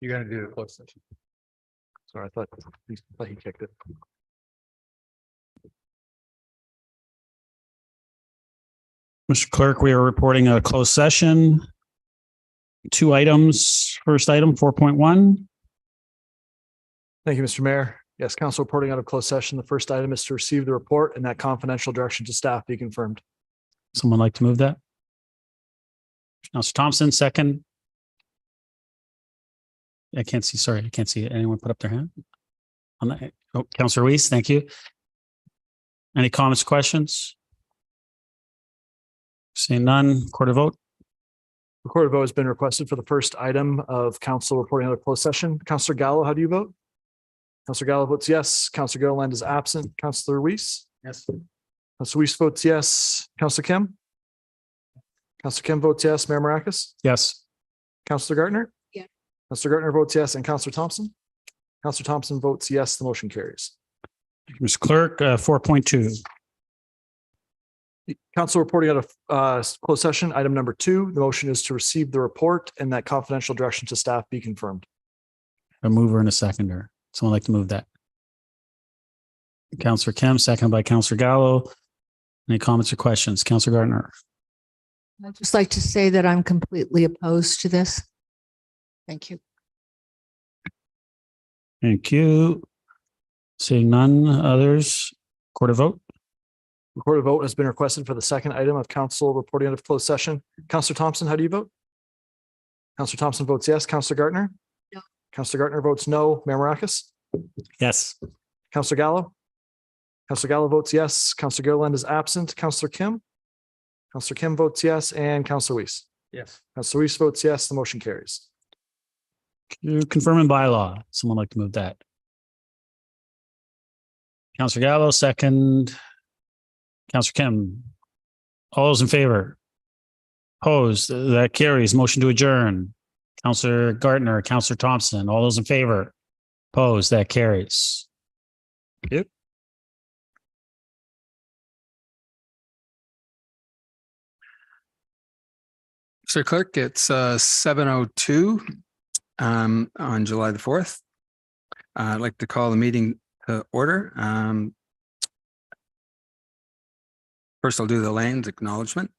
You're going to do the closed session. Sorry, I thought he kicked it. Mr. Clerk, we are reporting a closed session. 2 items. First item, 4.1. Thank you, Mr. Mayor. Yes, council reporting out of closed session. The first item is to receive the report and that confidential direction to staff be confirmed. Someone like to move that? Councillor Thompson, second. I can't see. Sorry, I can't see. Anyone put up their hand? On that? Oh, Councillor Weiss, thank you. Any comments, questions? Seeing none, recorded vote. Recorded vote has been requested for the first item of council reporting out of closed session. Councillor Gallo, how do you vote? Councillor Gallo votes yes. Councillor Gilliland is absent. Councillor Weiss? Yes. Councillor Weiss votes yes. Councillor Kim? Councillor Kim votes yes. Mayor Maracus? Yes. Councillor Gartner? Yeah. Councillor Gartner votes yes. And Councillor Thompson? Councillor Thompson votes yes. The motion carries. Mr. Clerk, 4.2. Council reporting out of closed session, item number 2. The motion is to receive the report and that confidential direction to staff be confirmed. A mover and a seconder. Someone like to move that? Councillor Kim, seconded by Councillor Gallo. Any comments or questions? Councillor Gardner. I'd just like to say that I'm completely opposed to this. Thank you. Thank you. Seeing none, others, recorded vote. Recorded vote has been requested for the second item of council reporting out of closed session. Councillor Thompson, how do you vote? Councillor Thompson votes yes. Councillor Gartner? No. Councillor Gartner votes no. Mayor Maracus? Yes. Councillor Gallo? Councillor Gallo votes yes. Councillor Gilliland is absent. Councillor Kim? Councillor Kim votes yes. And Councillor Weiss? Yes. Councillor Weiss votes yes. The motion carries. Confirming bylaw. Someone like to move that? Councillor Gallo, second. Councillor Kim. All those in favor? Opposed? That carries. Motion to adjourn. Councillor Gartner, Councillor Thompson. All those in favor? Opposed? That carries. Yep. Mr. Clerk, it's 7:02 on July the 4th. I'd like to call the meeting to order. First, I'll do the lands acknowledgement.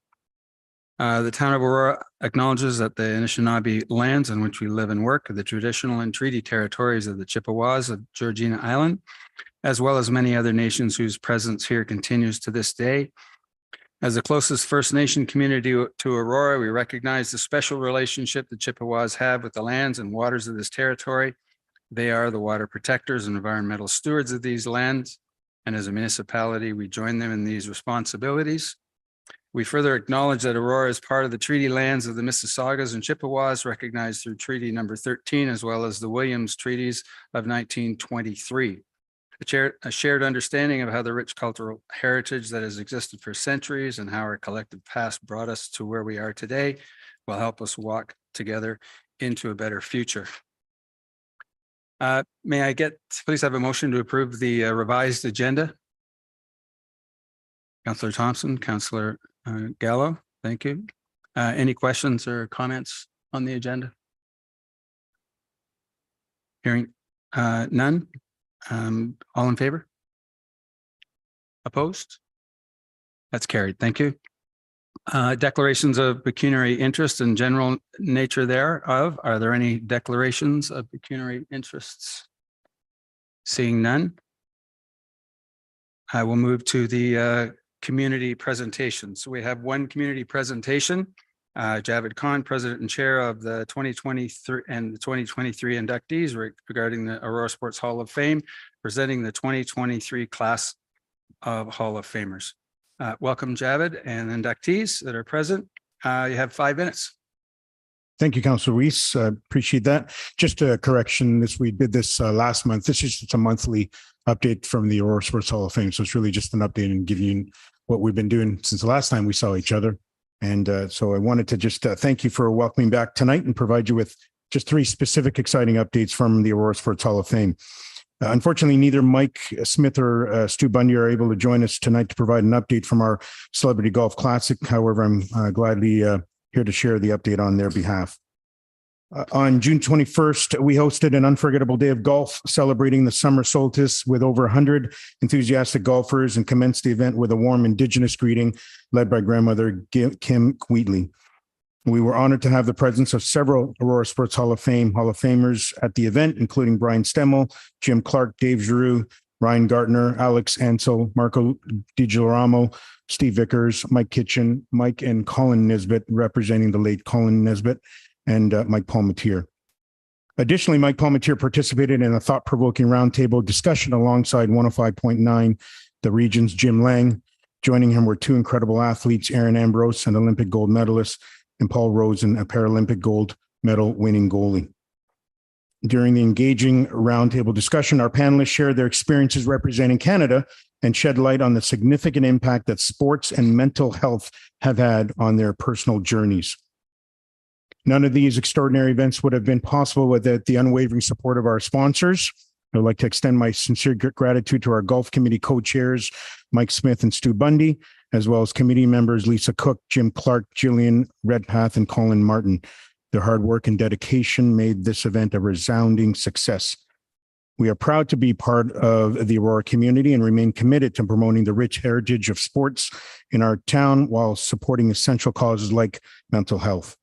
The town of Aurora acknowledges that the Anishinaabe lands on which we live and work are the traditional and treaty territories of the Chippewas of Georgina Island, as well as many other nations whose presence here continues to this day. As the closest First Nation community to Aurora, we recognize the special relationship the Chippewas have with the lands and waters of this territory. They are the water protectors and environmental stewards of these lands. And as a municipality, we join them in these responsibilities. We further acknowledge that Aurora is part of the treaty lands of the Mississaugas and Chippewas, recognized through Treaty Number 13, as well as the Williams Treaties of 1923. A shared understanding of how the rich cultural heritage that has existed for centuries and how our collective past brought us to where we are today will help us walk together into a better future. May I please have a motion to approve the revised agenda? Councillor Thompson, Councillor Gallo, thank you. Any questions or comments on the agenda? Hearing none. All in favor? Opposed? That's carried. Thank you. Declarations of pecuniary interest and general nature thereof. Are there any declarations of pecuniary interests? Seeing none, I will move to the community presentation. So we have one community presentation. Javed Khan, President and Chair of the 2023 and the 2023 inductees regarding the Aurora Sports Hall of Fame, presenting the 2023 class of Hall of Famers. Welcome, Javed, and inductees that are present. You have 5 minutes. Thank you, Councillor Weiss. Appreciate that. Just a correction, we did this last month. This is just a monthly update from the Aurora Sports Hall of Fame. So it's really just an update and giving you what we've been doing since the last time we saw each other. And so I wanted to just thank you for welcoming back tonight and provide you with just 3 specific exciting updates from the Aurora Sports Hall of Fame. Unfortunately, neither Mike Smith or Stu Bundy are able to join us tonight to provide an update from our Celebrity Golf Classic. However, I'm gladly here to share the update on their behalf. On June 21st, we hosted an unforgettable day of golf celebrating the summer solstice with over 100 enthusiastic golfers and commenced the event with a warm Indigenous greeting led by grandmother Kim Wheatley. We were honored to have the presence of several Aurora Sports Hall of Famers at the event, including Brian Stemmel, Jim Clark, Dave Giroux, Ryan Gartner, Alex Ansel, Marco DiGirolamo, Steve Vickers, Mike Kitchen, Mike and Colin Nesbitt, representing the late Colin Nesbitt, and Mike Palmetier. Additionally, Mike Palmetier participated in a thought-provoking roundtable discussion alongside 105.9, the region's Jim Lang. Joining him were two incredible athletes, Aaron Ambrose, an Olympic gold medalist, and Paul Rosen, a Paralympic gold medal winning goalie. During the engaging roundtable discussion, our panelists shared their experiences representing Canada and shed light on the significant impact that sports and mental health have had on their personal journeys. None of these extraordinary events would have been possible without the unwavering support of our sponsors. I would like to extend my sincere gratitude to our golf committee co-chairs, Mike Smith and Stu Bundy, as well as committee members Lisa Cook, Jim Clark, Jillian Redpath, and Colin Martin. Their hard work and dedication made this event a resounding success. We are proud to be part of the Aurora community and remain committed to promoting the rich heritage of sports in our town while supporting essential causes like mental health.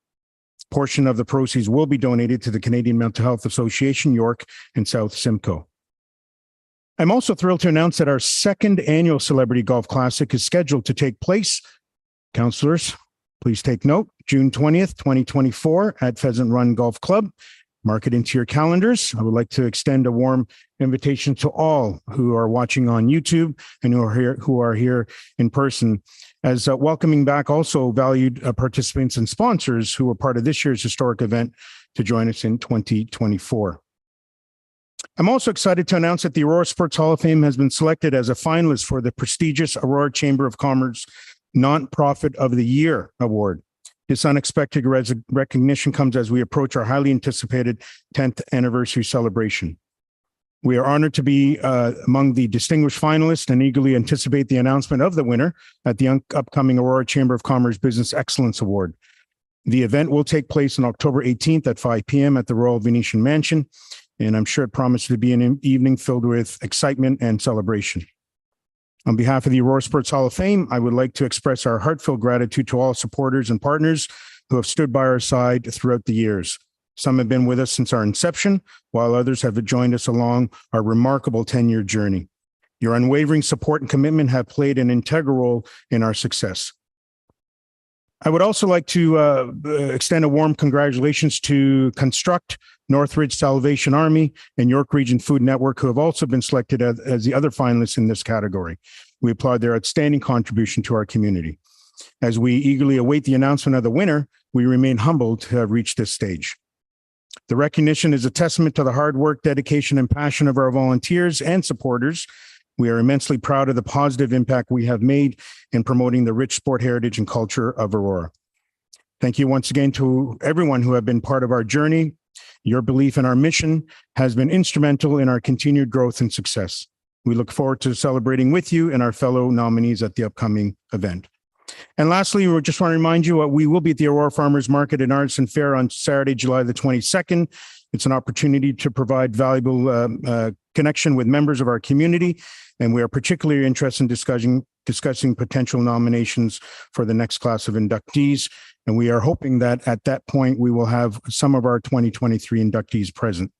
A portion of the proceeds will be donated to the Canadian Mental Health Association, York and South Simcoe. I'm also thrilled to announce that our second annual Celebrity Golf Classic is scheduled to take place. Councillors, please take note, June 20th, 2024 at Pheasant Run Golf Club. Mark it into your calendars. I would like to extend a warm invitation to all who are watching on YouTube and who are here in person, as welcoming back also valued participants and sponsors who were part of this year's historic event to join us in 2024. I'm also excited to announce that the Aurora Sports Hall of Fame has been selected as a finalist for the prestigious Aurora Chamber of Commerce Nonprofit of the Year Award. This unexpected recognition comes as we approach our highly anticipated 10th anniversary celebration. We are honored to be among the distinguished finalists and eagerly anticipate the announcement of the winner at the upcoming Aurora Chamber of Commerce Business Excellence Award. The event will take place on October 18th at 5 p.m. at the Royal Venetian Mansion, and I'm sure it promises to be an evening filled with excitement and celebration. On behalf of the Aurora Sports Hall of Fame, I would like to express our heartfelt gratitude to all supporters and partners who have stood by our side throughout the years. Some have been with us since our inception, while others have joined us along our remarkable 10-year journey. Your unwavering support and commitment have played an integral role in our success. I would also like to extend a warm congratulations to Construct, Northridge Salvation Army, and York Region Food Network, who have also been selected as the other finalists in this category. We applaud their outstanding contribution to our community. As we eagerly await the announcement of the winner, we remain humbled to have reached this stage. The recognition is a testament to the hard work, dedication, and passion of our volunteers and supporters. We are immensely proud of the positive impact we have made in promoting the rich sport heritage and culture of Aurora. Thank you once again to everyone who have been part of our journey. Your belief in our mission has been instrumental in our continued growth and success. We look forward to celebrating with you and our fellow nominees at the upcoming event. And lastly, we just want to remind you we will be at the Aurora Farmers Market and Artisan Fair on Saturday, July the 22nd. It's an opportunity to provide valuable connection with members of our community, and we are particularly interested in discussing potential nominations for the next class of inductees. And we are hoping that at that point, we will have some of our 2023 inductees present.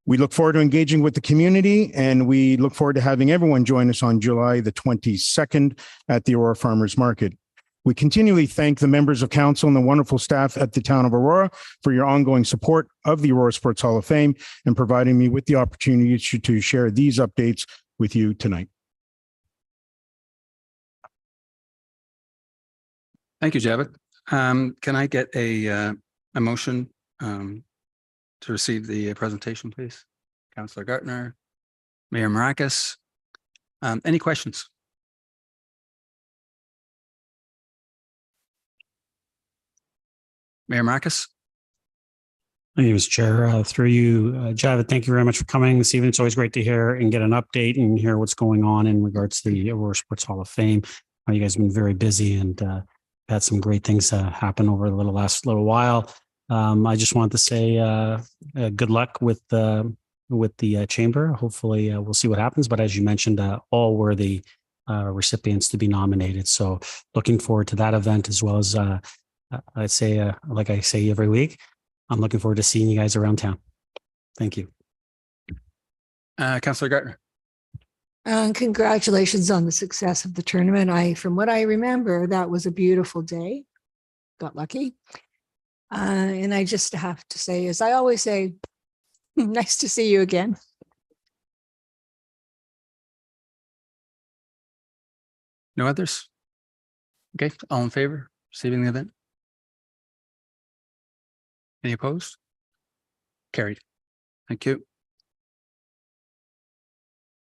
We look forward to engaging with the community, and we look forward to having everyone join us on July the 22nd at the Aurora Farmers Market. We continually thank the members of council and the wonderful staff at the town of Aurora for your ongoing support of the Aurora Sports Hall of Fame and providing me with the opportunity to share these updates with you tonight. Thank you, Javed. Can I get a motion to receive the presentation, please? Councillor Gartner, Mayor Maracus. Any questions? Mayor Marcus. My name is Chair. Through you, Javed, thank you very much for coming this evening. It's always great to hear and get an update and hear what's going on in regards to the Aurora Sports Hall of Fame. You guys have been very busy and had some great things happen over the last little while. I just want to say good luck with the chamber. Hopefully, we'll see what happens. But as you mentioned, all were the recipients to be nominated. So looking forward to that event, as well as I'd say, like I say every week, I'm looking forward to seeing you guys around town. Thank you. Councillor Gartner. Congratulations on the success of the tournament. From what I remember, that was a beautiful day. Got lucky. And I just have to say, as I always say, nice to see you again. No others? Okay, all in favor, receiving the event? Any opposed? Carried. Thank you.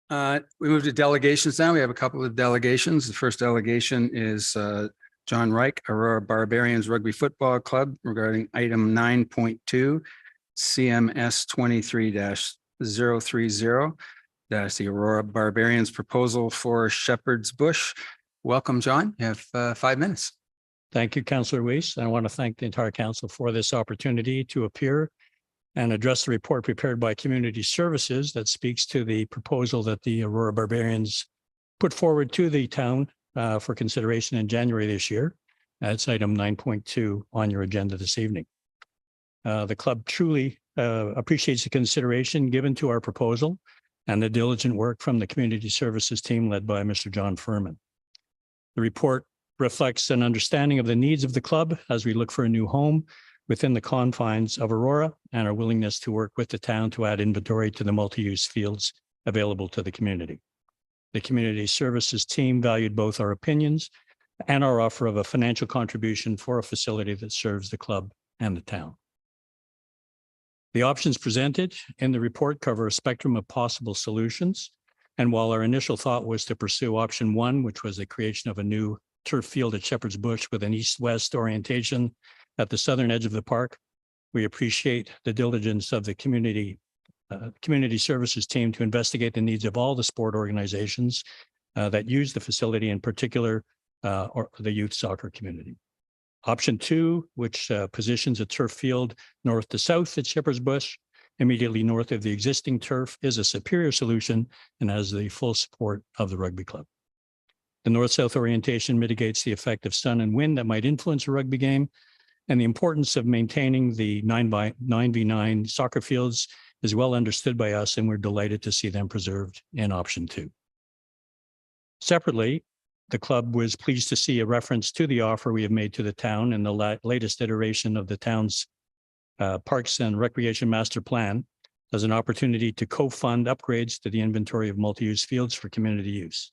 We move to delegations now. We have a couple of delegations. The first delegation is John Reich, Aurora Barbarians Rugby Football Club, regarding item 9.2, CMS 23-030. That's the Aurora Barbarians proposal for Shepherd's Bush. Welcome, John. You have 5 minutes. Thank you, Councillor Weiss. I want to thank the entire council for this opportunity to appear and address the report prepared by Community Services that speaks to the proposal that the Aurora Barbarians put forward to the town for consideration in January this year. That's item 9.2 on your agenda this evening. The club truly appreciates the consideration given to our proposal and the diligent work from the Community Services team led by Mr. John Furman. The report reflects an understanding of the needs of the club as we look for a new home within the confines of Aurora, and our willingness to work with the town to add inventory to the multi-use fields available to the community. The Community Services team valued both our opinions and our offer of a financial contribution for a facility that serves the club and the town. The options presented in the report cover a spectrum of possible solutions. And while our initial thought was to pursue option 1, which was the creation of a new turf field at Shepherd's Bush with an east-west orientation at the southern edge of the park, we appreciate the diligence of the Community Services team to investigate the needs of all the sport organizations that use the facility, in particular, or the youth soccer community. Option 2, which positions a turf field north to south at Shepherd's Bush, immediately north of the existing turf, is a superior solution and has the full support of the rugby club. The north-south orientation mitigates the effect of sun and wind that might influence a rugby game, and the importance of maintaining the 9v9 soccer fields is well understood by us, and we're delighted to see them preserved in option 2. Separately, the club was pleased to see a reference to the offer we have made to the town in the latest iteration of the town's Parks and Recreation Master Plan as an opportunity to co-fund upgrades to the inventory of multi-use fields for community use.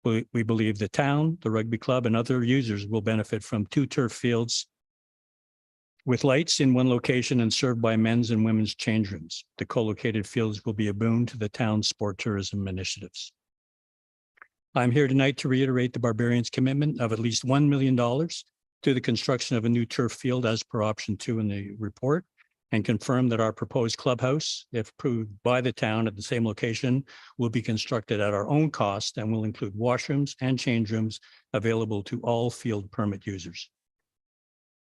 We believe the town, the rugby club, and other users will benefit from 2 turf fields with lights in one location and served by men's and women's change rooms. The co-located fields will be a boon to the town's sport tourism initiatives. I'm here tonight to reiterate the Barbarians' commitment of at least $1 million to the construction of a new turf field as per option 2 in the report, and confirm that our proposed clubhouse, if approved by the town at the same location, will be constructed at our own cost and will include washrooms and change rooms available to all field permit users.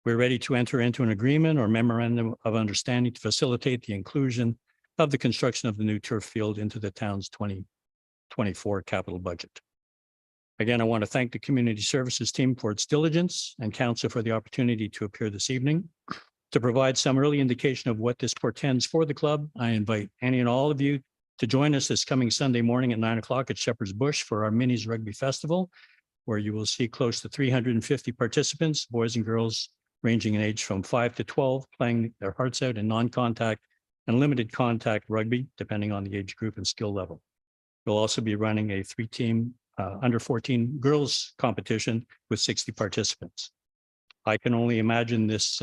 We're ready to enter into an agreement or memorandum of understanding to facilitate the inclusion of the construction of the new turf field into the town's 2024 capital budget. Again, I want to thank the Community Services team for its diligence and council for the opportunity to appear this evening. To provide some early indication of what this portends for the club, I invite any and all of you to join us this coming Sunday morning at 9 o'clock at Shepherd's Bush for our Minis Rugby Festival, where you will see close to 350 participants, boys and girls ranging in age from 5 to 12, playing their hearts out in non-contact and limited contact rugby, depending on the age group and skill level. We'll also be running a 3-team under 14 girls competition with 60 participants. I can only imagine this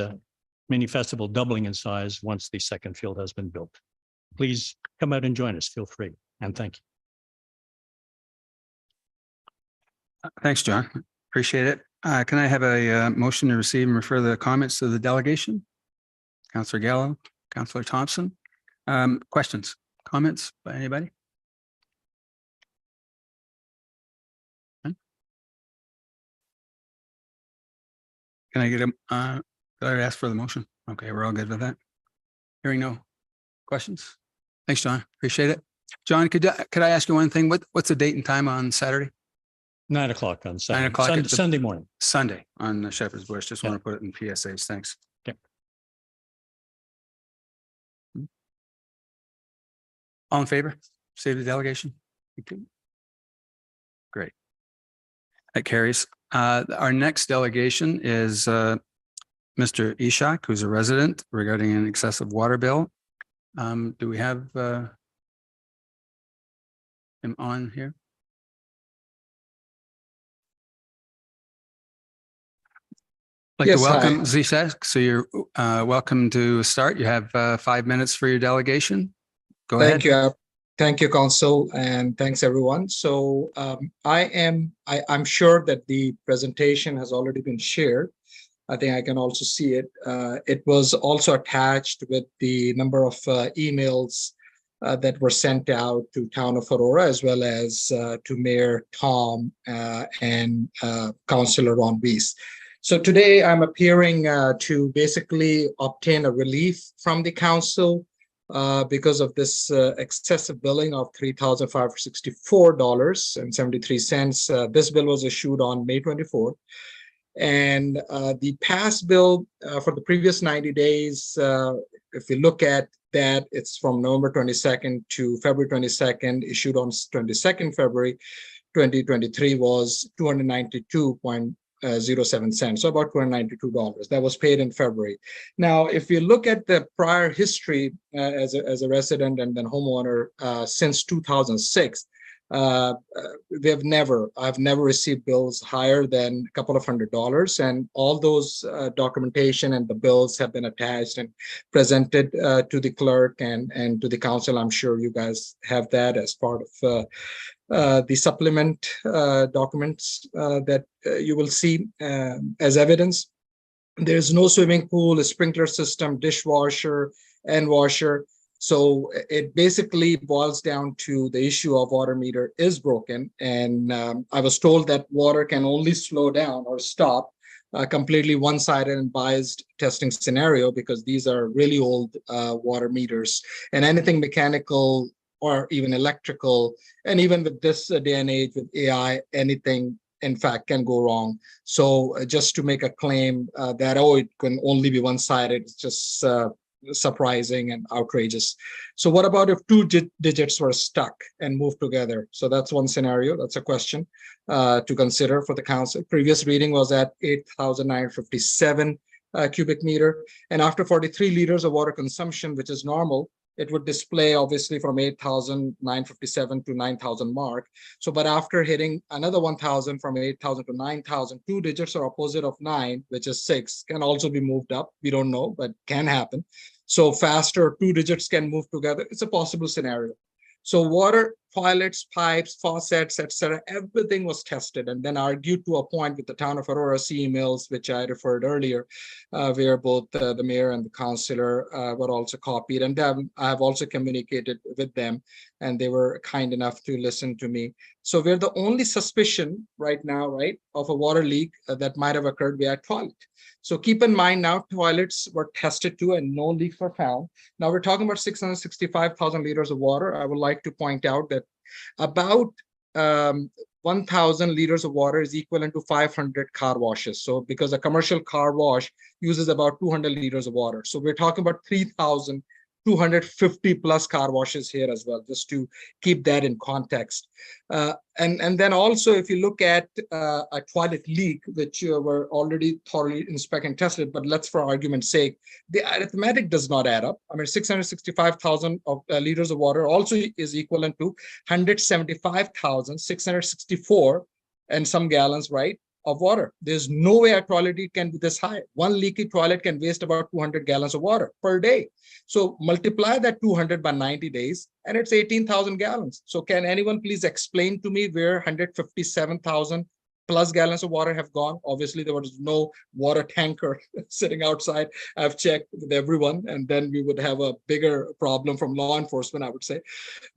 mini festival doubling in size once the second field has been built. Please come out and join us. Feel free, and thank you. Thanks, John. Appreciate it. Can I have a motion to receive and refer the comments to the delegation? Councillor Gallo, Councillor Thompson. Questions, comments by anybody? Can I get a, did I ask for the motion? Okay, we're all good with that. Hearing no questions. Thanks, John. Appreciate it. John, could I ask you one thing? What's the date and time on Saturday? 9 o'clock on Saturday. 9 o'clock at the- Sunday morning. Sunday on Shepherd's Bush. Just want Yeah. to put it in PSAs. Thanks. Okay. All in favor? Save the delegation. Thank you. Great. That carries. Our next delegation is Mr. Ishaq, who's a resident, regarding an excessive water bill. Do we have him on here? Like to Yes, hi. welcome Zeeshan. So you're welcome to start. You have 5 minutes for your delegation. Go ahead. Thank you. Thank you, Council, and thanks everyone. So I'm sure that the presentation has already been shared. I think I can also see it. It was also attached with the number of emails that were sent out to Town of Aurora, as well as to Mayor Tom and Councillor Ron Weiss. So today I'm appearing to basically obtain a relief from the council because of this excessive billing of $3,564.73. This bill was issued on May 24th. And the past bill for the previous 90 days, if you look at that, it's from November 22nd to February 22nd, issued on 22nd February 2023, was $292.07, so about $292. That was paid in February. Now, if you look at the prior history as a resident and then homeowner since 2006, I've never received bills higher than a couple of $100s, and all those documentation and the bills have been attached and presented to the clerk and to the council. I'm sure you guys have that as part of the supplement documents that you will see as evidence. There's no swimming pool, a sprinkler system, dishwasher, and washer. So it basically boils down to the issue of water meter is broken. And I was told that water can only slow down or stop completely one-sided and biased testing scenario, because these are really old water meters, and anything mechanical or even electrical, and even with this day and age with AI, anything in fact can go wrong. So just to make a claim that, oh, it can only be one-sided, it's just surprising and outrageous. So what about if two digits were stuck and moved together? So that's one scenario. That's a question to consider for the council. Previous reading was at 8,957 cubic meter. And after 43 liters of water consumption, which is normal, it would display obviously from 8,957 to 9,000 mark. So, but after hitting another 1,000 from 8,000 to 9,000, two digits are opposite of 9, which is 6, can also be moved up. We don't know, but can happen. So faster, two digits can move together. It's a possible scenario. So water, toilets, pipes, faucets, etc., everything was tested and then argued to a point with the Town of Aurora emails, which I referred earlier, where both the mayor and the councillor were also copied. And I have also communicated with them, and they were kind enough to listen to me. So we're the only suspicion right now, right, of a water leak that might have occurred via toilet. So keep in mind now, toilets were tested too and no leaks were found. Now we're talking about 665,000 liters of water. I would like to point out that about 1,000 liters of water is equivalent to 500 car washes. So because a commercial car wash uses about 200 liters of water. So we're talking about 3,250 plus car washes here as well, just to keep that in context. And then also, if you look at a toilet leak, which were already thoroughly inspected and tested, but let's for argument's sake, the arithmetic does not add up. I mean, 665,000 liters of water also is equivalent to 175,664 and some gallons, right, of water. There's no way a toilet leak can be this high. One leaky toilet can waste about 200 gallons of water per day. So multiply that 200 by 90 days, and it's 18,000 gallons. So can anyone please explain to me where 157,000 plus gallons of water have gone? Obviously, there was no water tanker sitting outside. I've checked with everyone, and then we would have a bigger problem from law enforcement, I would say.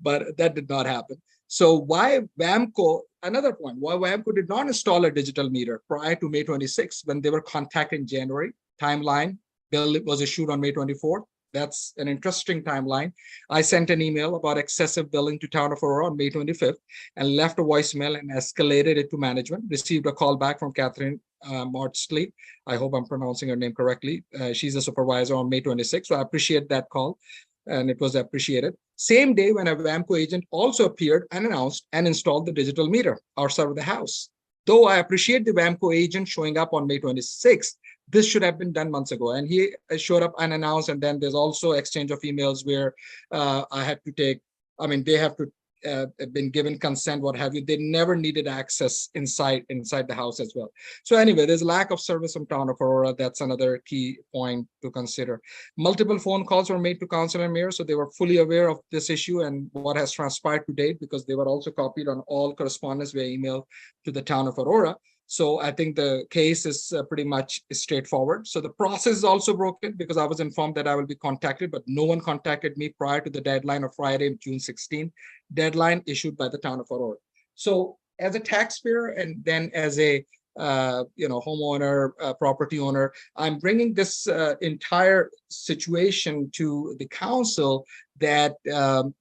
But that did not happen. So why WAMCO, another point, why WAMCO did not install a digital meter prior to May 26, when they were contacted in January, timeline, bill was issued on May 24th. That's an interesting timeline. I sent an email about excessive billing to Town of Aurora on May 25th and left a voicemail and escalated it to management. Received a call back from Catherine Marchsley. I hope I'm pronouncing her name correctly. She's a supervisor on May 26th. So I appreciate that call, and it was appreciated. Same day when a WAMCO agent also appeared and announced and installed the digital meter outside of the house. Though I appreciate the WAMCO agent showing up on May 26th, this should have been done months ago. And he showed up unannounced. And then there's also exchange of emails where I had to take, I mean, they have to been given consent, what have you. They never needed access inside the house as well. So anyway, there's lack of service from Town of Aurora. That's another key point to consider. Multiple phone calls were made to council and mayor, so they were fully aware of this issue and what has transpired to date, because they were also copied on all correspondence via email to the Town of Aurora. So I think the case is pretty much straightforward. So the process is also broken because I was informed that I will be contacted, but no one contacted me prior to the deadline of Friday, June 16, deadline issued by the Town of Aurora. So as a taxpayer and then as a homeowner, property owner, I'm bringing this entire situation to the council that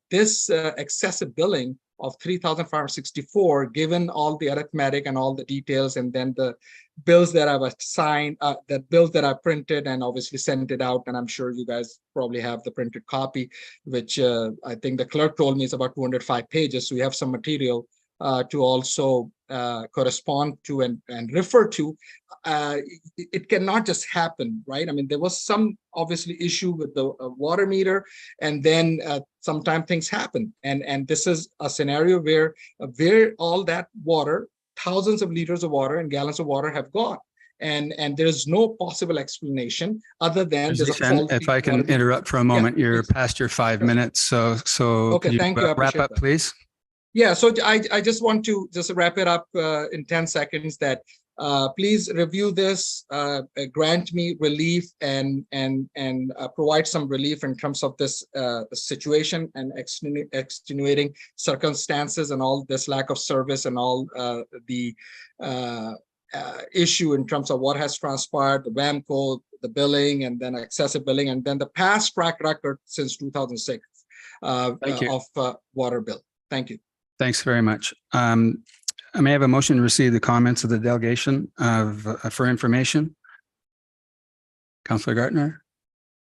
this excessive billing of 3,564, given all the arithmetic and all the details, and then the bills that I've assigned, the bills that I printed and obviously sent it out, and I'm sure you guys probably have the printed copy, which I think the clerk told me is about 205 pages. So we have some material to also correspond to and refer to. It cannot just happen, right? I mean, there was some obviously issue with the water meter, and then sometimes things happen. And this is a scenario where all that water, thousands of liters of water and gallons of water have gone. And there's no possible explanation other than there's a faulty if I can interrupt for a moment, you're past your 5 minutes. So okay, thank you. Wrap up, please. Yeah, so I just want to just wrap it up in 10 seconds that please review this, grant me relief and provide some relief in terms of this situation and extenuating circumstances and all this lack of service and all the issue in terms of what has transpired, the WAMCO, the billing, and then excessive billing, and then the past track record since 2006 of water bill. Thank you. Thanks very much. I may have a motion to receive the comments of the delegation for information. Councillor Gartner,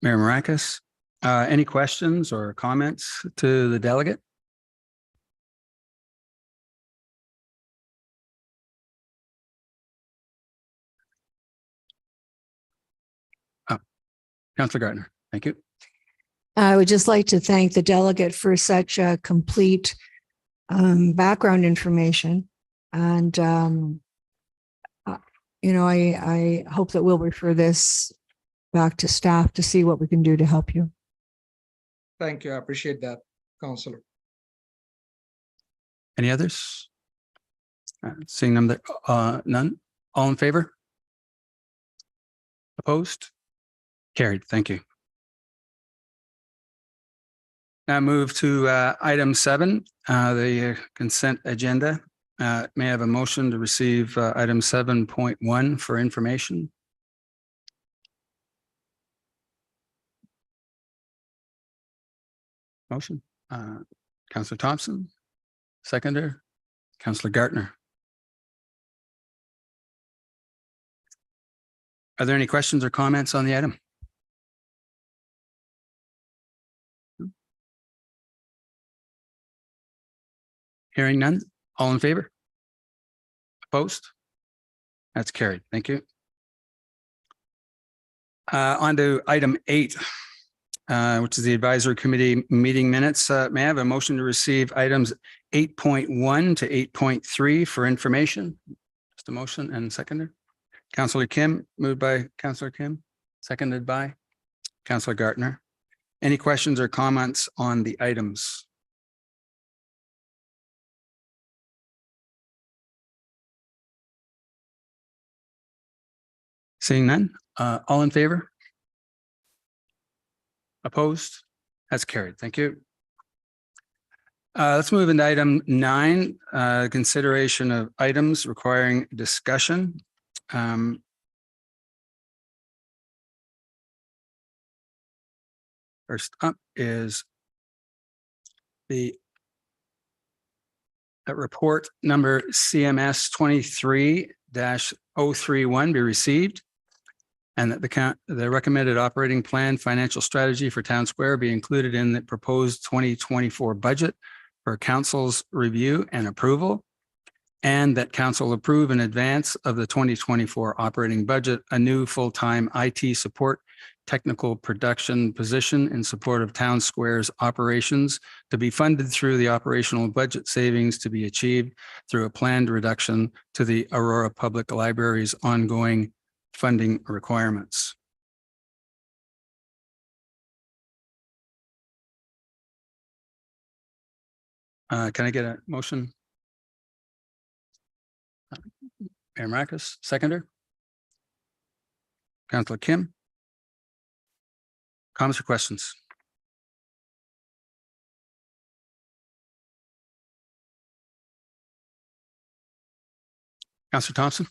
Mayor Maracas, any questions or comments to the delegate? Councillor Gartner, thank you. I would just like to thank the delegate for such a complete background information. And, I hope that we'll refer this back to staff to see what we can do to help you. Thank you. I appreciate that, Councillor. Any others? Seeing them, none. All in favor? Opposed? Carried. Thank you. Now move to item 7, the consent agenda. May I have a motion to receive item 7.1 for information? Motion. Councillor Thompson, seconder. Councillor Gartner. Are there any questions or comments on the item? Hearing none. All in favor? Opposed? That's carried. Thank you. On to item 8, which is the advisory committee meeting minutes. May I have a motion to receive items 8.1 to 8.3 for information? Just a motion and seconder. Councillor Kim, moved by Councillor Kim, seconded by Councillor Gartner. Any questions or comments on the items? Seeing none, all in favor? Opposed? That's carried. Thank you. Let's move into item 9, consideration of items requiring discussion. First up is the report number CMS 23-031 be received, and that the recommended operating plan financial strategy for Town Square be included in the proposed 2024 budget for council's review and approval, and that council approve in advance of the 2024 operating budget a new full-time IT support technical production position in support of Town Square's operations to be funded through the operational budget savings to be achieved through a planned reduction to the Aurora Public Library's ongoing funding requirements. Can I get a motion? Mayor Marcus, seconder. Councillor Kim. Comments or questions? Councillor Thompson.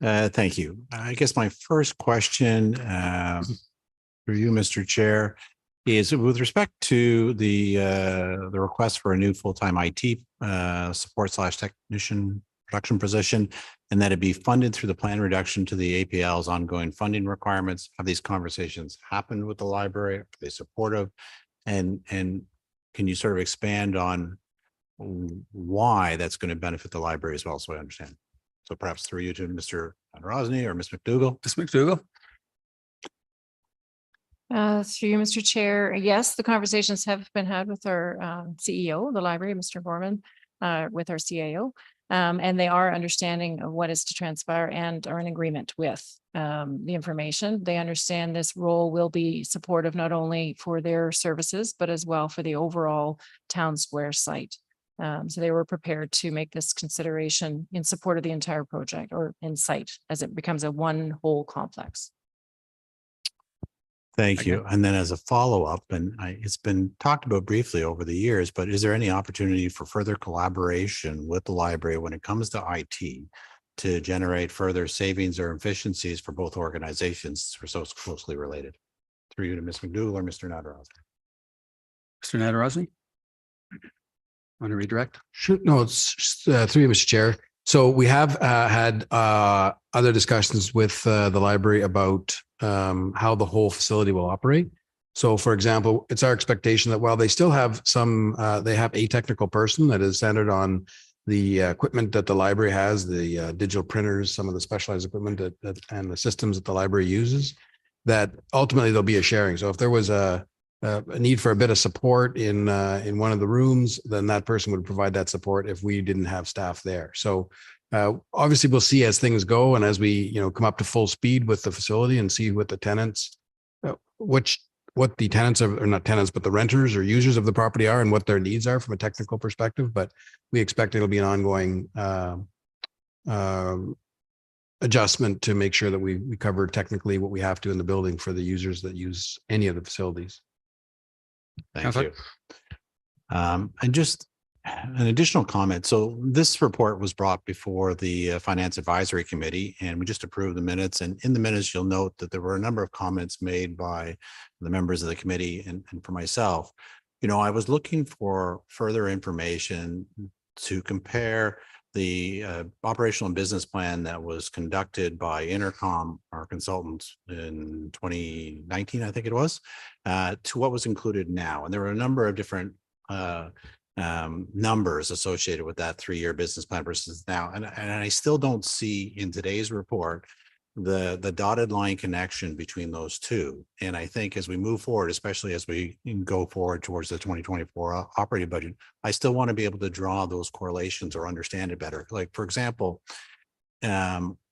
Thank you. I guess my first question for you, Mr. Chair, is with respect to the request for a new full-time IT support / technician production position, and that it be funded through the plan reduction to the APL's ongoing funding requirements. Have these conversations happened with the library? Are they supportive? And can you sort of expand on why that's going to benefit the library as well, so I understand? So perhaps through you to Mr. Rosny or Ms. McDougall. Ms. McDougall. Through you, Mr. Chair. Yes, the conversations have been had with our CEO of the library, Mr. Gorman, with our CAO, and they are understanding of what is to transpire and are in agreement with the information. They understand this role will be supportive not only for their services, but as well for the overall Town Square site. So they were prepared to make this consideration in support of the entire project or in site as it becomes a one whole complex. Thank you. And then as a follow-up, and it's been talked about briefly over the years, but is there any opportunity for further collaboration with the library when it comes to IT to generate further savings or efficiencies for both organizations who are so closely related? Through you to Ms. McDougall or Mr. Nadarozny. Mr. Nadarozny. Want to redirect? Sure. No, it's through you, Mr. Chair. So we have had other discussions with the library about how the whole facility will operate. So, for example, it's our expectation that while they still have some, they have a technical person that is centered on the equipment that the library has, the digital printers, some of the specialized equipment and the systems that the library uses, that ultimately there'll be a sharing. So if there was a need for a bit of support in one of the rooms, then that person would provide that support if we didn't have staff there. So obviously we'll see as things go and as we come up to full speed with the facility and see what the tenants, what the tenants are, or not tenants, but the renters or users of the property are and what their needs are from a technical perspective. But we expect it'll be an ongoing adjustment to make sure that we cover technically what we have to in the building for the users that use any of the facilities. Thank you. And just an additional comment. So this report was brought before the Finance Advisory Committee, and we just approved the minutes. And in the minutes, you'll note that there were a number of comments made by the members of the committee and for myself. I was looking for further information to compare the operational and business plan that was conducted by Intercom, our consultants, in 2019, I think it was, to what was included now. And there were a number of different numbers associated with that 3-year business plan versus now. And I still don't see in today's report the dotted line connection between those two. And I think as we move forward, especially as we go forward towards the 2024 operating budget, I still want to be able to draw those correlations or understand it better. Like, for example,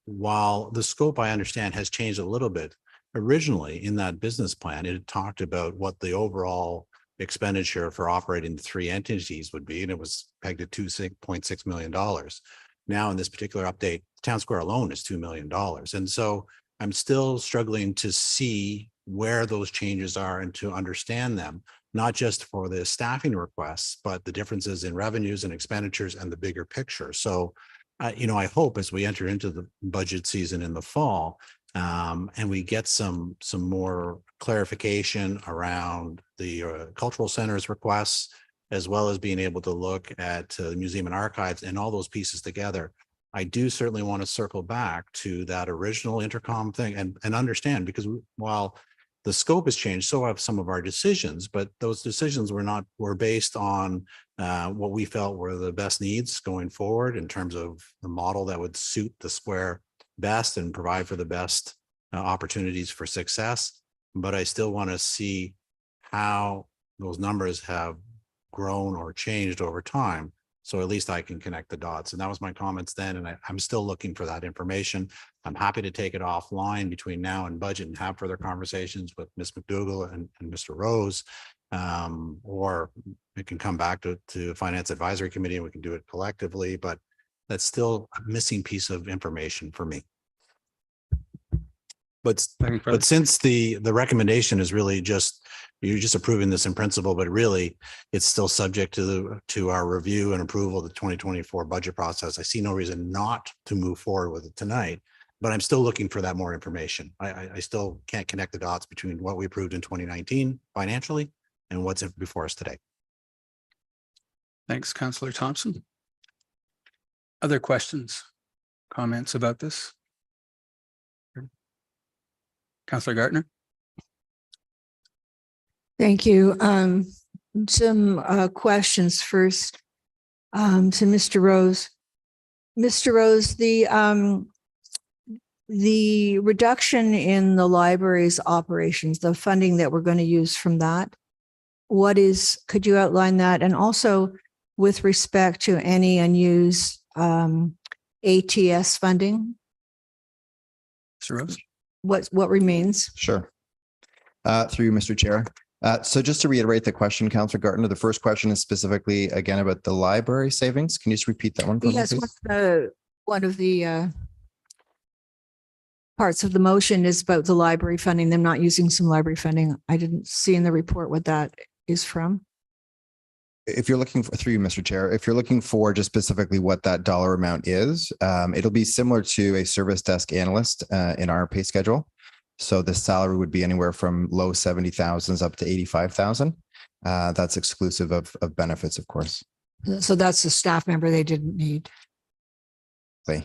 while the scope I understand has changed a little bit, originally in that business plan, it talked about what the overall expenditure for operating the 3 entities would be, and it was pegged at $2.6 million. Now in this particular update, Town Square alone is $2 million. And so I'm still struggling to see where those changes are and to understand them, not just for the staffing requests, but the differences in revenues and expenditures and the bigger picture. So I hope as we enter into the budget season in the fall, and we get some more clarification around the cultural center's requests, as well as being able to look at the museum and archives and all those pieces together. I do certainly want to circle back to that original intercom thing and understand, because while the scope has changed, so have some of our decisions, but those decisions were based on what we felt were the best needs going forward in terms of the model that would suit the square best and provide for the best opportunities for success. But I still want to see how those numbers have grown or changed over time, so at least I can connect the dots. And that was my comments then, and I'm still looking for that information. I'm happy to take it offline between now and budget and have further conversations with Ms. McDougall and Mr. Rose, or it can come back to Finance Advisory Committee and we can do it collectively, but that's still a missing piece of information for me. But since the recommendation is really you're just approving this in principle, but really it's still subject to our review and approval of the 2024 budget process. I see no reason not to move forward with it tonight, but I'm still looking for that more information. I still can't connect the dots between what we approved in 2019 financially and what's before us today. Thanks, Councillor Thompson. Other questions, comments about this? Councillor Gartner. Thank you. Some questions first to Mr. Rose. Mr. Rose, the reduction in the library's operations, the funding that we're going to use from that, could you outline that? And also with respect to any unused ATS funding? Mr. Rose. What remains? Sure. Through you, Mr. Chair. So just to reiterate the question, Councillor Gartner, the first question is specifically again about the library savings. Can you just repeat that one for me, Yes, please? one of the parts of the motion is about the library funding, them not using some library funding. I didn't see in the report what that is from. If you're looking for, through you, Mr. Chair, if you're looking for just specifically what that dollar amount is, it'll be similar to a service desk analyst in our pay schedule. So the salary would be anywhere from low 70,000s up to 85,000. That's exclusive of benefits, of course. So that's a staff member they didn't need.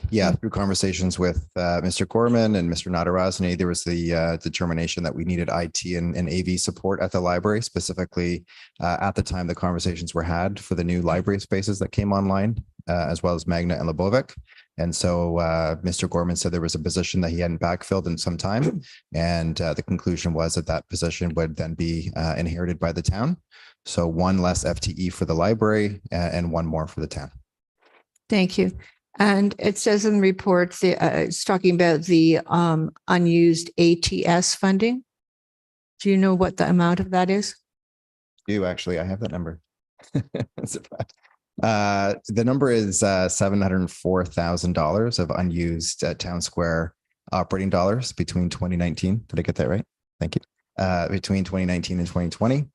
Yeah, through conversations with Mr. Corman and Mr. Nadarajani, there was the determination that we needed IT and AV support at the library. Specifically, at the time the conversations were had for the new library spaces that came online, as well as Magna and Lebovic. And so Mr. Gorman said there was a position that he hadn't backfilled in some time. And the conclusion was that position would then be inherited by the town. So one less FTE for the library and one more for the town. Thank you. And it says in the report, it's talking about the unused ATS funding. Do you know what the amount of that is? Actually, I have that number. The number is $704,000 of unused town square operating dollars between 2019. Did I get that right? Thank you. Between 2019 and 2020.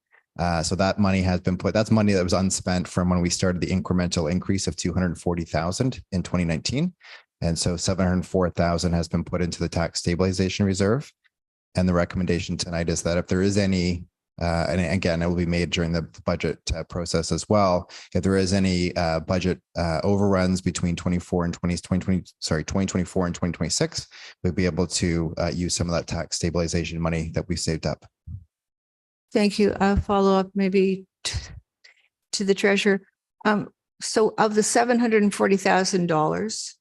So that money has been that's money that was unspent from when we started the incremental increase of 240,000 in 2019. And so 704,000 has been put into the tax stabilization reserve. And the recommendation tonight is that if there is any, and again, it will be made during the budget process as well. If there is any budget overruns between 2024 and 2026, we'll be able to use some of that tax stabilization money that we saved up. Thank you. I'll follow up maybe to the treasurer. So of the $740,000,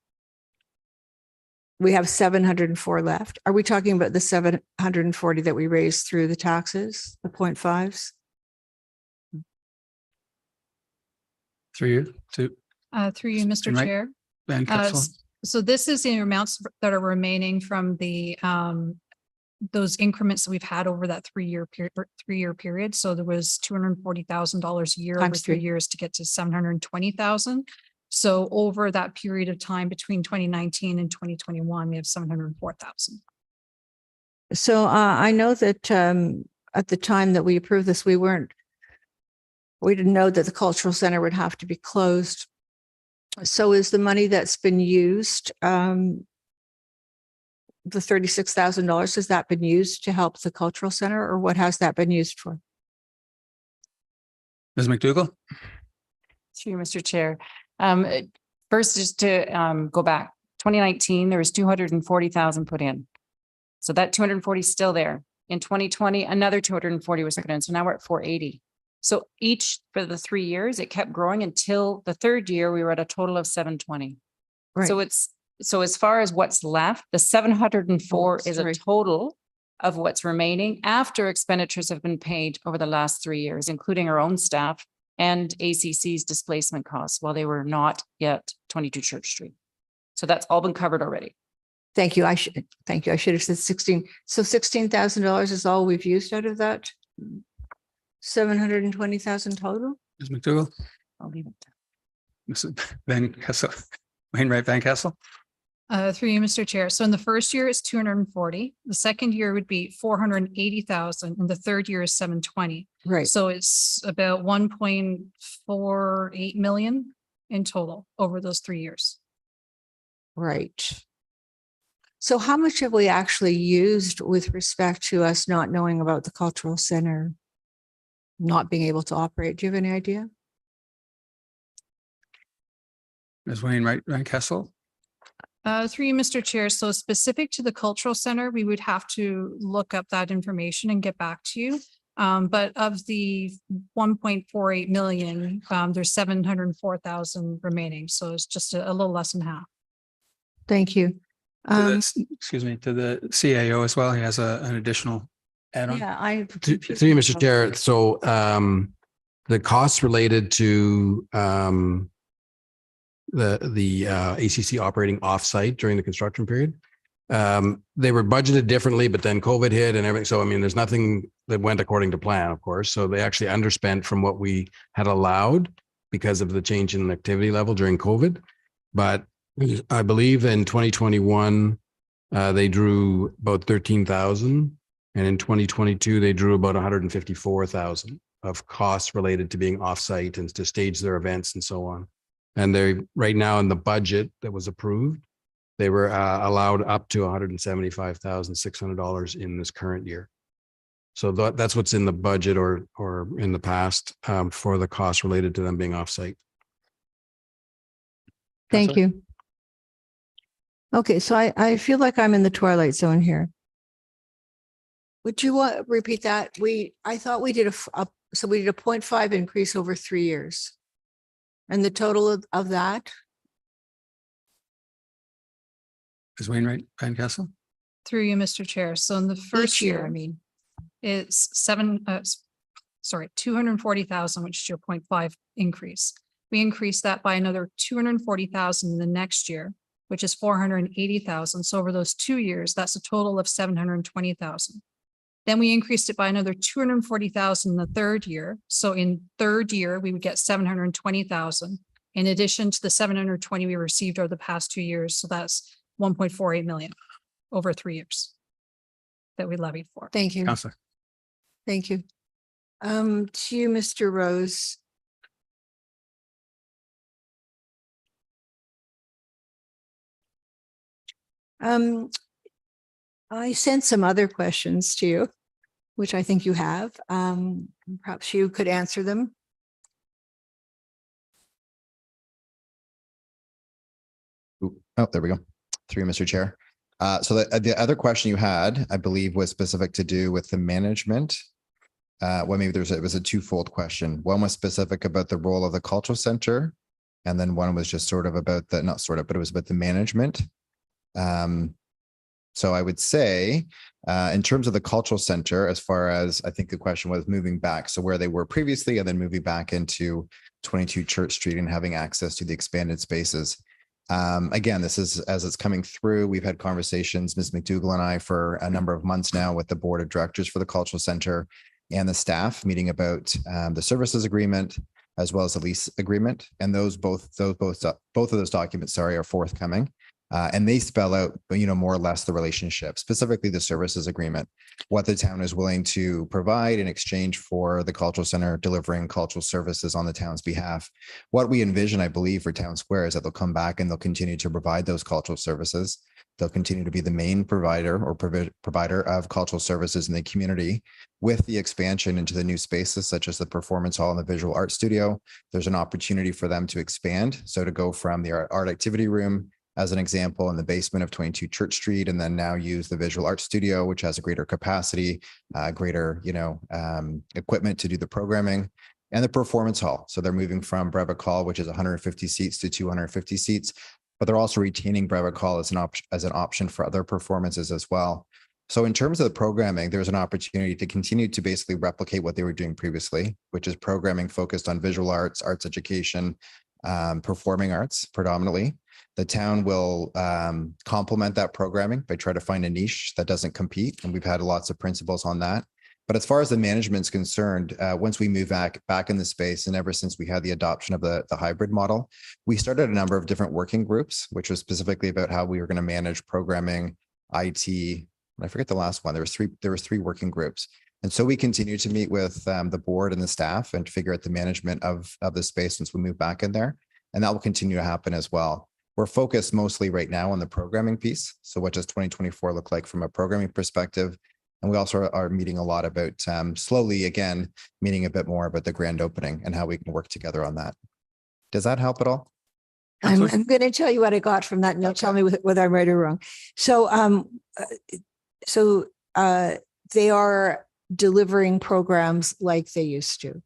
we have 704 left. Are we talking about the 740 that we raised through the taxes, the 0.5s? Through you, Through you, Mr. Right. Chair. Van Council. So this is the amounts that are remaining from the those increments that we've had over that 3-year period. So there was $240,000 a year over Times 3 3. years to get to 720,000. So over that period of time between 2019 and 2021, we have 704,000. So I know that at the time that we approved this, we didn't know that the cultural center would have to be closed So is the money that's been used, the $36,000, has that been used to help the cultural center, or what has that been used for? Ms. McDougall? Through you, Mr. Chair. First, just to go back, 2019, there was 240,000 put in. So that 240 is still there. In 2020, another 240 was put in. So now we're at 480. So each for the 3 years, it kept growing until the third year, we were at a total of 720. So so as far as what's left, the 704 is a total of what's remaining after expenditures have been paid over the last 3 years, including our own staff and ACC's displacement costs while they were not yet 22 Church Street. So that's all been covered already. Thank you. I should have said 16. So $16,000 is all we've used out of that 720,000 total? Ms. McDougall? I'll leave it. Mrs. Van Kessel? Wainwright Van Kessel? Through you, Mr. Chair. So in the first year it's 240. The second year would be 480,000 and the third year is 720. Right. So it's about 1.48 million in total over those 3 years. Right. So how much have we actually used with respect to us not knowing about the cultural center not being able to operate? Do you have any idea? Ms. Wainwright Van Kessel? Through you, Mr. Chair. So specific to the cultural center, we would have to look up that information and get back to you. But of the 1.48 million, there's 704,000 remaining. So it's just a little less than half. Thank you. Excuse me, to the CAO as well. He has an additional add-on. Yeah, Through you, Mr. Chair. So the costs related to the ACC operating offsite during the construction period, they were budgeted differently, but then COVID hit and everything. So, I mean, there's nothing that went according to plan, of course. So they actually underspent from what we had allowed because of the change in activity level during COVID. But I believe in 2021, they drew about 13,000. And in 2022, they drew about 154,000 of costs related to being offsite and to stage their events and so on. And they right now in the budget that was approved, they were allowed up to $175,600 in this current year. So that's what's in the budget or in the past for the costs related to them being offsite. thank you. Okay, so I feel like I'm in the twilight zone here. Would you repeat that? I thought we did a 0.5 increase over 3 years. And the total of that? Ms. Wainwright Van Kessel? Through you, Mr. Chair. So in the first year, I mean, it's 240,000, which is your 0.5 increase. We increased that by another 240,000 in the next year, which is 480,000. So over those 2 years, that's a total of 720,000. Then we increased it by another 240,000 in the third year. So in third year, we would get 720,000 in addition to the 720 we received over the past 2 years. So that's 1.48 million over 3 years that we levied for. thank you. Councillor? Thank you. To you, Mr. Rose. I sent some other questions to you, which I think you have. Perhaps you could answer them. Oh, there we go. Through you, Mr. Chair. So the other question you had, I believe, was specific to do with the management. Well, maybe it was a twofold question. One was specific about the role of the cultural center. And then one was just sort of about the, not sort of, but it was about the management. So I would say, in terms of the cultural center, as far as I think the question was moving back, so where they were previously and then moving back into 22 Church Street and having access to the expanded spaces. Again, this is as it's coming through. We've had conversations, Ms. McDougall and I, for a number of months now with the board of directors for the cultural center and the staff meeting about the services agreement as well as the lease agreement. And both of those documents, are forthcoming. And they spell out, more or less the relationship, specifically the services agreement, what the town is willing to provide in exchange for the cultural center delivering cultural services on the town's behalf. What we envision, I believe, for Town Square is that they'll come back and they'll continue to provide those cultural services. They'll continue to be the main provider or provider of cultural services in the community. With the expansion into the new spaces, such as the performance hall and the visual art studio, there's an opportunity for them to expand. So to go from the art activity room, as an example, in the basement of 22 Church Street, and then now use the visual art studio, which has a greater capacity, greater, equipment to do the programming, and the performance hall. So they're moving from Brevic Hall, which is 150 seats, to 250 seats, but they're also retaining Brevic Hall as an option for other performances as well. So in terms of the programming, there's an opportunity to continue to basically replicate what they were doing previously, which is programming focused on visual arts, arts education, performing arts predominantly. The town will complement that programming by trying to find a niche that doesn't compete. And we've had lots of principles on that. But as far as the management's concerned, once we move back in the space, and ever since we had the adoption of the hybrid model, we started a number of different working groups, which was specifically about how we were going to manage programming, IT. I forget the last one. There was three working groups. And so we continue to meet with the board and the staff and figure out the management of the space since we move back in there. And that will continue to happen as well. We're focused mostly right now on the programming piece. So what does 2024 look like from a programming perspective? And we also are meeting a lot about slowly, again, meeting a bit more about the grand opening and how we can work together on that. Does that help at all? I'm going to tell you what I got from that, and you'll tell me whether I'm right or wrong. So, they are delivering programs like they used to,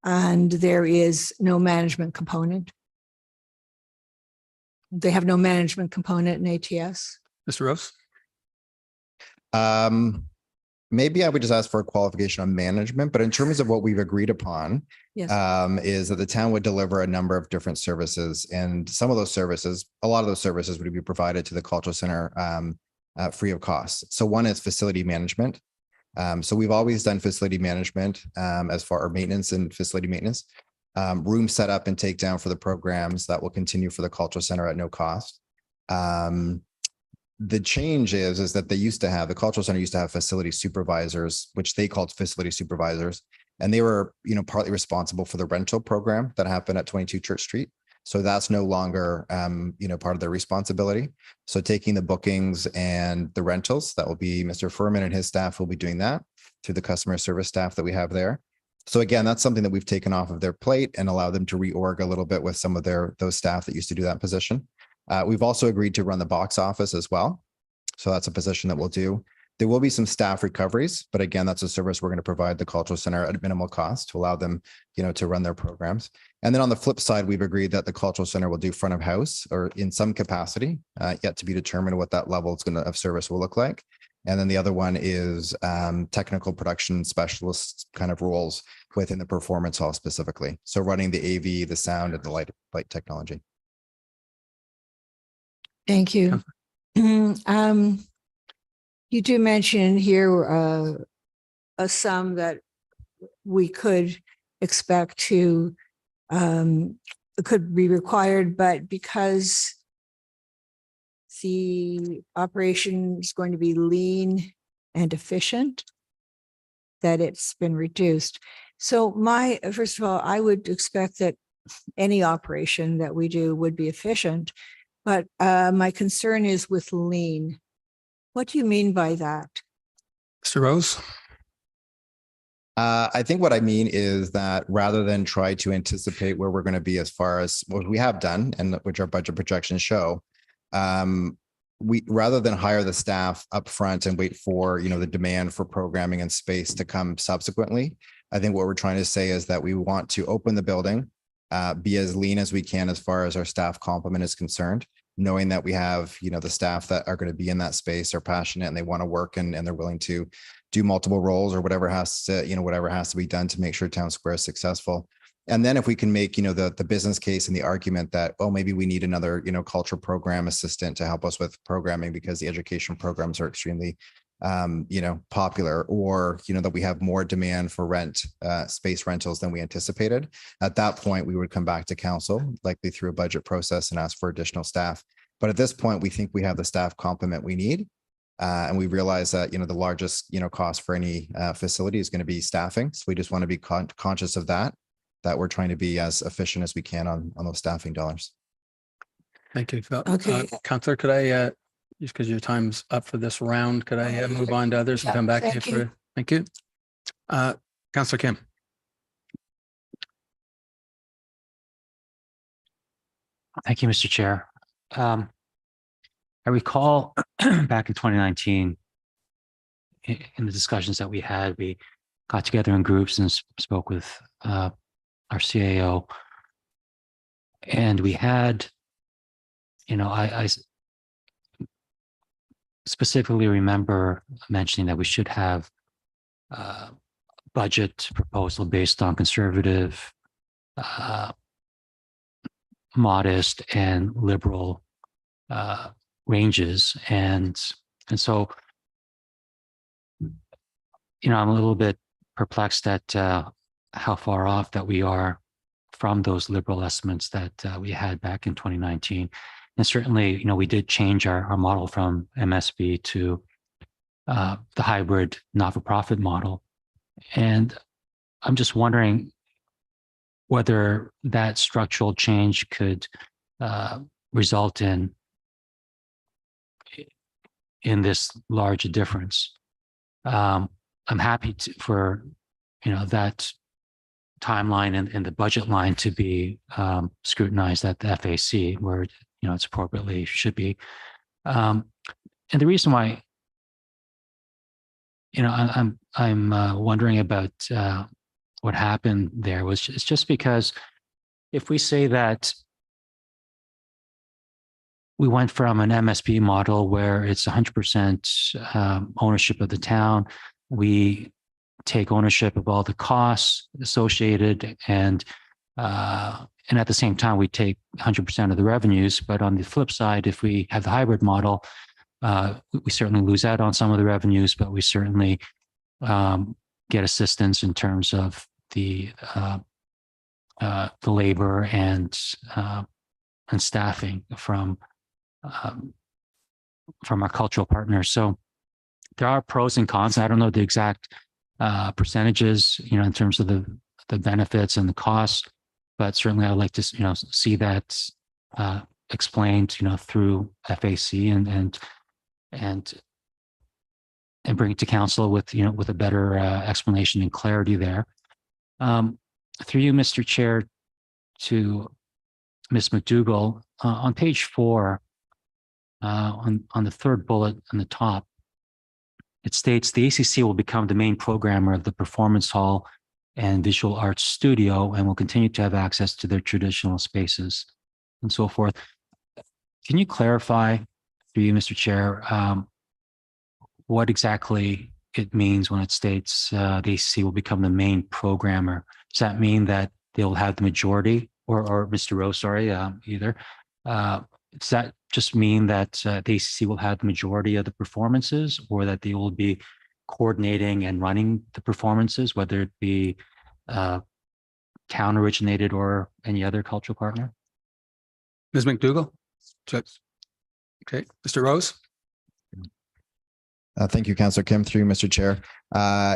and there is no management component. They have no management component in ATS. Mr. Rose? Maybe I would just ask for a qualification on management, but in terms of what we've agreed upon, Yes. Is that the town would deliver a number of different services, and some of those services, a lot of those services would be provided to the cultural center free of cost. So one is facility management. So we've always done facility management as far as maintenance and facility maintenance. Room setup and takedown for the programs that will continue for the cultural center at no cost. The change is that the cultural center used to have facility supervisors, which they called facility supervisors, and they were, partly responsible for the rental program that happened at 22 Church Street. So that's no longer, part of their responsibility. So taking the bookings and the rentals, that will be Mr. Furman and his staff will be doing that through the customer service staff that we have there. So again, that's something that we've taken off of their plate and allow them to reorg a little bit with some of those staff that used to do that position. We've also agreed to run the box office as well. So that's a position that we'll do. There will be some staff recoveries, but again, that's a service we're going to provide the cultural center at minimal cost to allow them, to run their programs. And then on the flip side, we've agreed that the cultural center will do front of house or in some capacity, yet to be determined what that level of service will look like. And then the other one is technical production specialist kind of roles within the performance hall specifically. So running the AV, the sound, and the light technology. Thank you. You do mention here a sum that we could expect to could be required, but because the operation is going to be lean and efficient, that it's been reduced. So first of all, I would expect that any operation that we do would be efficient, but my concern is with lean. What do you mean by that? Mr. Rose? I think what I mean is that rather than try to anticipate where we're going to be as far as what we have done and which our budget projections show, we rather than hire the staff up front and wait for, the demand for programming and space to come subsequently. I think what we're trying to say is that we want to open the building, be as lean as we can as far as our staff complement is concerned, knowing that we have, the staff that are going to be in that space are passionate and they want to work and they're willing to do multiple roles or whatever has to be done to make sure Town Square is successful. And then if we can make, the business case and the argument that, oh, maybe we need another, cultural program assistant to help us with programming because the education programs are extremely, popular, or, that we have more demand for space rentals than we anticipated. At that point, we would come back to council, likely through a budget process, and ask for additional staff. But at this point, we think we have the staff complement we need. And we realize that, the largest, cost for any facility is going to be staffing. So we just want to be conscious of that we're trying to be as efficient as we can on those staffing dollars. Thank you. Okay. Councillor, could I, just because your time's up for this round, could I move on to others and Yeah, come back to you thank you. for, thank you. Councillor Kim. Thank you, Mr. Chair. I recall back in 2019, in the discussions that we had, we got together in groups and spoke with our CAO. And we had, I specifically remember mentioning that we should have a budget proposal based on conservative, modest and liberal ranges. And so, I'm a little bit perplexed at how far off that we are from those liberal estimates that we had back in 2019. And certainly, we did change our model from MSB to the hybrid not-for-profit model. And I'm just wondering whether that structural change could result in this large difference. I'm happy for that timeline and the budget line to be scrutinized at the FAC, where it's appropriately should be. And the reason why I'm wondering about what happened there was it's just because if we say that we went from an MSP model where it's 100% ownership of the town, we take ownership of all the costs associated, and at the same time we take 100% of the revenues. But on the flip side, if we have the hybrid model, we certainly lose out on some of the revenues, but we certainly get assistance in terms of the labor and staffing from our cultural partners. So there are pros and cons. I don't know the exact percentages, in terms of the benefits and the costs, but certainly I'd like to, see that explained, through FAC and bring it to council with, with a better explanation and clarity there. Through you, Mr. Chair, to Ms. McDougall, on page 4, on the third bullet on the top, it states the ACC will become the main programmer of the performance hall and visual arts studio and will continue to have access to their traditional spaces and so forth. Can you clarify, through you, Mr. Chair, what exactly it means when it states the ACC will become the main programmer? Does that mean that they'll have the majority, or Mr. Rowe, sorry, either? Does that just mean that the ACC will have the majority of the performances, or that they will be coordinating and running the performances, whether it be town originated or any other cultural partner? Ms. McDougall? Okay, Mr. Rose? Thank you, Councillor Kim, through you, Mr. Chair.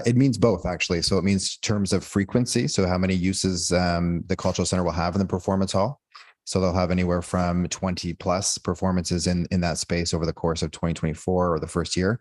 It means both, actually. So it means terms of frequency. So how many uses the Cultural Center will have in the performance hall. So they'll have anywhere from 20 plus performances in that space over the course of 2024 or the first year.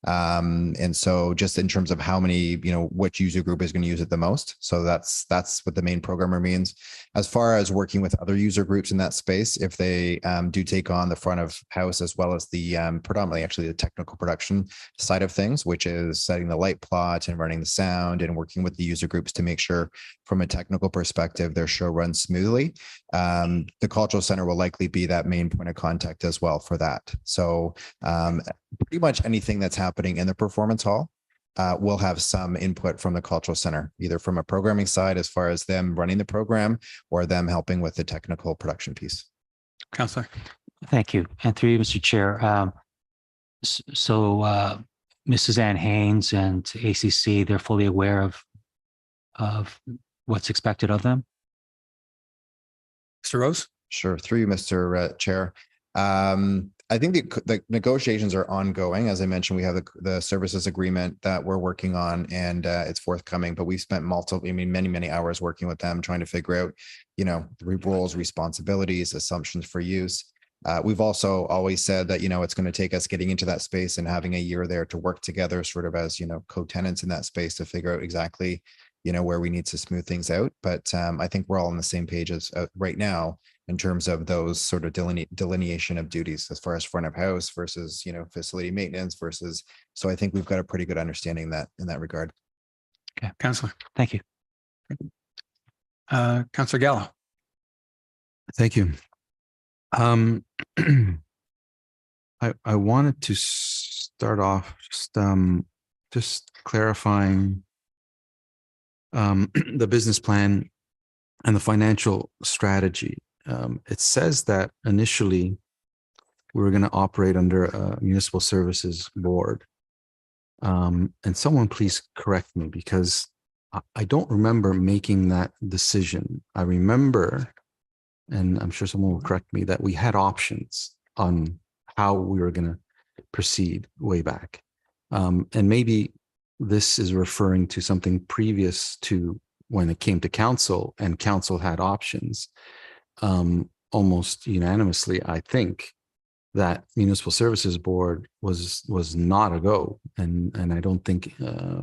And so just in terms of how many, which user group is going to use it the most. So that's what the main programmer means. As far as working with other user groups in that space, if they do take on the front of house, as well as the predominantly actually the technical production side of things, which is setting the light plot and running the sound and working with the user groups to make sure from a technical perspective, their show runs smoothly. The Cultural Center will likely be that main point of contact as well for that. So pretty much anything that's happening in the performance hall will have some input from the Cultural Center, either from a programming side as far as them running the program or them helping with the technical production piece. Councillor. Thank you. And through you, Mr. Chair. So Mrs. Ann Haynes and ACC, they're fully aware of what's expected of them? Mr. Rose? Sure. Through you, Mr. Chair. I think the negotiations are ongoing. As I mentioned, we have the services agreement that we're working on, and it's forthcoming. But we've spent many hours working with them, trying to figure out, the roles, responsibilities, assumptions for use. We've also always said that, it's going to take us getting into that space and having a year there to work together, sort of as, co-tenants in that space to figure out exactly, where we need to smooth things out. But I think we're all on the same page as right now, in terms of those sort of delineation of duties as far as front of house versus, facility maintenance versus. So I think we've got a pretty good understanding in that regard. Okay. Councillor. Thank you. Councillor Gallo. Thank you. I wanted to start off just clarifying the business plan and the financial strategy. It says that initially we were going to operate under a municipal services board. And someone please correct me, because I don't remember making that decision. I remember, and I'm sure someone will correct me, that we had options on how we were going to proceed way back. And maybe this is referring to something previous to when it came to council, and council had options. Almost unanimously, I think that municipal services board was not a go, and I don't think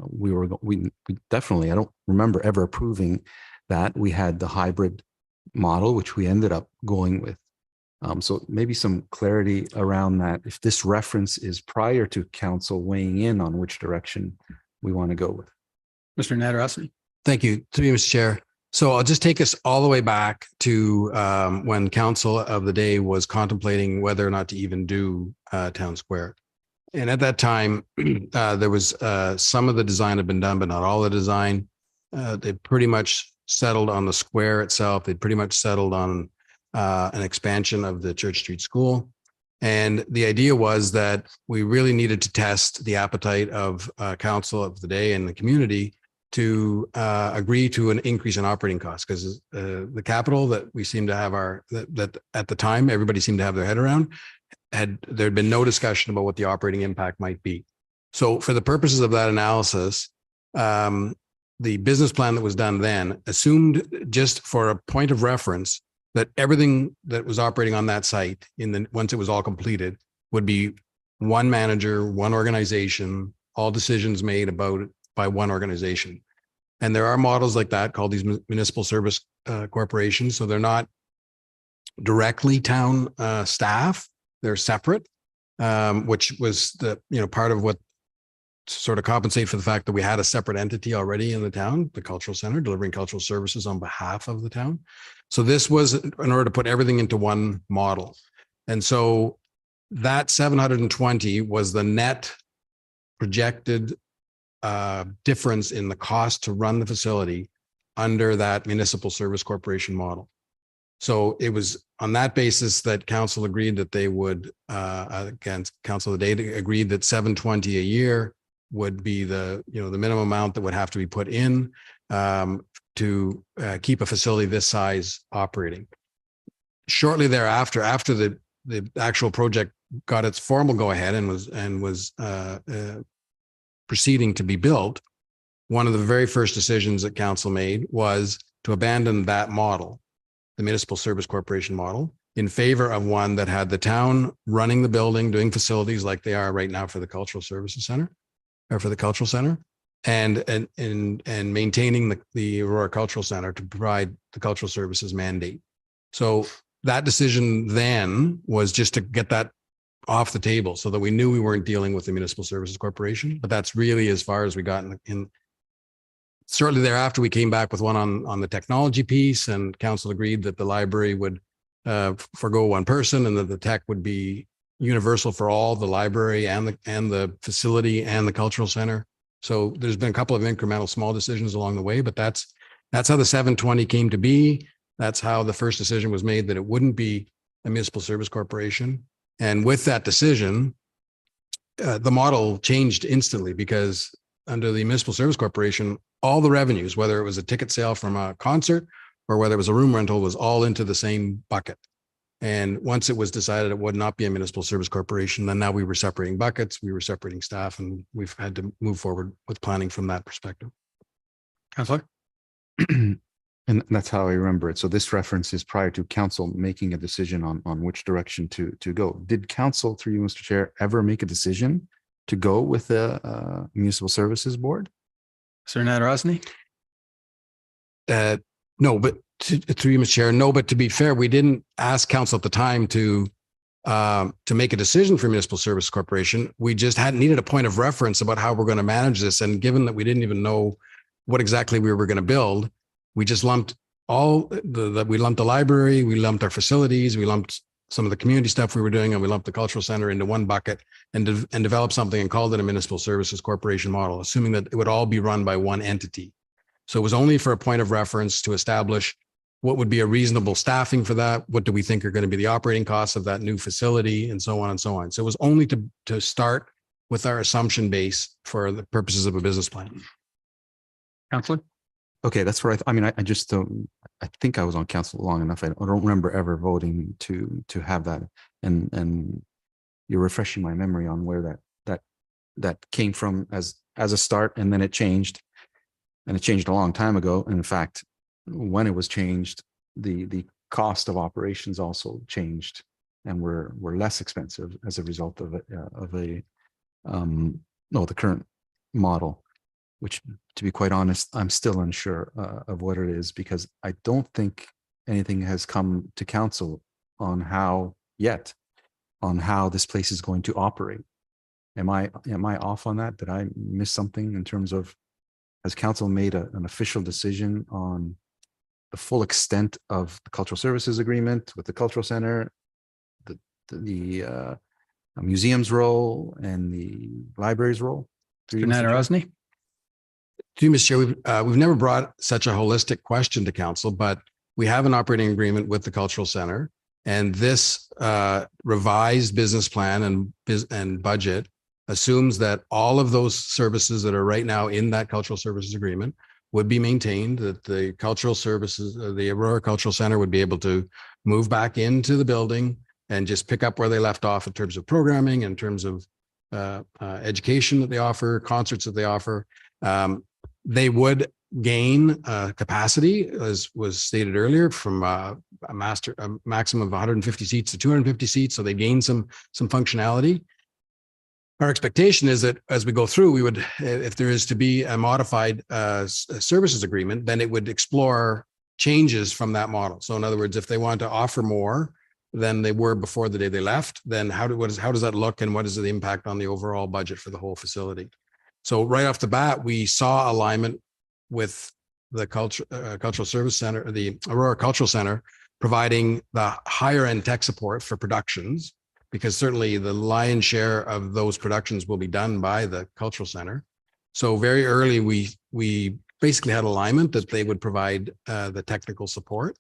we definitely, I don't remember ever approving that. We had the hybrid model, which we ended up going with. So maybe some clarity around that, if this reference is prior to council weighing in on which direction we want to go with. Mr. Nadarasi. Thank you, through you, Mr. Chair. So I'll just take us all the way back to when council of the day was contemplating whether or not to even do Town Square. And at that time, there was some of the design had been done, but not all the design. They pretty much settled on the square itself. They pretty much settled on an expansion of the Church Street School. And the idea was that we really needed to test the appetite of council of the day and the community to agree to an increase in operating costs, because the capital that we seem to have that at the time everybody seemed to have their head around, there had been no discussion about what the operating impact might be. So for the purposes of that analysis, the business plan that was done then assumed, just for a point of reference, that everything that was operating on that site once it was all completed would be one manager, one organization, all decisions made about it by one organization. And there are models like that called these municipal service corporations. So they're not directly town staff, they're separate, which was the part of what sort of compensate for the fact that we had a separate entity already in the town, the cultural center, delivering cultural services on behalf of the town. So this was in order to put everything into one model. And so that 720 was the net projected difference in the cost to run the facility under that municipal service corporation model. So it was on that basis that council agreed that they would, again, council of the day agreed that 720 a year would be the minimum amount that would have to be put in to keep a facility this size operating. Shortly thereafter, after the actual project got its formal go ahead and was proceeding to be built, one of the very first decisions that council made was to abandon that model, the municipal service corporation model, in favor of one that had the town running the building, doing facilities like they are right now for the cultural services center, or for the cultural center, and maintaining the Aurora Cultural Center to provide the cultural services mandate. So that decision then was just to get that off the table so that we knew we weren't dealing with the municipal services corporation, but that's really as far as we got in. Shortly thereafter, we came back with one on the technology piece, and council agreed that the library would forego one person and that the tech would be universal for all, the library and the facility and the cultural center. So there's been a couple of incremental small decisions along the way, but that's how the 720 came to be. That's how the first decision was made, that it wouldn't be a municipal service corporation. And with that decision, the model changed instantly, because under the municipal service corporation, all the revenues, whether it was a ticket sale from a concert or whether it was a room rental, was all into the same bucket. And once it was decided it would not be a municipal service corporation, then now we were separating buckets, we were separating staff, and we've had to move forward with planning from that perspective. Councillor? And that's how I remember it. So this reference is prior to council making a decision on which direction to go. Did council, through you, Mr. Chair, ever make a decision to go with the municipal services board? Sir Nadarosny? No, but through you, Mr. Chair, no, but to be fair, we didn't ask council at the time to make a decision for municipal service corporation. We just had needed a point of reference about how we're going to manage this. And given that we didn't even know what exactly we were going to build, we just lumped we lumped the library, we lumped our facilities, we lumped some of the community stuff we were doing, and we lumped the cultural center into one bucket and developed something and called it a municipal services corporation model, assuming that it would all be run by one entity. So it was only for a point of reference to establish what would be a reasonable staffing for that. What do we think are going to be the operating costs of that new facility, and so on and so on. So it was only to start with our assumption base for the purposes of a business plan. Councillor? Okay, that's right. I mean, I just don't. I think I was on council long enough. I don't remember ever voting to have that. And you're refreshing my memory on where that came from as a start, and then it changed, and it changed a long time ago. And in fact, when it was changed, the cost of operations also changed, and were less expensive as a result of the current model. Which, to be quite honest, I'm still unsure of what it is, because I don't think anything has come to council on how this place is going to operate. Am I off on that? Did I miss something in terms of, has council made an official decision on the full extent of the cultural services agreement with the cultural center, the museum's role, and the library's role? Mr. Nadarosny? To you, Mr. Chair, we've never brought such a holistic question to council, but we have an operating agreement with the cultural center, and this revised business plan and budget assumes that all of those services that are right now in that cultural services agreement would be maintained, that the cultural services, the Aurora Cultural Center would be able to move back into the building and just pick up where they left off in terms of programming, in terms of education that they offer, concerts that they offer. They would gain capacity, as was stated earlier, from a maximum of 150 seats to 250 seats. So they gain some functionality. Our expectation is that as we go through, we would, if there is to be a modified services agreement, then it would explore changes from that model. So in other words, if they want to offer more than they were before the day they left, then how does that look, and what is the impact on the overall budget for the whole facility? So right off the bat, we saw alignment with the cultural service center, the Aurora Cultural Center, providing the higher end tech support for productions, because certainly the lion's share of those productions will be done by the cultural center. So very early, we basically had alignment that they would provide the technical support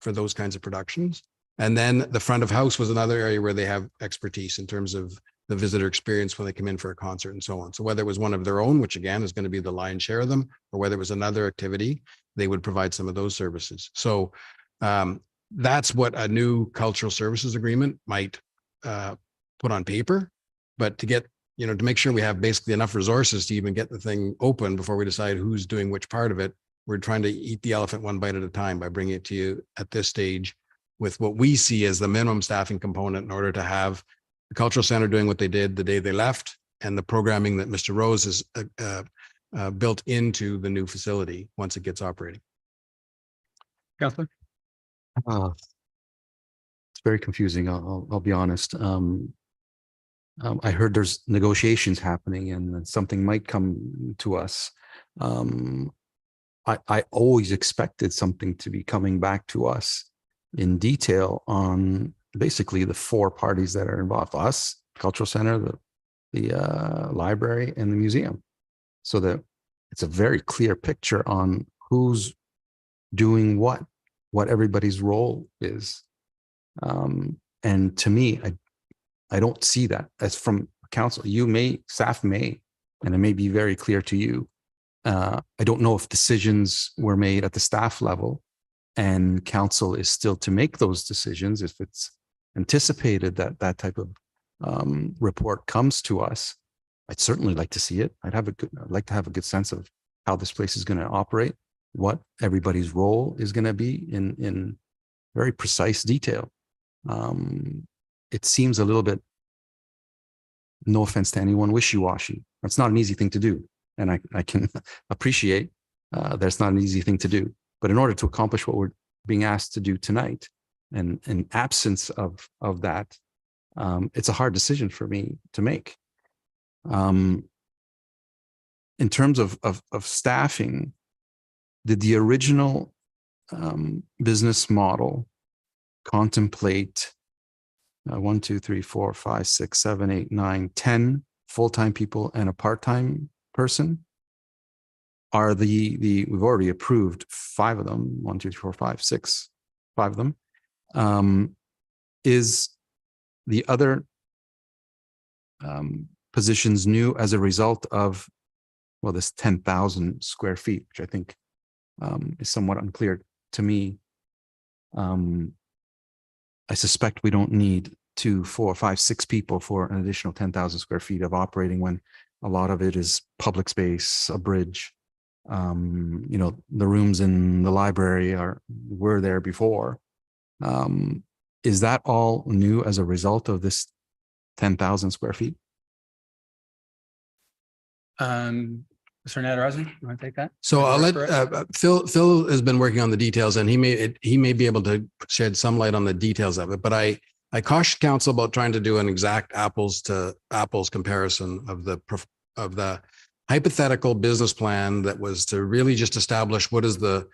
for those kinds of productions. And then the front of house was another area where they have expertise in terms of the visitor experience when they come in for a concert and so on. So whether it was one of their own, which again is going to be the lion's share of them, or whether it was another activity, they would provide some of those services. So that's what a new cultural services agreement might put on paper. But to get, to make sure we have basically enough resources to even get the thing open before we decide who's doing which part of it, we're trying to eat the elephant one bite at a time by bringing it to you at this stage with what we see as the minimum staffing component in order to have the cultural center doing what they did the day they left, and the programming that Mr. Rose has built into the new facility once it gets operating. Councillor? It's very confusing. I'll be honest. I heard there's negotiations happening and something might come to us. I always expected something to be coming back to us in detail on basically the four parties that are involved: us, cultural center, the library, and the museum, so that it's a very clear picture on who's doing what everybody's role is. And to me, I don't see that as from council. Staff may, and it may be very clear to you. I don't know if decisions were made at the staff level and council is still to make those decisions, if it's anticipated that that type of report comes to us, I'd certainly like to see it. I'd like to have a good sense of how this place is going to operate, what everybody's role is going to be in very precise detail. It seems a little bit, no offense to anyone, wishy-washy. It's not an easy thing to do. And I can appreciate that's not an easy thing to do. But in order to accomplish what we're being asked to do tonight, and in absence of that, it's a hard decision for me to make. In terms of staffing, did the original business model contemplate 1, 2, 3, 4, 5, 6, 7, 8, 9, 10 full-time people and a part-time person? Are we've already approved 5 of them, 1, 2, 3, 4, 5, 6, 5 of them. Is the other positions new as a result of, well, this 10,000 square feet, which I think is somewhat unclear to me. I suspect we don't need 2, 4, 5, 6 people for an additional 10,000 square feet of operating when a lot of it is public space, a bridge. You know, the rooms in the library were there before. Is that all new as a result of this 10,000 square feet? Mr. Natarajan, you want to take that? So I'll let Phil has been working on the details, and he may be able to shed some light on the details of it. But I cautioned council about trying to do an exact apples to apples comparison of the hypothetical business plan that was to really just establish what is the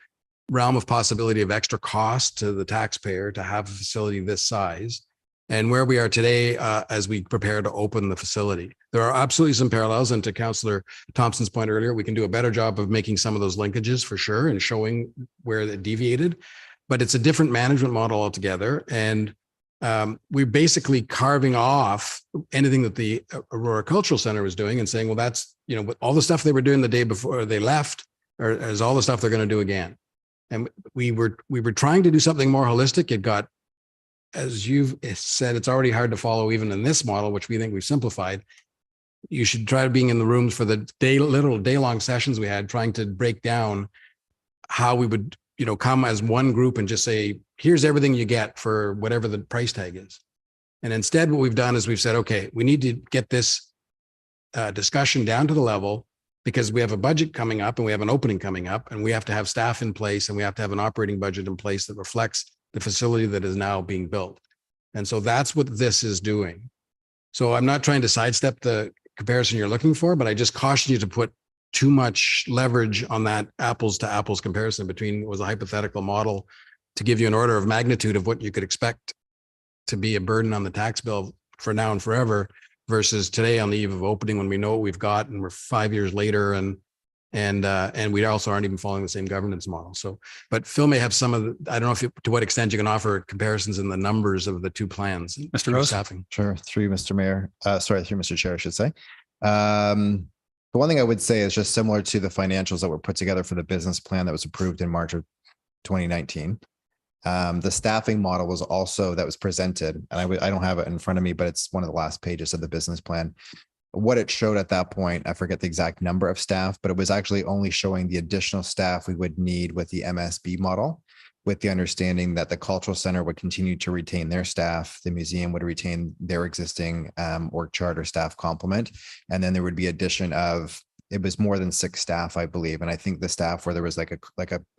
realm of possibility of extra cost to the taxpayer to have a facility this size, and where we are today as we prepare to open the facility. There are absolutely some parallels, and to Councillor Thompson's point earlier, we can do a better job of making some of those linkages for sure and showing where it deviated, but it's a different management model altogether. And we're basically carving off anything that the Aurora Cultural Center was doing and saying, well, that's, you know, all the stuff they were doing the day before they left is all the stuff they're going to do again. And we were trying to do something more holistic. It got, as you've said, it's already hard to follow even in this model, which we think we've simplified. You should try being in the rooms for the day-long sessions we had, trying to break down how we would, you know, come as one group and just say, here's everything you get for whatever the price tag is. And instead, what we've done is we've said, okay, we need to get this discussion down to the level, because we have a budget coming up and we have an opening coming up, and we have to have staff in place and we have to have an operating budget in place that reflects the facility that is now being built. And so that's what this is doing. So I'm not trying to sidestep the comparison you're looking for, but I just caution you to put too much leverage on that apples to apples comparison between what was a hypothetical model to give you an order of magnitude of what you could expect to be a burden on the tax bill for now and forever, versus today on the eve of opening when we know what we've got and we're 5 years later and we also aren't even following the same governance model. So, but Phil may have some of the, I don't know to what extent you can offer comparisons in the numbers of the two plans. Mr. Rose? Staffing. Sure. Through Mr. Mayor, through Mr. Chair, I should say. The one thing I would say is just similar to the financials that were put together for the business plan that was approved in March of 2019. The staffing model was also that was presented, and I don't have it in front of me, but it's one of the last pages of the business plan. What it showed at that point, I forget the exact number of staff, but it was actually only showing the additional staff we would need with the MSB model, with the understanding that the cultural center would continue to retain their staff, the museum would retain their existing org charter staff complement, and then there would be addition of, it was more than 6 staff, I believe. And I think the staff where there was like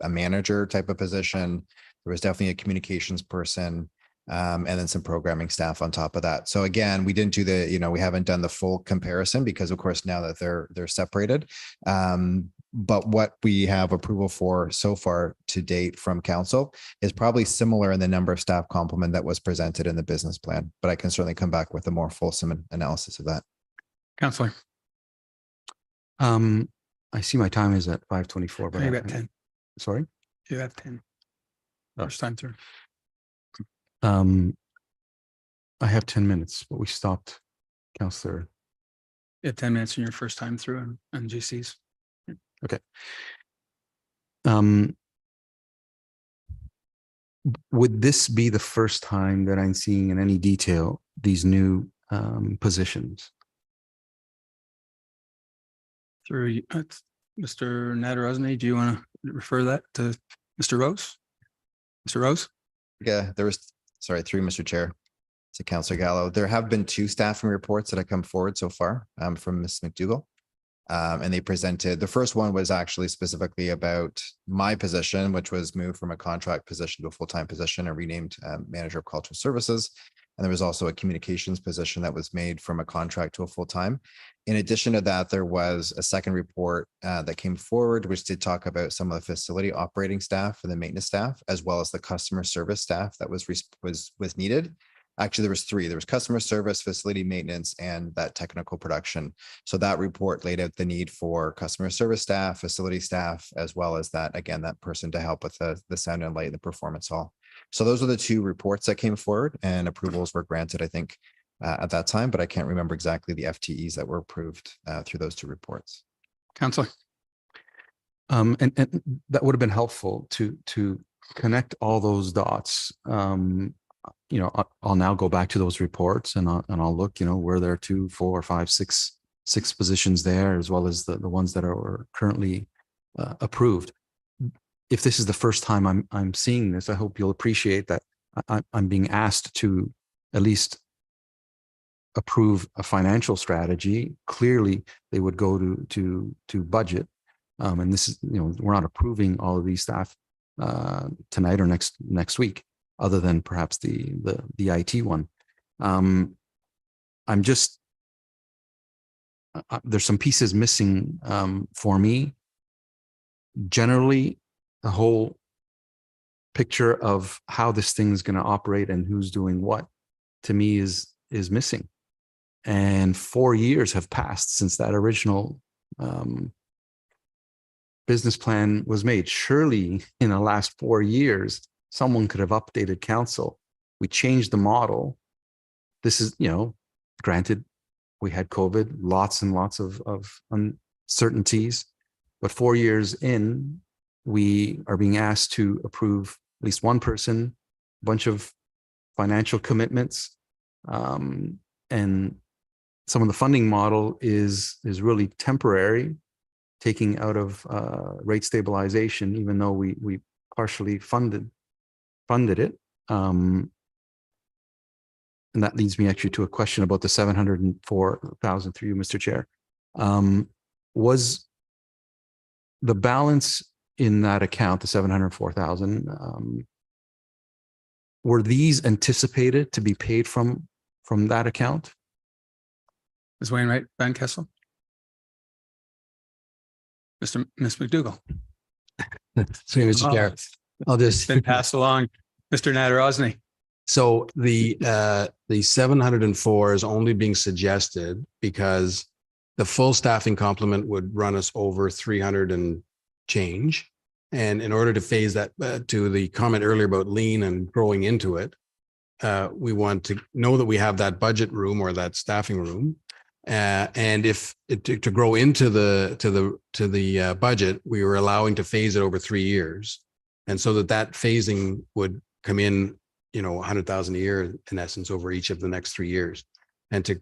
a manager type of position, there was definitely a communications person, and then some programming staff on top of that. So again, we didn't do we haven't done the full comparison because of course now that they're separated. But what we have approval for so far to date from council is probably similar in the number of staff complement that was presented in the business plan, but I can certainly come back with a more fulsome analysis of that. Councillor. I see my time is at 5:24, but You've got 10. Sorry? You have 10. First time through. I have 10 minutes, but we stopped, Councillor. You had 10 minutes in your first time through on GCs. Okay. would this be the first time that I'm seeing in any detail these new positions? Through Mr. Nadarozny, do you want to refer that to Mr. Rose? Mr. Rose? Yeah, sorry, through Mr. Chair to Councillor Gallo. There have been 2 staffing reports that have come forward so far from Ms. McDougall. And they presented, the first one was actually specifically about my position, which was moved from a contract position to a full-time position and renamed Manager of Cultural Services. And there was also a communications position that was made from a contract to a full-time. In addition to that, there was a second report that came forward, which did talk about some of the facility operating staff and the maintenance staff, as well as the customer service staff that was needed. Actually, there was 3. There was customer service, facility maintenance, and that technical production. So that report laid out the need for customer service staff, facility staff, as well as that, again, that person to help with the sound and light in the performance hall. So those are the 2 reports that came forward, and approvals were granted, I think, at that time, but I can't remember exactly the FTEs that were approved through those 2 reports. Councillor. And that would have been helpful to connect all those dots. You know, I'll now go back to those reports and I'll look, you know, were there 2, 4, 5, 6 positions there, as well as the ones that are currently approved. If this is the first time I'm seeing this, I hope you'll appreciate that I'm being asked to at least approve a financial strategy. Clearly, they would go to budget, and this is, you know, we're not approving all of these staff tonight or next week, other than perhaps the IT one. I'm just there's some pieces missing for me. Generally, the whole picture of how this thing's going to operate and who's doing what, to me, is missing. And 4 years have passed since that original business plan was made. Surely, in the last 4 years, someone could have updated council. We changed the model. This is, you know, granted, we had COVID, lots and lots of uncertainties, but 4 years in, we are being asked to approve at least one person, a bunch of financial commitments, and some of the funding model is really temporary, taking out of rate stabilization, even though we partially funded it. And that leads me actually to a question about the 704,000 through you, Mr. Chair. Was the balance in that account, the 704,000, were these anticipated to be paid from that account? Ms. Wainwright, Van Kessel. Ms. McDougall. Sorry, Mr. Chair. I'll just been passed along. Mr. Nadarozny. So the 704 is only being suggested because the full staffing complement would run us over 300 and change. And in order to phase that to the comment earlier about lean and growing into it, we want to know that we have that budget room or that staffing room. And if to grow into the budget, we were allowing to phase it over 3 years. And so that phasing would come in, you know, 100,000 a year in essence over each of the next 3 years. And to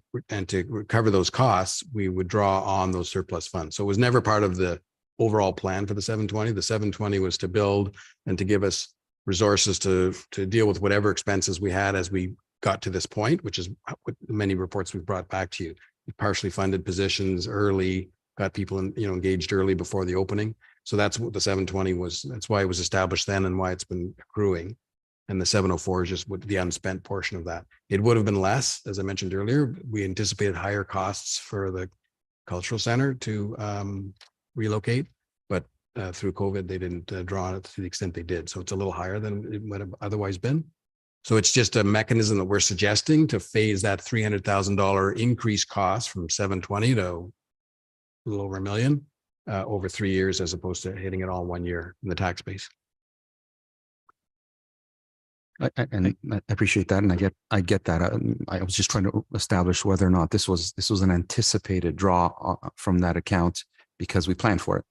recover those costs, we would draw on those surplus funds. So it was never part of the overall plan for the 720. The 720 was to build and to give us resources to deal with whatever expenses we had as we got to this point, which is what many reports we've brought back to you. We partially funded positions early, got people engaged early before the opening. So that's what the 720 was. That's why it was established then and why it's been accruing. And the 704 is just the unspent portion of that. It would have been less, as I mentioned earlier. We anticipated higher costs for the cultural center to relocate, but through COVID, they didn't draw on it to the extent they did. So it's a little higher than it might have otherwise been. So it's just a mechanism that we're suggesting to phase that $300,000 increased cost from 720 to a little over $1 million over 3 years, as opposed to hitting it all 1 year in the tax base. I appreciate that, and I get that. I was just trying to establish whether or not this was an anticipated draw from that account because we planned for it.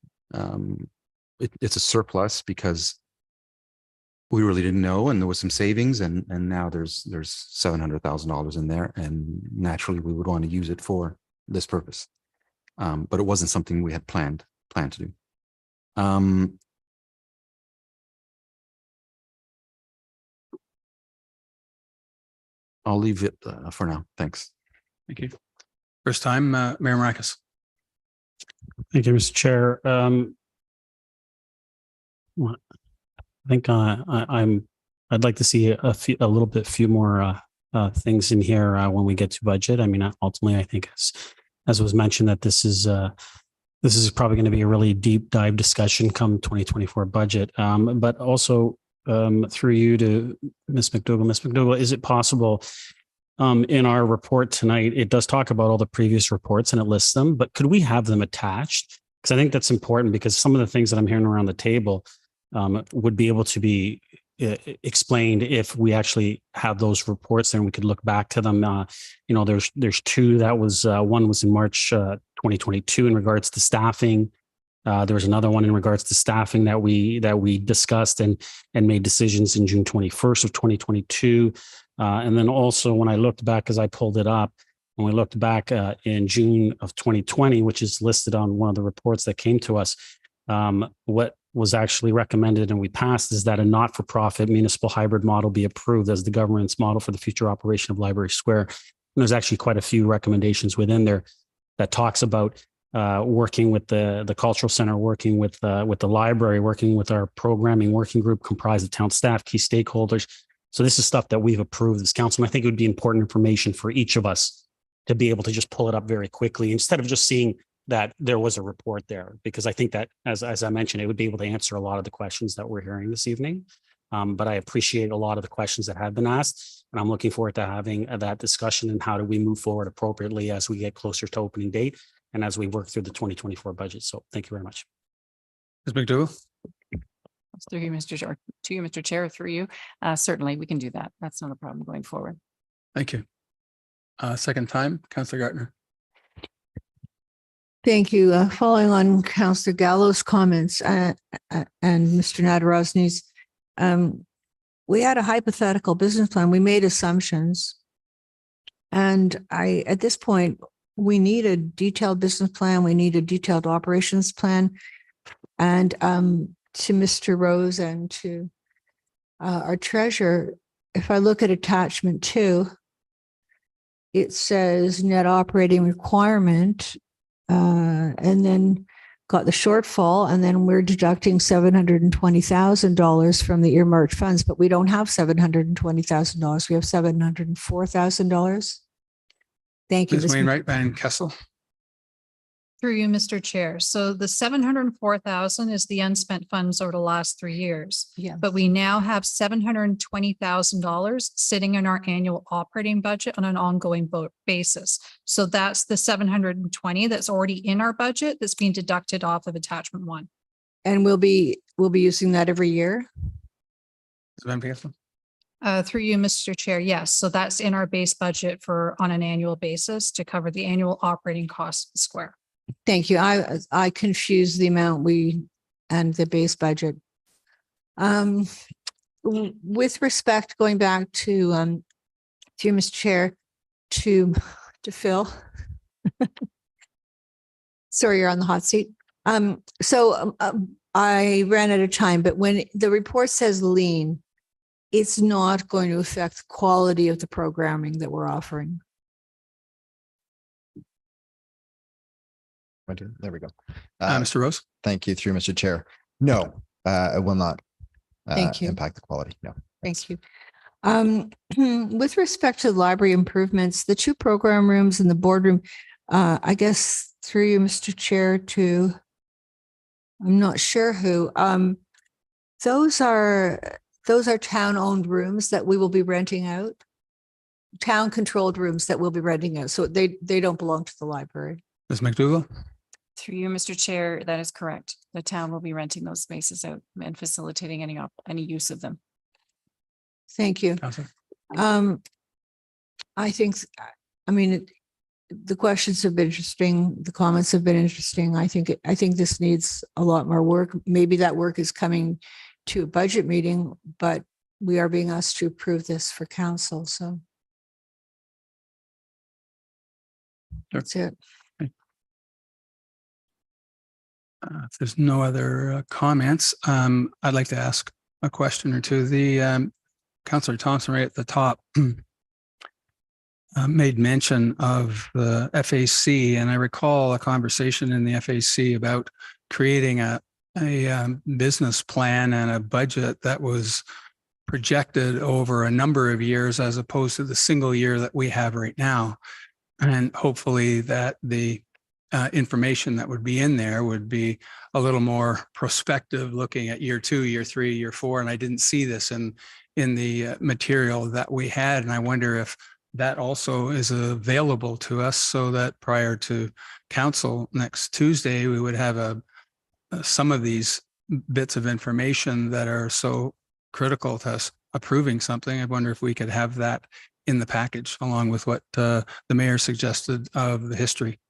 It's a surplus because we really didn't know, and there was some savings, and now there's $700,000 in there, and naturally we would want to use it for this purpose. But it wasn't something we had planned to do. I'll leave it for now. Thanks. Thank you. First time, Mayor Marcus. Thank you, Mr. Chair. I think I'd like to see a little bit few more things in here when we get to budget. I mean, ultimately, I think as was mentioned, that this is probably going to be a really deep dive discussion come 2024 budget. But also through you to Ms. McDougall. Ms. McDougall, is it possible in our report tonight, it does talk about all the previous reports and it lists them, but could we have them attached? Because I think that's important, because some of the things that I'm hearing around the table would be able to be explained if we actually have those reports and we could look back to them. You know, there's two. That was one was in March 2022 in regards to staffing. There was another one in regards to staffing that we discussed and made decisions in June 21st of 2022. And then also when I looked back, as I pulled it up, when we looked back in June of 2020, which is listed on one of the reports that came to us, what was actually recommended and we passed is that a not-for-profit municipal hybrid model be approved as the government's model for the future operation of Library Square. And there's actually quite a few recommendations within there that talks about working with the cultural center, working with the library, working with our programming working group comprised of town staff, key stakeholders. So this is stuff that we've approved as council. And I think it would be important information for each of us to be able to just pull it up very quickly instead of just seeing that there was a report there, because I think that, as I mentioned, it would be able to answer a lot of the questions that we're hearing this evening. But I appreciate a lot of the questions that have been asked, and I'm looking forward to having that discussion and how do we move forward appropriately as we get closer to opening date and as we work through the 2024 budget. So thank you very much. Ms. McDougall. Through you, Mr. Chair, to you, Mr. Chair, through you. Certainly, we can do that. That's not a problem going forward. Thank you. Second time, Councillor Gartner. Thank you. Following on Councillor Gallo's comments and Mr. Nadarozny's, we had a hypothetical business plan. We made assumptions. And at this point, we need a detailed business plan. We need a detailed operations plan. And to Mr. Rose and to our treasurer, if I look at attachment 2, it says net operating requirement, and then got the shortfall, and then we're deducting $720,000 from the earmarked funds, but we don't have $720,000. We have $704,000. Thank you. Ms. Wainwright Van Kessel. Through you, Mr. Chair. So the 704,000 is the unspent funds over the last 3 years. Yeah. But we now have $720,000 sitting in our annual operating budget on an ongoing basis. So that's the 720 that's already in our budget that's being deducted off of attachment 1. And we'll be using that every year. Ms. Van Kessel. Through you, Mr. Chair. Yes. So that's in our base budget on an annual basis to cover the annual operating costs of the square. Thank you. I confused the amount and the base budget. With respect, going back to you, Mr. Chair, to Phil. Sorry, you're on the hot seat. So I ran out of time, but when the report says lean, it's not going to affect the quality of the programming that we're offering. There we go. Mr. Rose. Thank you, through Mr. Chair. No, it will not Thank you. impact the quality. No. Thank you. With respect to the library improvements, the 2 program rooms and the boardroom, I guess through you, Mr. Chair, to I'm not sure who. Those are town-owned rooms that we will be renting out. Town-controlled rooms that we'll be renting out. So they don't belong to the library. Ms. McDougall. Through you, Mr. Chair, that is correct. The town will be renting those spaces out and facilitating any use of them. Thank you. Councillor. I think, the questions have been interesting. The comments have been interesting. I think this needs a lot more work. Maybe that work is coming to a budget meeting, but we are being asked to approve this for council, so. That's it. If there's no other comments, I'd like to ask a question or two. The Councillor Thompson right at the top made mention of the FAC, and I recall a conversation in the FAC about creating a business plan and a budget that was projected over a number of years as opposed to the single year that we have right now. And hopefully that the information that would be in there would be a little more prospective, looking at year 2, year 3, year 4. And I didn't see this in the material that we had. And I wonder if that also is available to us so that prior to council next Tuesday, we would have some of these bits of information that are so critical to us approving something. I wonder if we could have that in the package along with what the mayor suggested of the history.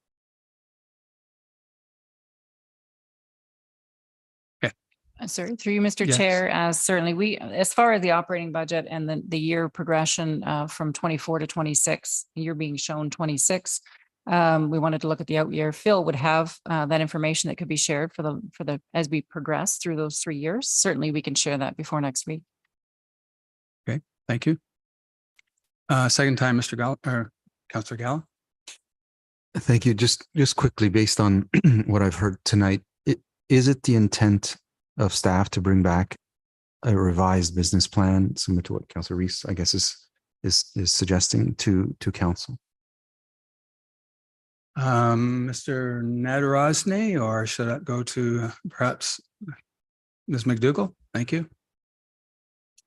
Sorry, through you, Mr. Yes. Chair, certainly we, as far as the operating budget and the year progression from 24 to 26, you're being shown 26. We wanted to look at the out year. Phil would have that information that could be shared for the as we progress through those 3 years. Certainly we can share that before next week. Okay, thank you. Second time, Mr. Gallo, or Councillor Gallo. Thank you. Just quickly, based on what I've heard tonight, is it the intent of staff to bring back a revised business plan similar to what Councillor Reese, I guess, is suggesting to council? Mr. Nadarozny, or should I go to perhaps Ms. McDougall? Thank you.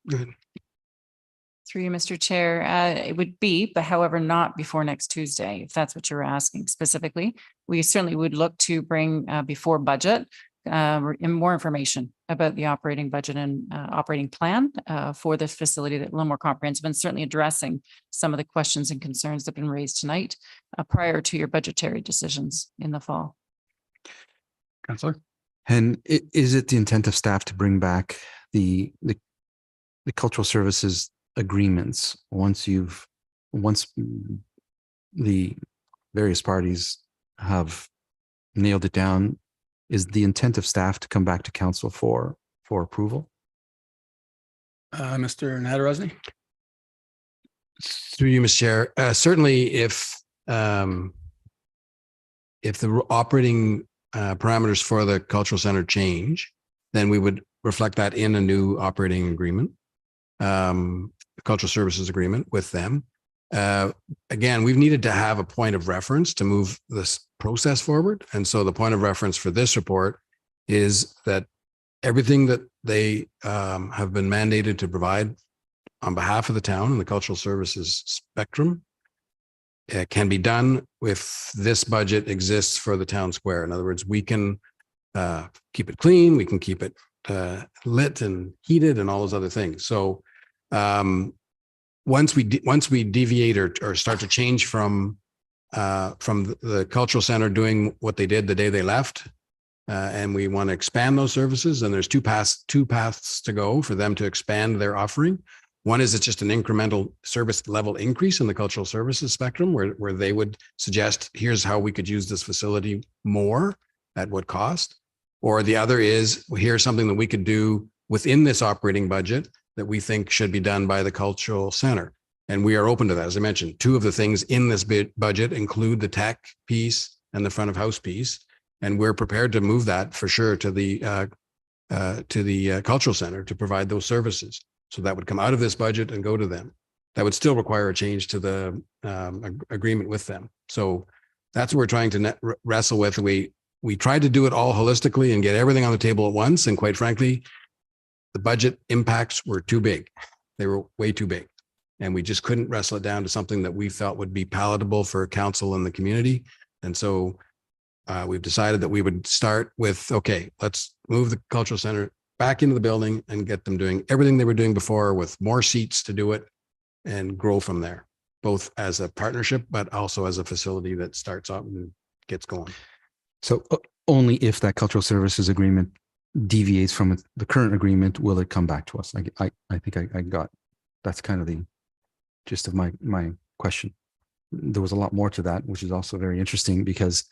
Good. Through you, Mr. Chair, it would be, but however, not before next Tuesday, if that's what you're asking specifically. We certainly would look to bring before budget more information about the operating budget and operating plan for this facility, that a little more comprehensive, and certainly addressing some of the questions and concerns that have been raised tonight prior to your budgetary decisions in the fall. Councillor. And is it the intent of staff to bring back the cultural services agreements once the various parties have nailed it down? Is the intent of staff to come back to council for approval? Mr. Nadarozny. Through you, Mr. Chair. Certainly, if the operating parameters for the cultural center change, then we would reflect that in a new operating agreement, cultural services agreement with them. Again, we've needed to have a point of reference to move this process forward. And so the point of reference for this report is that everything that they have been mandated to provide on behalf of the town and the cultural services spectrum can be done with this budget exists for the town square. In other words, we can keep it clean, we can keep it lit and heated and all those other things. So once we deviate or start to change from the cultural center doing what they did the day they left, and we want to expand those services, and there's two paths to go for them to expand their offering. One is it's just an incremental service level increase in the cultural services spectrum where they would suggest, here's how we could use this facility more at what cost. Or the other is, well, here's something that we could do within this operating budget that we think should be done by the cultural center. And we are open to that. As I mentioned, two of the things in this budget include the tech piece and the front of house piece. And we're prepared to move that for sure to the cultural center to provide those services. So that would come out of this budget and go to them. That would still require a change to the agreement with them. So that's what we're trying to wrestle with. We tried to do it all holistically and get everything on the table at once. And quite frankly, the budget impacts were too big. They were way too big. And we just couldn't wrestle it down to something that we felt would be palatable for council and the community. And so we've decided that we would start with, okay, let's move the cultural center back into the building and get them doing everything they were doing before with more seats to do it and grow from there, both as a partnership, but also as a facility that starts up and gets going. So only if that cultural services agreement deviates from the current agreement, will it come back to us? I think I got, that's kind of the gist of my question. There was a lot more to that, which is also very interesting because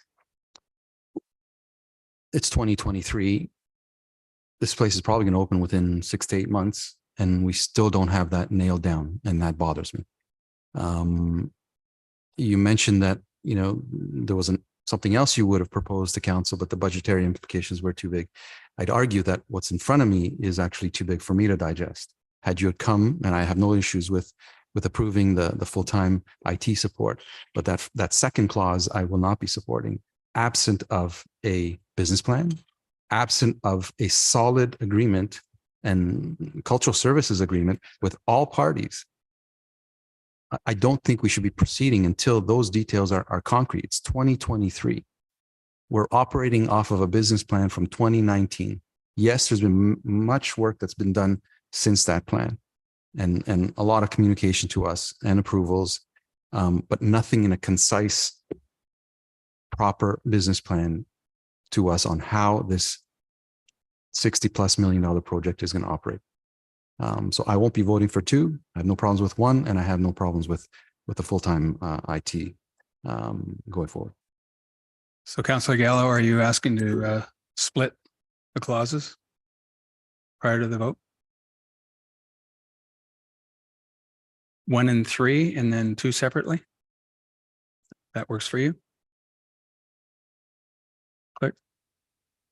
it's 2023. This place is probably going to open within 6 to 8 months, and we still don't have that nailed down, and that bothers me. You mentioned that, you know, there wasn't something else you would have proposed to council, but the budgetary implications were too big. I'd argue that what's in front of me is actually too big for me to digest. Had you had come, and I have no issues with approving the full-time IT support, but that second clause I will not be supporting, absent of a business plan, absent of a solid agreement and cultural services agreement with all parties. I don't think we should be proceeding until those details are concrete. It's 2023. We're operating off of a business plan from 2019. Yes, there's been much work that's been done since that plan, and a lot of communication to us and approvals, but nothing in a concise, proper business plan to us on how this $60+ million project is going to operate. So I won't be voting for 2. I have no problems with 1, and I have no problems with the full-time IT going forward. So Councillor Gallo, are you asking to split the clauses prior to the vote? 1 and 3, and then 2 separately? That works for you? Clerk,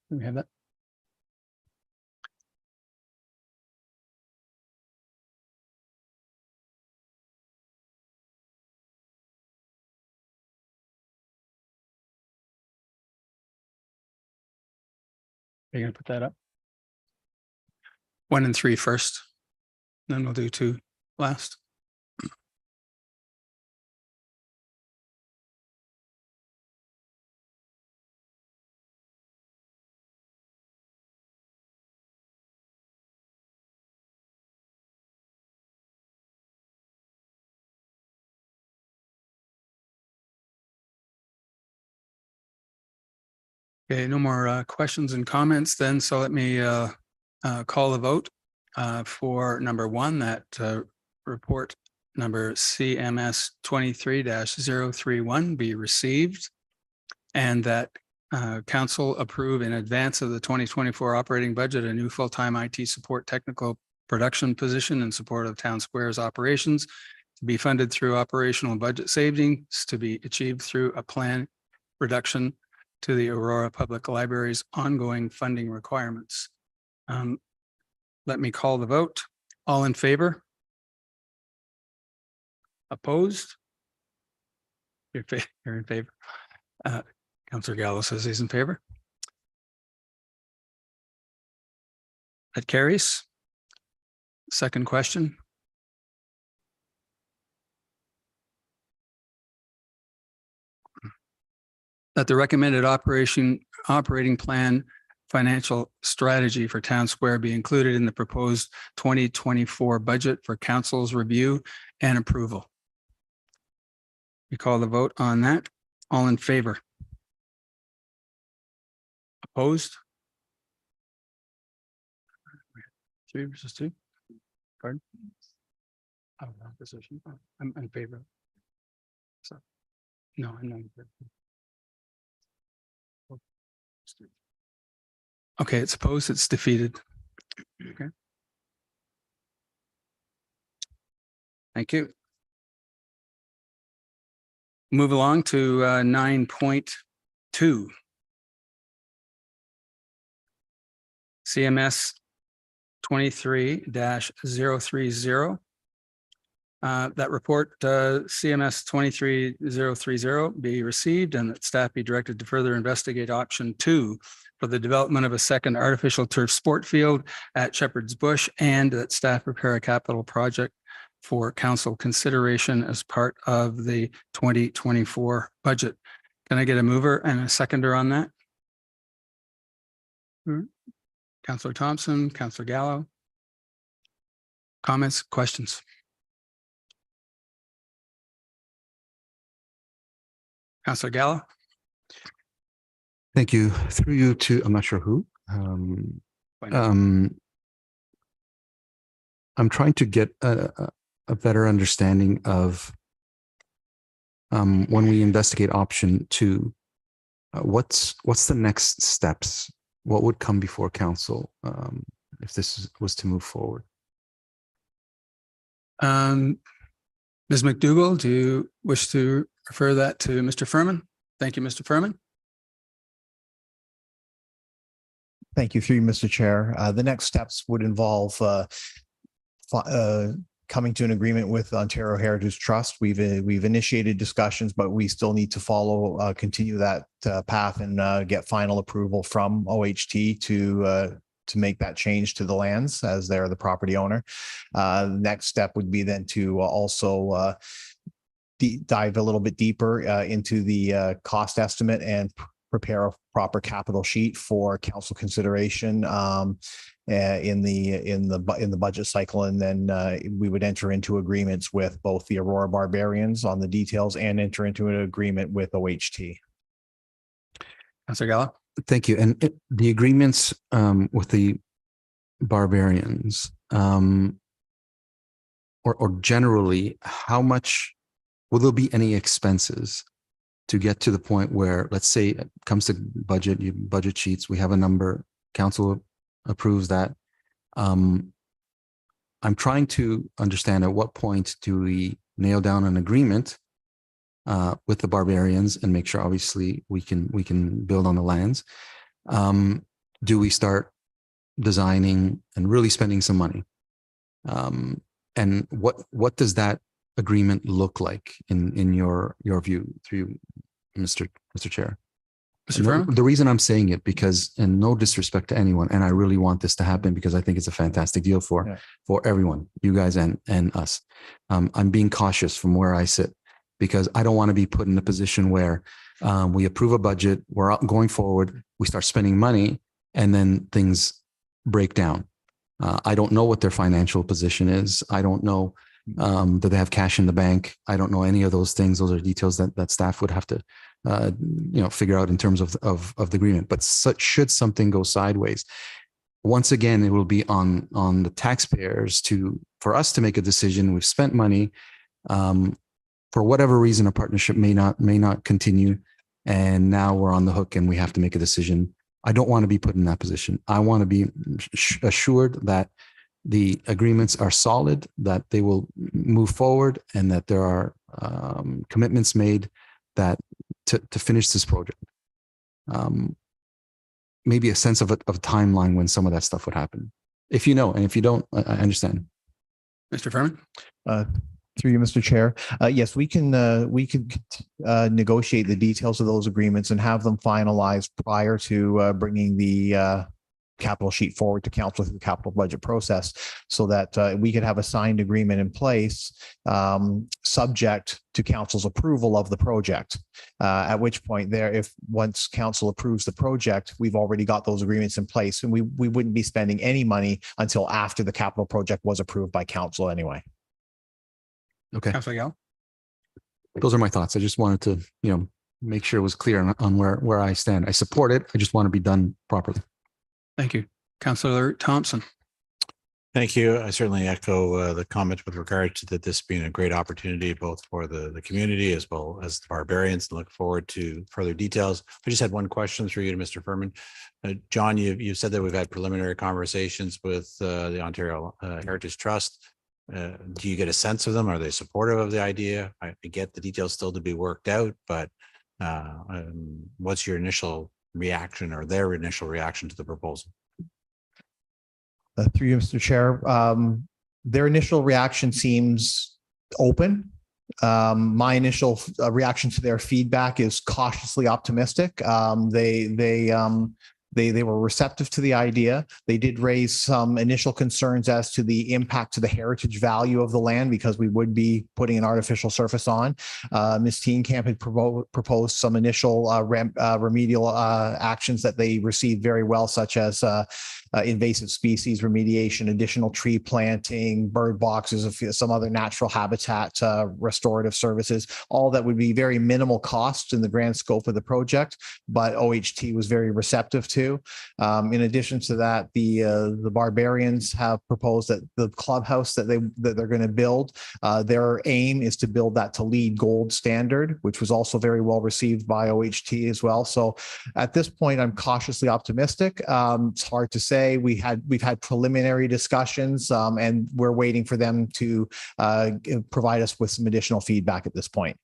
do we have that? Are you going to put that up? 1 and 3 first, then we'll do 2 last. Okay, no more questions and comments then. So let me call the vote for number 1, that report number CMS 23-031 be received, and that council approve in advance of the 2024 operating budget a new full-time IT support technical production position in support of Town Square's operations to be funded through operational budget savings to be achieved through a plan reduction to the Aurora Public Library's ongoing funding requirements. Let me call the vote. All in favor? Opposed? You're in favor. Councillor Gallo says he's in favor. That carries. Second question. That the recommended operating plan financial strategy for Town Square be included in the proposed 2024 budget for council's review and approval. We call the vote on that. All in favor? Opposed? 3 versus 2. Pardon? Oh, opposition. I'm in favor. So, no, I'm not in favor. Okay, it's opposed, it's defeated. Okay. Thank you. Move along to 9.2. CMS 23-030. That report CMS 23-030 be received, and that staff be directed to further investigate option 2 for the development of a second artificial turf sport field at Shepherd's Bush, and that staff prepare a capital project for council consideration as part of the 2024 budget. Can I get a mover and a seconder on that? Councillor Thompson, Councillor Gallo. Comments, questions? Councillor Gallo. Thank you. Through you to, I'm not sure who, Financial. I'm trying to get a better understanding of when we investigate option 2, what's the next steps? What would come before council if this was to move forward? Ms. McDougall, do you wish to refer that to Mr. Furman? Thank you, Mr. Furman. Thank you, through you, Mr. Chair. The next steps would involve coming to an agreement with Ontario Heritage Trust. We've initiated discussions, but we still need to continue that path and get final approval from OHT to make that change to the lands as they're the property owner. Next step would be then to also dive a little bit deeper into the cost estimate and prepare a proper capital sheet for council consideration in the budget cycle, and then we would enter into agreements with both the Aurora Barbarians on the details and enter into an agreement with OHT. Councillor Gallo. Thank you. And the agreements with the Barbarians, or generally, how much will there be any expenses to get to the point where, let's say, it comes to budget sheets, we have a number, council approves that. I'm trying to understand at what point do we nail down an agreement with the Barbarians and make sure, obviously, we can build on the lands. Do we start designing and really spending some money? And what does that agreement look like in your view, through Mr. Chair? The reason I'm saying it, because, and no disrespect to anyone, and I really want this to happen because I think it's a fantastic deal for everyone, you guys and us. I'm being cautious from where I sit, because I don't want to be put in a position where we approve a budget, we're out going forward, we start spending money, and then things break down. I don't know what their financial position is. I don't know, do they have cash in the bank? I don't know any of those things. Those are details that staff would have to figure out in terms of the agreement. But should something go sideways, once again, it will be on the taxpayers for us to make a decision. We've spent money. For whatever reason, a partnership may not continue, and now we're on the hook and we have to make a decision. I don't want to be put in that position. I want to be assured that the agreements are solid, that they will move forward, and that there are commitments made that to finish this project. Maybe a sense of a timeline when some of that stuff would happen. If you know, and if you don't, I understand. Mr. Furman. Through you, Mr. Chair. Yes, we can negotiate the details of those agreements and have them finalized prior to bringing the capital sheet forward to council through the capital budget process, so that we could have a signed agreement in place, subject to council's approval of the project. At which point, if once council approves the project, we've already got those agreements in place, and we wouldn't be spending any money until after the capital project was approved by council anyway. Okay. Councillor Gallo. Those are my thoughts. I just wanted to, make sure it was clear on where I stand. I support it. I just want to be done properly. Thank you. Councillor Thompson. Thank you. I certainly echo the comment with regard to this being a great opportunity, both for the community as well as the Barbarians, and look forward to further details. I just had one question through you to Mr. Furman. John, you said that we've had preliminary conversations with the Ontario Heritage Trust. Do you get a sense of them? Are they supportive of the idea? I get the details still to be worked out, but what's your initial reaction, or their initial reaction to the proposal? Through you, Mr. Chair, their initial reaction seems open. My initial reaction to their feedback is cautiously optimistic. They were receptive to the idea. They did raise some initial concerns as to the impact to the heritage value of the land, because we would be putting an artificial surface on. Ms. Teenkamp had proposed some initial remedial actions that they received very well, such as invasive species remediation, additional tree planting, bird boxes, some other natural habitat restorative services, all that would be very minimal cost in the grand scope of the project, but OHT was very receptive to. In addition to that, the Barbarians have proposed that the clubhouse that they're going to build, their aim is to build that to LEED Gold standard, which was also very well received by OHT as well. So at this point, I'm cautiously optimistic. It's hard to say. We've had preliminary discussions, and we're waiting for them to provide us with some additional feedback at this point.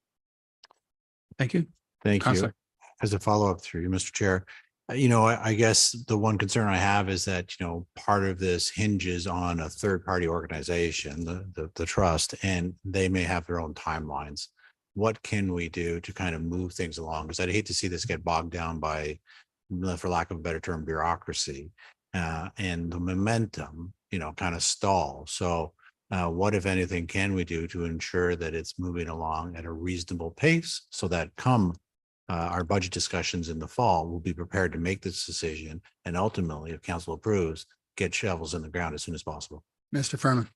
Thank you. Thank you. Councillor. As a follow-up through you, Mr. Chair, I guess the one concern I have is that, part of this hinges on a third-party organization, the trust, and they may have their own timelines. What can we do to kind of move things along? Because I'd hate to see this get bogged down by, for lack of a better term, bureaucracy, and the momentum, kind of stall. So what, if anything, can we do to ensure that it's moving along at a reasonable pace so that come our budget discussions in the fall, we'll be prepared to make this decision and ultimately, if council approves, get shovels in the ground as soon as possible. Mr. Furman.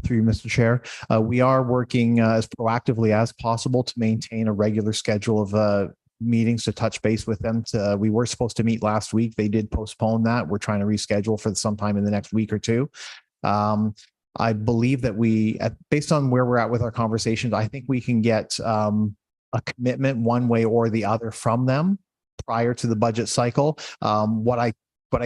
Through you, Mr. Chair, we are working as proactively as possible to maintain a regular schedule of meetings to touch base with them. We were supposed to meet last week. They did postpone that. We're trying to reschedule for sometime in the next week or two. I believe that based on where we're at with our conversations, I think we can get a commitment one way or the other from them prior to the budget cycle. What I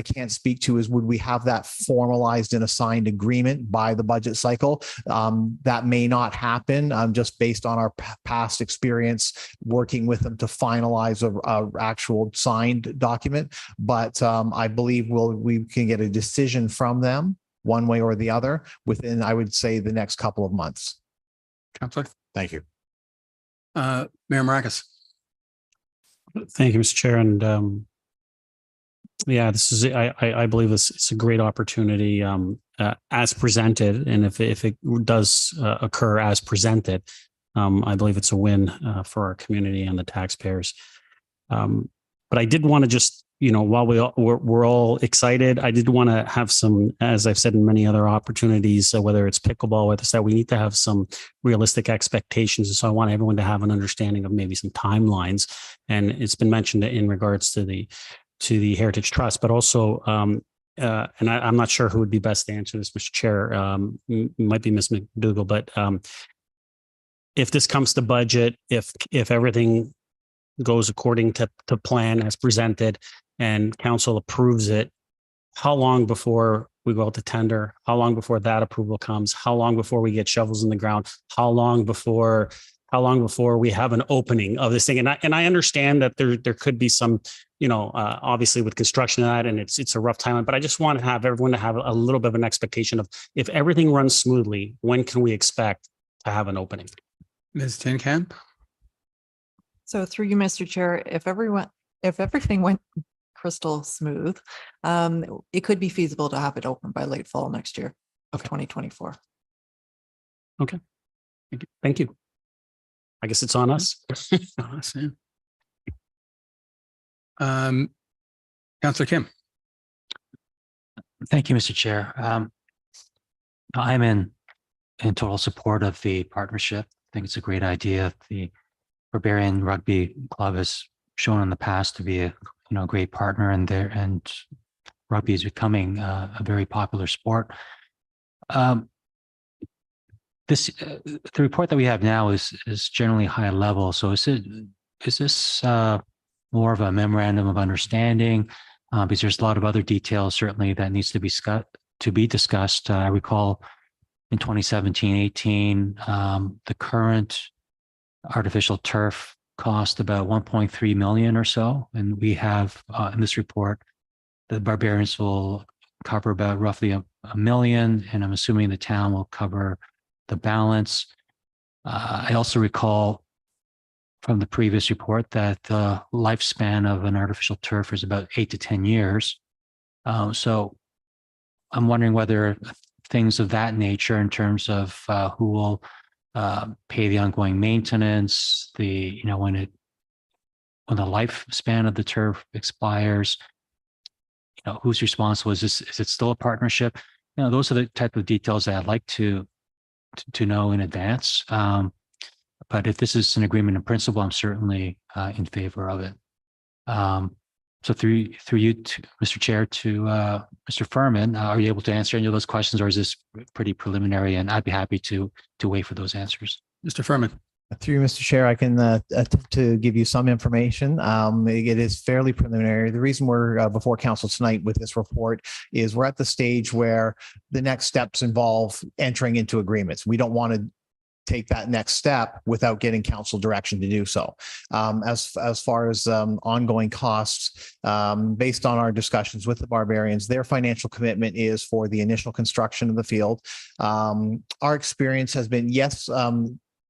can't speak to is, would we have that formalized in a signed agreement by the budget cycle? That may not happen, just based on our past experience working with them to finalize a actual signed document. But I believe we can get a decision from them one way or the other within, I would say, the next couple of months. Councillor. Thank you. Mayor Marcus. Thank you, Mr. Chair. And yeah, I believe it's a great opportunity as presented. And if it does occur as presented, I believe it's a win for our community and the taxpayers. But I did want to just, while we're all excited, I did want to have some, as I've said in many other opportunities, whether it's pickleball, whether it's that, we need to have some realistic expectations. And so I want everyone to have an understanding of maybe some timelines. And it's been mentioned in regards to the Heritage Trust, but also, and I'm not sure who would be best to answer this, Mr. Chair. Might be Ms. McDougall, but if this comes to budget, if everything goes according to plan as presented and council approves it, how long before we go out to tender? How long before that approval comes? How long before we get shovels in the ground? How long before we have an opening of this thing? And I understand that there could be some, obviously with construction of that, and it's a rough timeline, but I just want to have everyone to have a little bit of an expectation of, if everything runs smoothly, when can we expect to have an opening? Ms. Tinkamp. So through you, Mr. Chair, if everything went crystal smooth, it could be feasible to have it open by late fall next year of 2024. Okay. Thank you. I guess it's on us. Councillor Kim. Thank you, Mr. Chair. I'm in total support of the partnership. I think it's a great idea. The Barbarian Rugby Club has shown in the past to be a great partner, and rugby is becoming a very popular sport. The report that we have now is generally high level. So is this more of a memorandum of understanding? Because there's a lot of other details certainly that needs to be discussed. I recall in 2017-18, the current artificial turf cost about 1.3 million or so, and we have in this report the Barbarians will cover about roughly a million, and I'm assuming the town will cover the balance. I also recall from the previous report that the lifespan of an artificial turf is about 8 to 10 years. So I'm wondering whether things of that nature, in terms of who will pay the ongoing maintenance, when the lifespan of the turf expires, who's responsible? Is it still a partnership? Those are the type of details that I'd like to know in advance. But if this is an agreement in principle, I'm certainly in favor of it. So through you, to, Mr. Chair, to Mr. Furman, are you able to answer any of those questions, or is this pretty preliminary? And I'd be happy to wait for those answers. Mr. Furman. Through you, Mr. Chair, I can attempt to give you some information. It is fairly preliminary. The reason we're before council tonight with this report is we're at the stage where the next steps involve entering into agreements. We don't want to take that next step without getting council direction to do so. As far as ongoing costs, based on our discussions with the Barbarians, their financial commitment is for the initial construction of the field. Our experience has been, yes,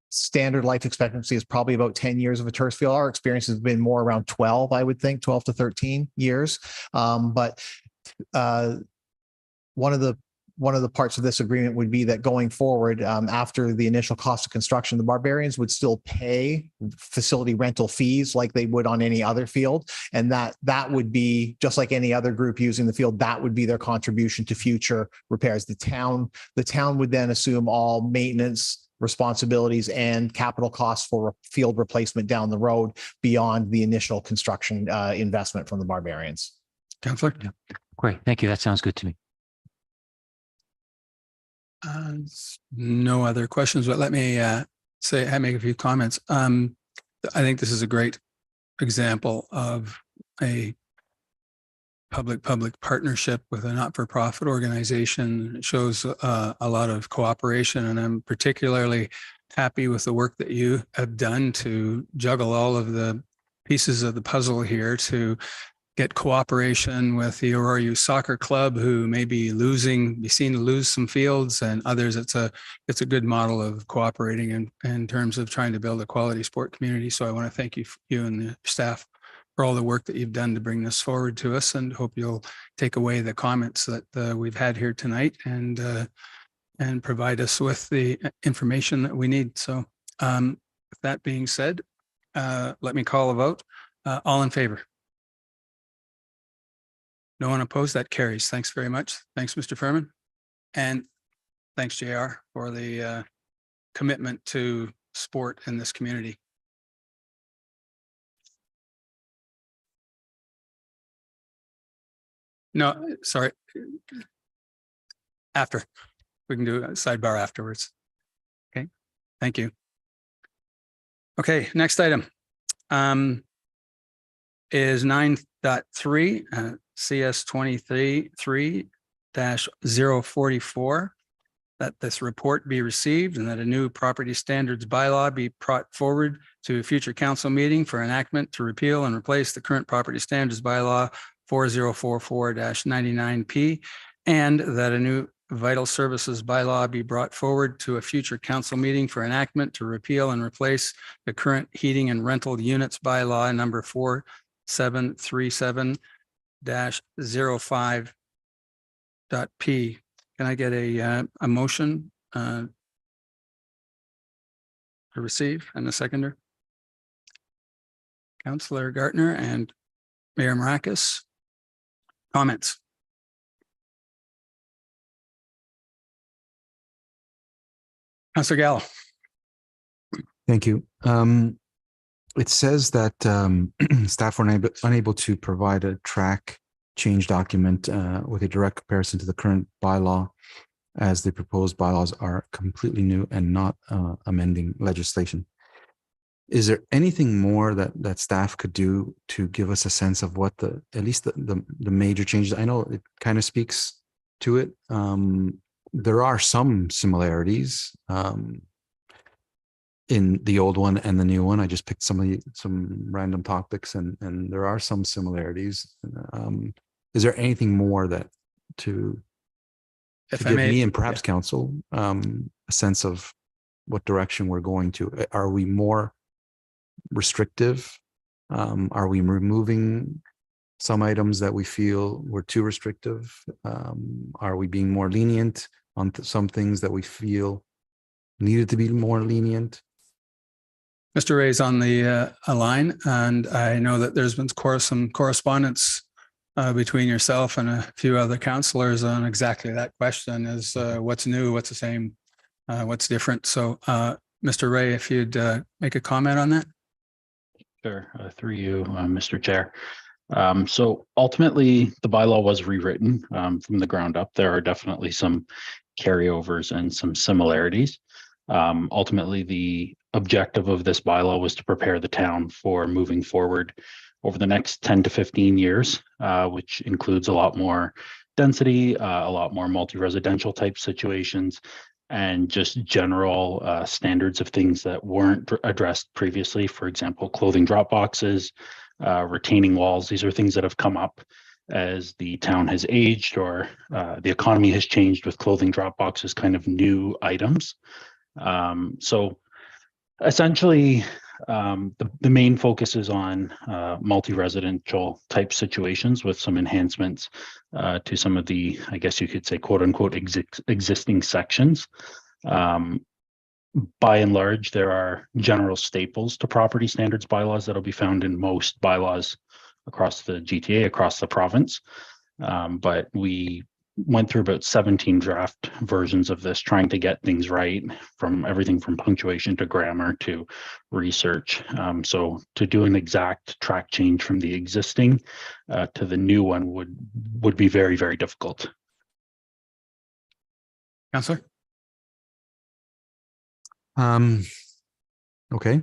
standard life expectancy is probably about 10 years of a turf field. Our experience has been more around 12, I would think, 12 to 13 years. But one of the parts of this agreement would be that going forward, after the initial cost of construction, the Barbarians would still pay facility rental fees like they would on any other field. And that would be just like any other group using the field, that would be their contribution to future repairs. The town would then assume all maintenance responsibilities and capital costs for field replacement down the road beyond the initial construction investment from the Barbarians. Councillor? Yeah. Great. Thank you. That sounds good to me. No other questions, but let me make a few comments. I think this is a great example of a public partnership with a not-for-profit organization. It shows a lot of cooperation, and I'm particularly happy with the work that you have done to juggle all of the pieces of the puzzle here to get cooperation with the Aurora Youth Soccer Club, who may be seen to lose some fields, and others. It's a good model of cooperating in terms of trying to build a quality sport community. So I want to thank you and the staff for all the work that you've done to bring this forward to us, and hope you'll take away the comments that we've had here tonight and provide us with the information that we need. So with that being said, let me call a vote. All in favor? No one opposed? That carries. Thanks very much. Thanks, Mr. Furman. And thanks, JR, for the commitment to sport in this community. No, sorry. After. We can do a sidebar afterwards. Okay. Thank you. Okay, next item is 9.3, CS 23-044, that this report be received and that a new property standards bylaw be brought forward to a future council meeting for enactment to repeal and replace the current property standards bylaw 4044-99P, and that a new vital services bylaw be brought forward to a future council meeting for enactment to repeal and replace the current heating and rental units bylaw number 4737-05.P. Can I get a motion to receive and a seconder? Councillor Gartner and Mayor Maracus. Comments? Councillor Gallo. Thank you. It says that staff were unable to provide a track change document with a direct comparison to the current bylaw, as the proposed bylaws are completely new and not amending legislation. Is there anything more that staff could do to give us a sense of what at least the major changes? I know it kind of speaks to it. There are some similarities in the old one and the new one. I just picked some random topics, and there are some similarities. Is there anything more to give me and perhaps council a sense of what direction we're going to? Are we more restrictive? Are we removing some items that we feel were too restrictive? Are we being more lenient on some things that we feel needed to be more lenient? Mr. Ray's on the line, and I know that there's been some correspondence between yourself and a few other councillors on exactly that question is what's new, what's the same, what's different. So Mr. Ray, if you'd make a comment on that. Sure, through you, Mr. Chair. So ultimately, the bylaw was rewritten from the ground up. There are definitely some carryovers and some similarities. Ultimately, the objective of this bylaw was to prepare the town for moving forward over the next 10 to 15 years, which includes a lot more density, a lot more multi-residential type situations, and just general standards of things that weren't addressed previously. For example, clothing drop boxes, retaining walls. These are things that have come up as the town has aged or the economy has changed, with clothing drop boxes kind of new items. So essentially, the main focus is on multi-residential type situations with some enhancements to some of the, I guess you could say, quote unquote, existing sections. By and large, there are general staples to property standards bylaws that'll be found in most bylaws across the GTA, across the province. But we went through about 17 draft versions of this, trying to get things right, from everything from punctuation to grammar to research. So to do an exact track change from the existing to the new one would be very, very difficult. Councillor? Okay.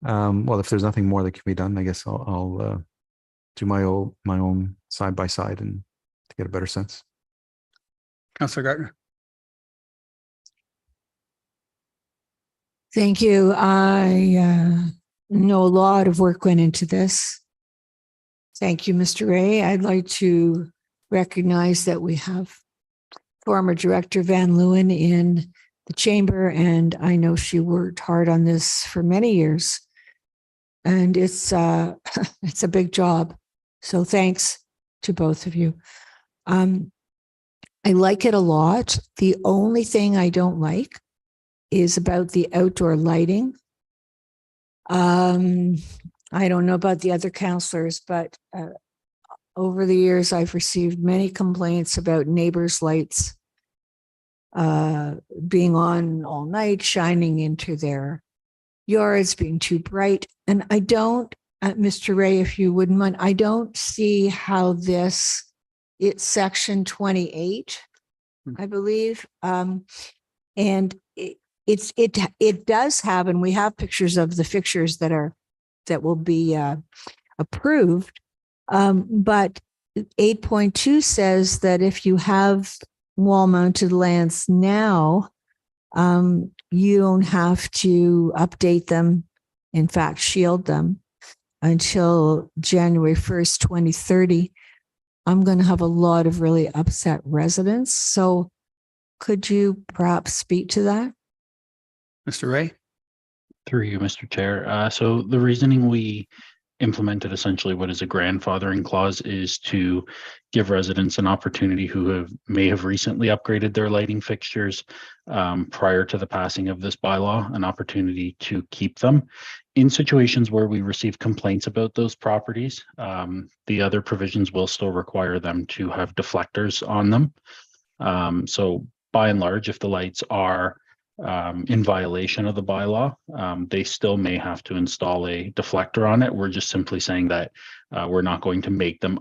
Well, if there's nothing more that can be done, I guess I'll do my own side by side and to get a better sense. Councillor Gardner. Thank you. I know a lot of work went into this. Thank you, Mr. Ray. I'd like to recognize that we have former Director Van Leeuwen in the chamber, and I know she worked hard on this for many years. And it's a big job. So thanks to both of you. I like it a lot. The only thing I don't like is about the outdoor lighting. I don't know about the other councillors, but over the years, I've received many complaints about neighbors' lights being on all night, shining into their yards, being too bright. And I don't, Mr. Ray, if you wouldn't mind, I don't see how it's section 28, I believe. And it does have, and we have pictures of the fixtures that will be approved. But 8.2 says that if you have wall mounted lamps now, you don't have to update them, in fact, shield them until January 1st, 2030. I'm going to have a lot of really upset residents. So could you perhaps speak to that? Mr. Ray? Through you, Mr. Chair. So the reasoning we implemented essentially what is a grandfathering clause is to give residents an opportunity who may have recently upgraded their lighting fixtures prior to the passing of this bylaw, an opportunity to keep them. In situations where we receive complaints about those properties, the other provisions will still require them to have deflectors on them. So by and large, if the lights are in violation of the bylaw, they still may have to install a deflector on it. We're just simply saying that we're not going to make them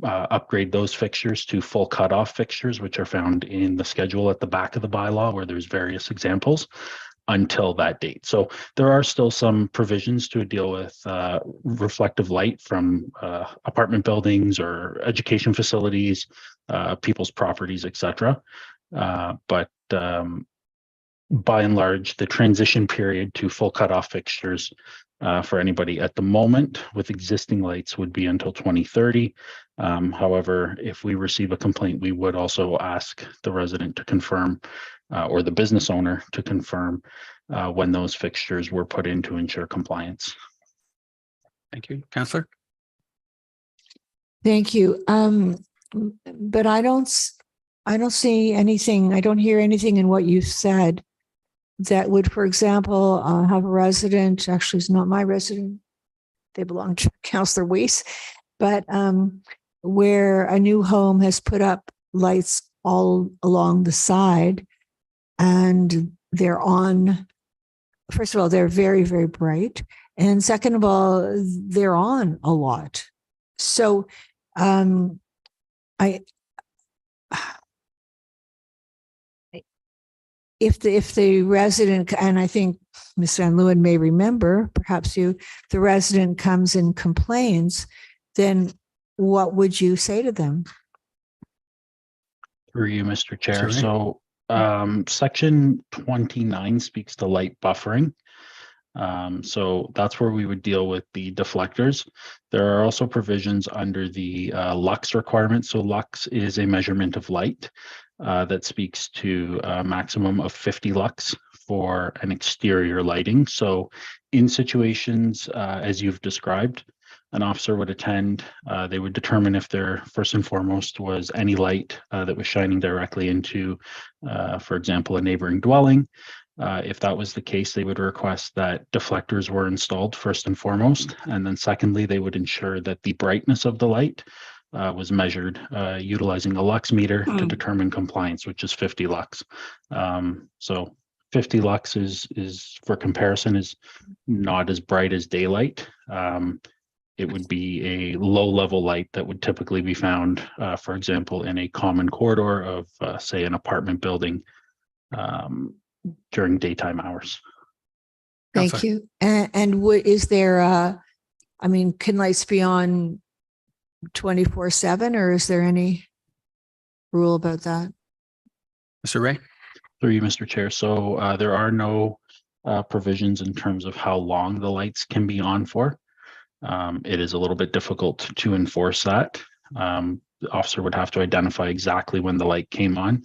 upgrade those fixtures to full cutoff fixtures, which are found in the schedule at the back of the bylaw, where there's various examples, until that date. So there are still some provisions to deal with reflective light from apartment buildings or education facilities, people's properties, etc. But by and large, the transition period to full cutoff fixtures for anybody at the moment with existing lights would be until 2030. However, if we receive a complaint, we would also ask the resident to confirm or the business owner to confirm when those fixtures were put in to ensure compliance. Thank you. Councillor? Thank you. But I don't see anything, I don't hear anything in what you said that would, for example, have a resident, actually it's not my resident, they belong to Councillor Weiss, but where a new home has put up lights all along the side and they're on, first of all, they're very, very bright. And second of all, they're on a lot. So if the resident, and I think Ms. Van Leeuwen may remember, perhaps you, the resident comes and complains, then what would you say to them? Through you, Mr. Chair. Sorry. So section 29 speaks to light buffering. So that's where we would deal with the deflectors. There are also provisions under the lux requirement. So lux is a measurement of light that speaks to a maximum of 50 lux for an exterior lighting. So in situations as you've described, an officer would attend, they would determine if there first and foremost was any light that was shining directly into, for example, a neighboring dwelling. If that was the case, they would request that deflectors were installed first and foremost. And then secondly, they would ensure that the brightness of the light was measured utilizing a lux meter to determine compliance, which is 50 lux. So 50 lux is for comparison, is not as bright as daylight. It would be a low level light that would typically be found, for example, in a common corridor of, say, an apartment building during daytime hours. Thank you. And what is there, I mean, can lights be on 24/7 or is there any rule about that? Mr. Ray? Through you, Mr. Chair. So there are no provisions in terms of how long the lights can be on for. It is a little bit difficult to enforce that. The officer would have to identify exactly when the light came on.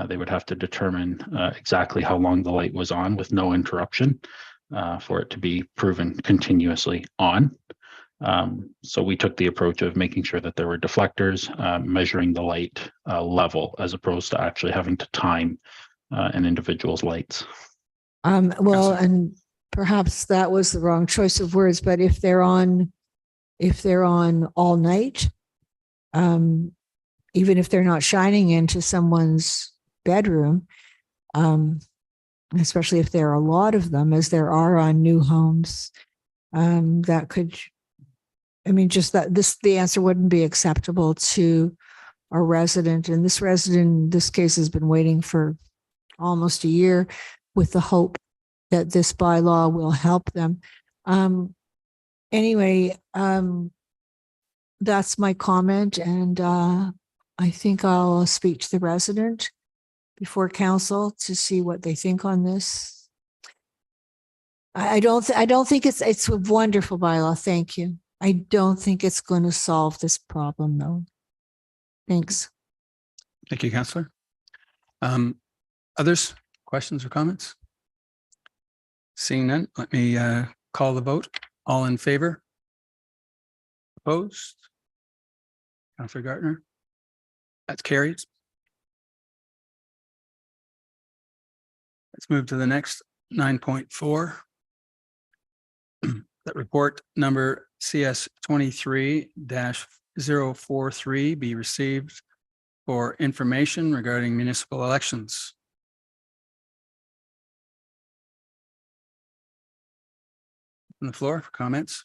They would have to determine exactly how long the light was on with no interruption for it to be proven continuously on. So we took the approach of making sure that there were deflectors, measuring the light level as opposed to actually having to time an individual's lights. Well, and perhaps that was the wrong choice of words, but if they're on all night, even if they're not shining into someone's bedroom, especially if there are a lot of them, as there are on new homes, that could, I mean, just that the answer wouldn't be acceptable to a resident. And this resident, in this case, has been waiting for almost a year with the hope that this bylaw will help them. Anyway, that's my comment. And I think I'll speak to the resident before council to see what they think on this. I don't think it's a wonderful bylaw. Thank you. I don't think it's going to solve this problem though. Thanks. Thank you, Councillor. Others, questions or comments? Seeing none, let me call the vote. All in favor? Opposed? Councillor Gartner? That's carried. Let's move to the next 9.4. That report number CS 23-043 be received for information regarding municipal elections. On the floor for comments.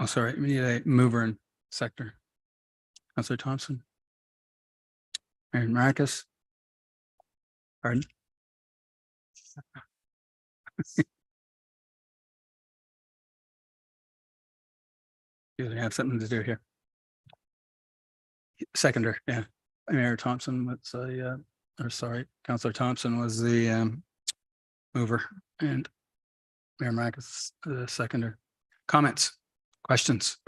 Oh, sorry, we need a mover and sector. Councillor Thompson. Aaron Marcus. Pardon? You have something to do here. Seconder, yeah. Mayor Thompson was or sorry, Councillor Thompson was the mover and Mayor Marcus the seconder. Comments, questions?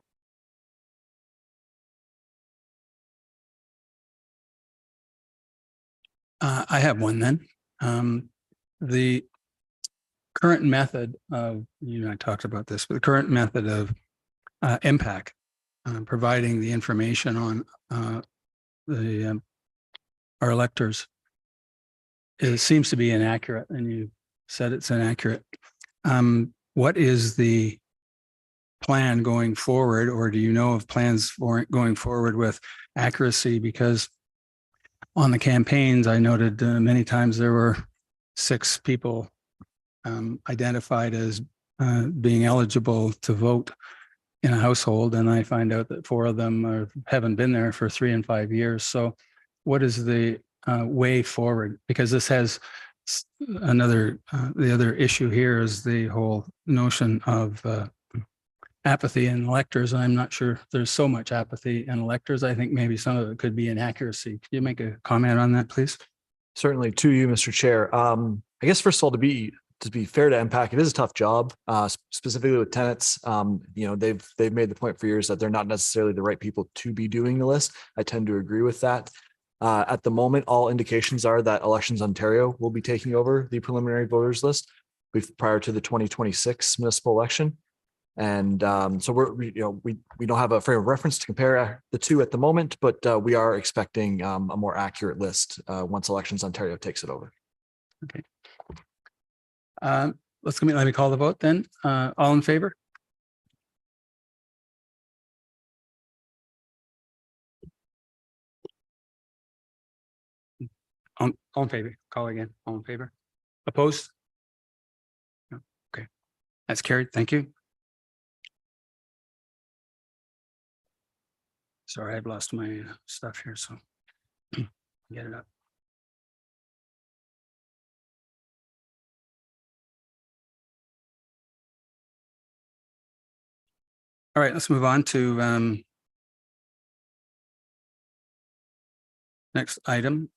I have one then. The current method of, you and I talked about this, but the current method of impact, providing the information on our electors, it seems to be inaccurate, and you said it's inaccurate. What is the plan going forward, or do you know of plans for going forward with accuracy? Because on the campaigns, I noted many times there were 6 people identified as being eligible to vote in a household, and I find out that 4 of them haven't been there for 3 and 5 years. So what is the way forward? Because this has the other issue here is the whole notion of apathy in electors. I'm not sure there's so much apathy in electors. I think maybe some of it could be inaccuracy. Could you make a comment on that, please? Certainly to you, Mr. Chair. I guess first of all, to be fair to MPAC, it is a tough job, specifically with tenants. They've made the point for years that they're not necessarily the right people to be doing the list. I tend to agree with that. At the moment, all indications are that Elections Ontario will be taking over the preliminary voters list prior to the 2026 municipal election. And so we don't have a frame of reference to compare the two at the moment, but we are expecting a more accurate list once Elections Ontario takes it over. Okay. Let me call the vote then. All in favor? All in favor. Call again. All in favor? Opposed? No. Okay. That's carried. Thank you. Sorry, I've lost my stuff here, so get it up. All right, let's move on to next item.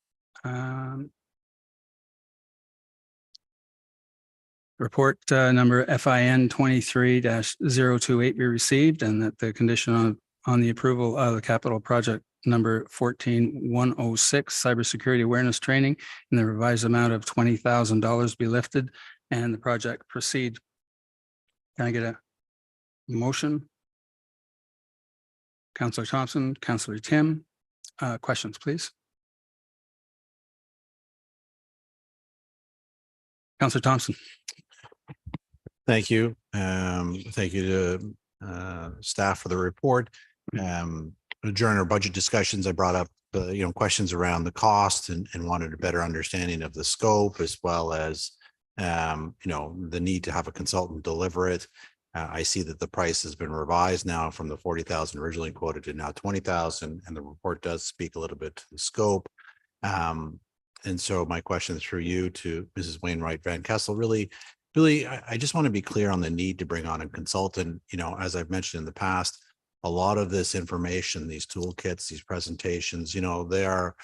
Report number FIN 23-028 be received, and that the condition on the approval of the capital project number 14106 cybersecurity awareness training and the revised amount of $20,000 be lifted and the project proceed. Can I get a motion? Councillor Thompson, Councillor Tim, questions, please. Councillor Thompson. Thank you. Thank you to staff for the report. During our budget discussions, I brought up questions around the cost and wanted a better understanding of the scope, as well as the need to have a consultant deliver it. I see that the price has been revised now from the 40,000 originally quoted to now 20,000, and the report does speak a little bit to the scope. And so my question is for you to Mrs. Wainwright Van Kessel. Really, I just want to be clear on the need to bring on a consultant. As I've mentioned in the past, a lot of this information, these toolkits, these presentations, they are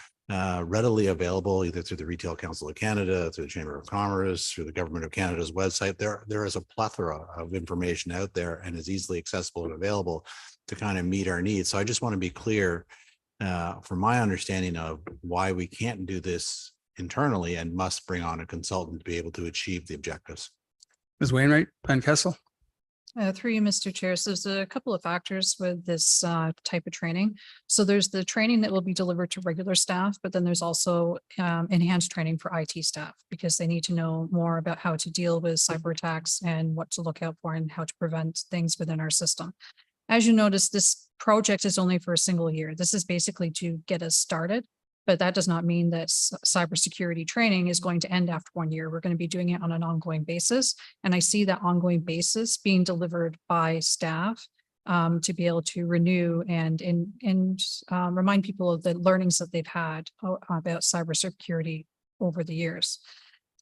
readily available either through the Retail Council of Canada, through the Chamber of Commerce, through the Government of Canada's website. There is a plethora of information out there and is easily accessible and available to kind of meet our needs. So I just want to be clear from my understanding of why we can't do this internally and must bring on a consultant to be able to achieve the objectives. Ms. Wainwright Van Kessel. Through you, Mr. Chair. So there's a couple of factors with this type of training. So there's the training that will be delivered to regular staff, but then there's also enhanced training for IT staff, because they need to know more about how to deal with cyber attacks and what to look out for and how to prevent things within our system. As you notice, this project is only for a single year. This is basically to get us started, but that does not mean that cybersecurity training is going to end after 1 year. We're going to be doing it on an ongoing basis. And I see that ongoing basis being delivered by staff to be able to renew and remind people of the learnings that they've had about cybersecurity over the years.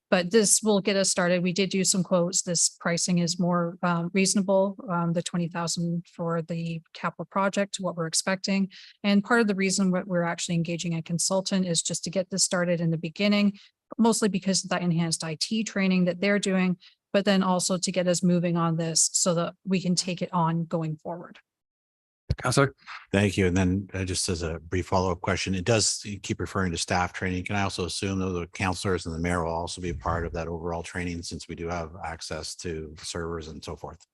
But this will get us started. We did do some quotes. This pricing is more reasonable, the 20,000 for the capital project to what we're expecting. And part of the reason that we're actually engaging a consultant is just to get this started in the beginning, mostly because of that enhanced IT training that they're doing, but then also to get us moving on this so that we can take it on going forward. Councillor. Thank you. And then just as a brief follow-up question, it does keep referring to staff training. Can I also assume that the councillors and the mayor will also be part of that overall training, since we do have access to servers and so forth?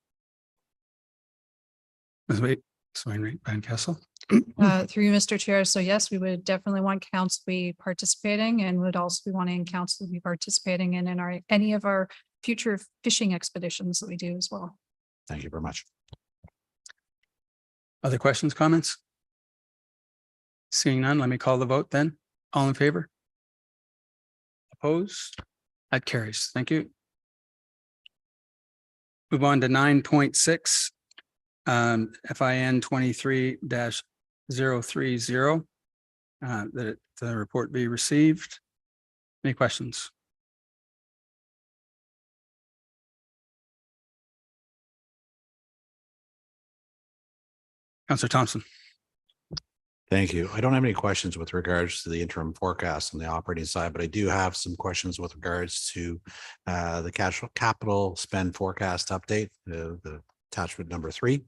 Ms. Wainwright Van Kessel. Through you, Mr. Chair. So yes, we would definitely want council to be participating and would also be wanting council to be participating in any of our future fishing expeditions that we do as well. Thank you very much. Other questions, comments? Seeing none, let me call the vote then. All in favor? Opposed? That carries. Thank you. Move on to 9.6, FIN 23-030. That the report be received. Any questions? Councillor Thompson. Thank you. I don't have any questions with regards to the interim forecast on the operating side, but I do have some questions with regards to the capital spend forecast update, the attachment number 3.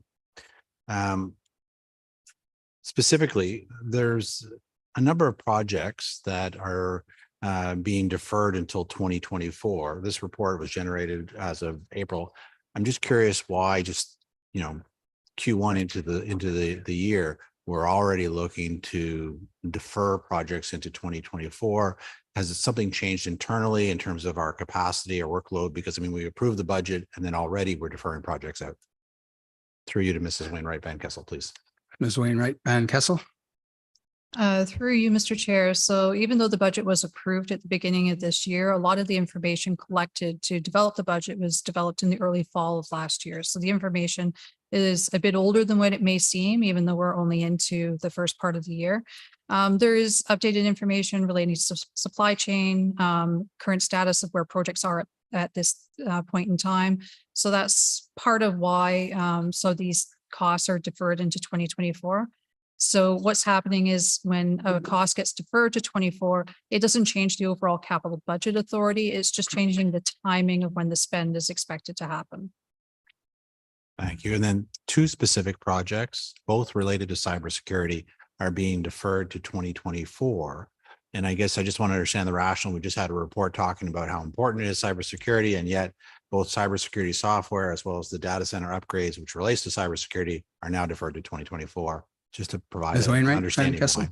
Specifically, there's a number of projects that are being deferred until 2024. This report was generated as of April. I'm just curious why just, Q1 into the year, we're already looking to defer projects into 2024. Has something changed internally in terms of our capacity or workload? Because we approved the budget and then already we're deferring projects out. Through you to Mrs. Wainwright Van Kessel, please. Ms. Wainwright Van Kessel. Through you, Mr. Chair. So even though the budget was approved at the beginning of this year, a lot of the information collected to develop the budget was developed in the early fall of last year. So the information is a bit older than what it may seem, even though we're only into the first part of the year. There is updated information relating to supply chain, current status of where projects are at this point in time. So that's part of why so these costs are deferred into 2024. So what's happening is when a cost gets deferred to 24, it doesn't change the overall capital budget authority. It's just changing the timing of when the spend is expected to happen. Thank you. And then 2 specific projects, both related to cybersecurity, are being deferred to 2024. And I guess I just want to understand the rationale. We just had a report talking about how important it is cybersecurity, and yet both cybersecurity software as well as the data center upgrades, which relates to cybersecurity, are now deferred to 2024. Just to provide an understanding behind.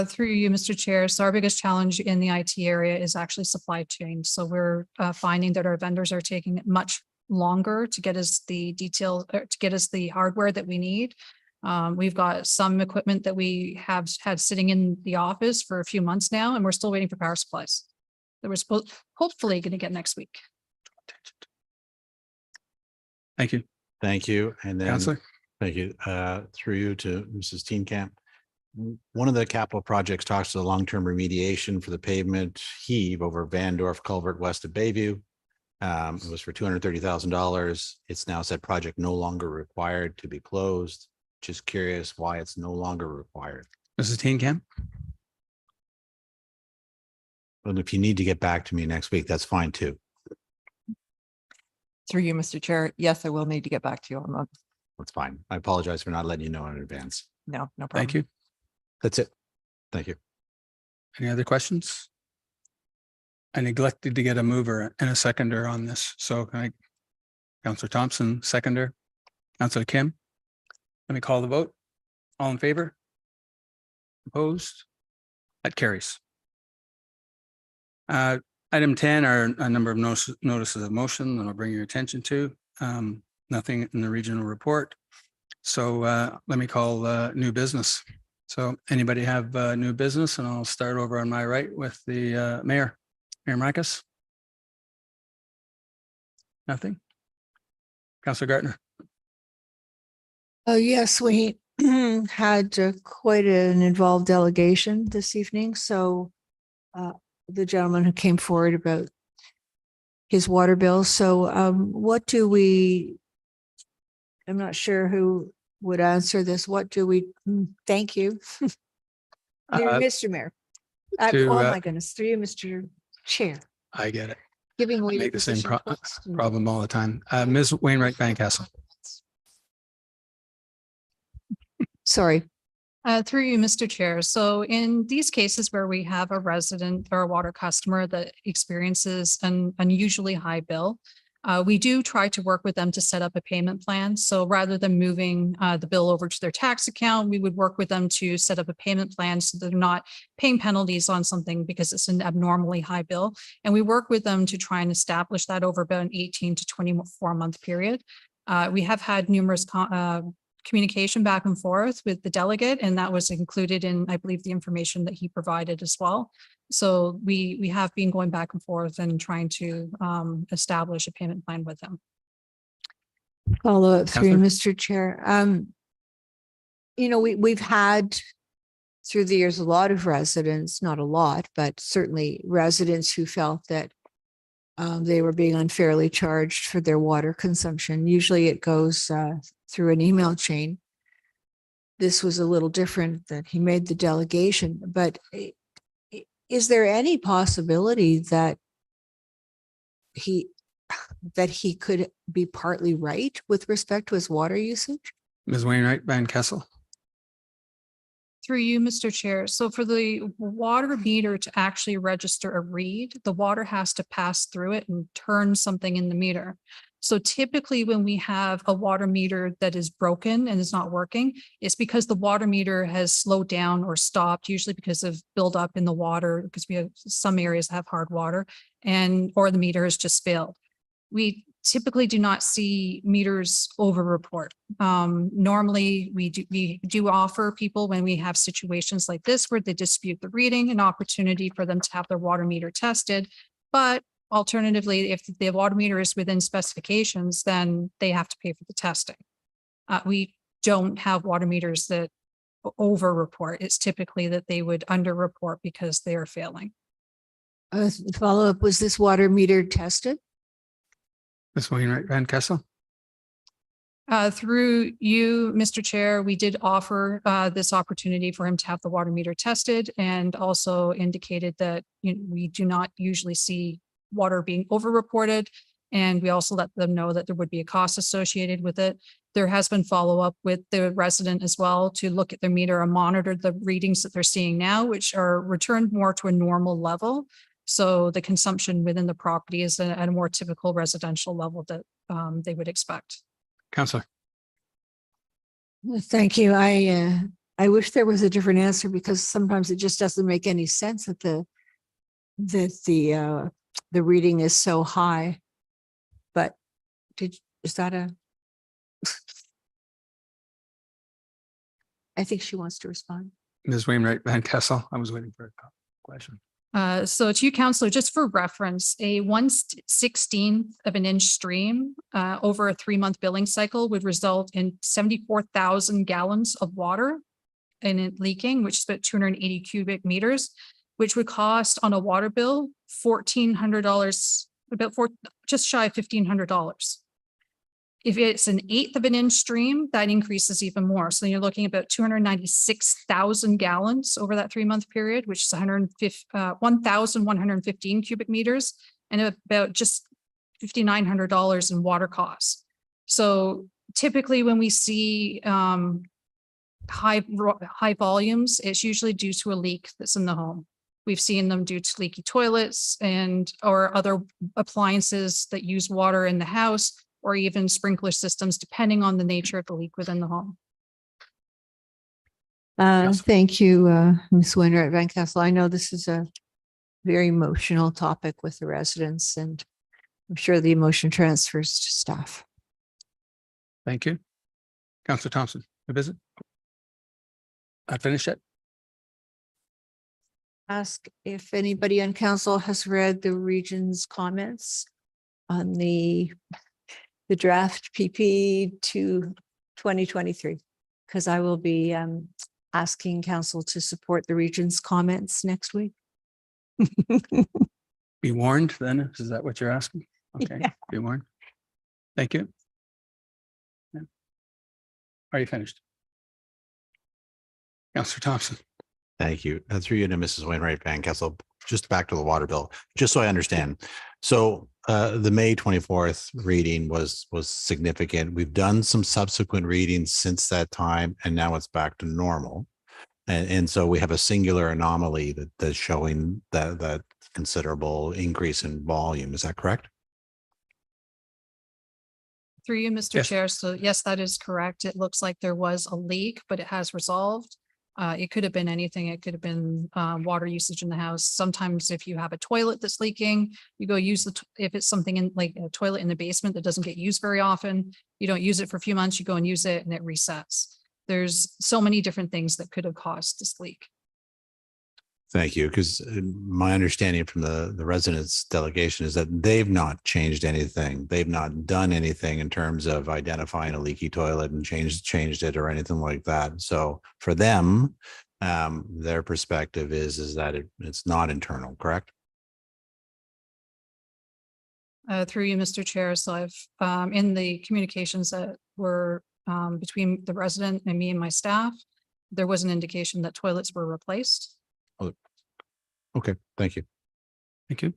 Through you, Mr. Chair. So our biggest challenge in the IT area is actually supply chain. So we're finding that our vendors are taking much longer to get us the details, to get us the hardware that we need. We've got some equipment that we have had sitting in the office for a few months now, and we're still waiting for power supplies that we're hopefully going to get next week. Thank you. Thank you. And then Councillor. Thank you. Through you to Mrs. Steenkamp. One of the capital projects talks to the long-term remediation for the pavement heave over Van Dorf Culvert west of Bayview. It was for $230,000. It's now said project no longer required to be closed. Just curious why it's no longer required. Mrs. Steenkamp. And if you need to get back to me next week, that's fine too. Through you, Mr. Chair. Yes, I will need to get back to you on that. That's fine. I apologize for not letting you know in advance. No problem. Thank you. That's it. Thank you. Any other questions? I neglected to get a mover and a seconder on this. So can I, Councillor Thompson, seconder, Councillor Kim. Let me call the vote. All in favor? Opposed? That carries. Item 10 are a number of notices of motion that I'll bring your attention to. Nothing in the regional report. So let me call new business. So anybody have new business? And I'll start over on my right with the Mayor Marcus. Nothing. Councillor Gartner. Oh, yes, we had quite an involved delegation this evening. So the gentleman who came forward about his water bill. So what do we, I'm not sure who would answer this. What do we, thank you. Mr. Mayor. Oh my goodness, through you, Mr. Chair. I get it. Giving away I make the same problem all the time. Ms. Wainwright Van Kessel. Sorry. Through you, Mr. Chair. So in these cases where we have a resident or a water customer that experiences an unusually high bill, We do try to work with them to set up a payment plan. So rather than moving the bill over to their tax account, we would work with them to set up a payment plan so they're not paying penalties on something because it's an abnormally high bill. And we work with them to try and establish that over about an 18 to 24-month period. We have had numerous communication back and forth with the delegate, and that was included in, I believe, the information that he provided as well. So we have been going back and forth and trying to establish a payment plan with them. Follow up through, Councillor? Mr. Chair. We've had through the years a lot of residents, not a lot, but certainly residents who felt that they were being unfairly charged for their water consumption. Usually it goes through an email chain. This was a little different that he made the delegation, but is there any possibility that he could be partly right with respect to his water usage? Ms. Wainwright Van Kessel. Through you, Mr. Chair. So for the water meter to actually register a read, the water has to pass through it and turn something in the meter. So typically when we have a water meter that is broken and is not working, it's because the water meter has slowed down or stopped, usually because of buildup in the water, because we have some areas have hard water, or the meter has just failed. We typically do not see meters over report. Normally we do offer people, when we have situations like this where they dispute the reading, an opportunity for them to have their water meter tested. But alternatively, if the water meter is within specifications, then they have to pay for the testing. We don't have water meters that over report. It's typically that they would under report because they are failing. Follow up, was this water meter tested? Ms. Wainwright Van Kessel. Through you, Mr. Chair, we did offer this opportunity for him to have the water meter tested, and also indicated that we do not usually see water being over-reported. And we also let them know that there would be a cost associated with it. There has been follow-up with the resident as well to look at their meter and monitor the readings that they're seeing now, which are returned more to a normal level. So the consumption within the property is at a more typical residential level that they would expect. Councillor. Thank you. I wish there was a different answer, because sometimes it just doesn't make any sense that the reading is so high. But is that a? I think she wants to respond. Ms. Wainwright Van Kessel. I was waiting for a question. So to you, Councillor, just for reference, a 1/16 of an inch stream over a 3-month billing cycle would result in 74,000 gallons of water and it leaking, which is about 280 cubic meters, which would cost on a water bill $1,400, just shy of $1,500. If it's an 1/8 of an inch stream, that increases even more. So you're looking at about 296,000 gallons over that 3-month period, which is 1,115 cubic meters, and about just $5,900 in water costs. So typically when we see high volumes, it's usually due to a leak that's in the home. We've seen them due to leaky toilets or other appliances that use water in the house, or even sprinkler systems, depending on the nature of the leak within the home. Thank you, Ms. Wainwright Van Kessel. I know this is a very emotional topic with the residents, and I'm sure the emotion transfers to staff. Thank you. Councillor Thompson, a visit? Not finished yet? Ask if anybody on council has read the region's comments on the draft PP to 2023, because I will be asking council to support the region's comments next week. Be warned then, is that what you're asking? Okay, Yeah. Be warned. Thank you. Yeah. Are you finished? Councillor Thompson. Thank you. Through you to Mrs. Wainwright Van Kessel, just back to the water bill, just so I understand. So the May 24th reading was significant. We've done some subsequent readings since that time, and now it's back to normal. And so we have a singular anomaly that's showing that considerable increase in volume. Is that correct? Through you, Mr. Yes. Chair. So yes, that is correct. It looks like there was a leak, but it has resolved. It could have been anything. It could have been water usage in the house. Sometimes if you have a toilet that's leaking, you go use if it's something in like a toilet in the basement that doesn't get used very often, you don't use it for a few months, you go and use it and it resets. There's so many different things that could have caused this leak. Thank you. Because my understanding from the residents delegation is that they've not changed anything. They've not done anything in terms of identifying a leaky toilet and changed it or anything like that. So for them, their perspective is that it's not internal, correct? Through you, Mr. Chair. So I've in the communications that were between the resident and me and my staff, there was an indication that toilets were replaced. Okay, thank you. Thank you.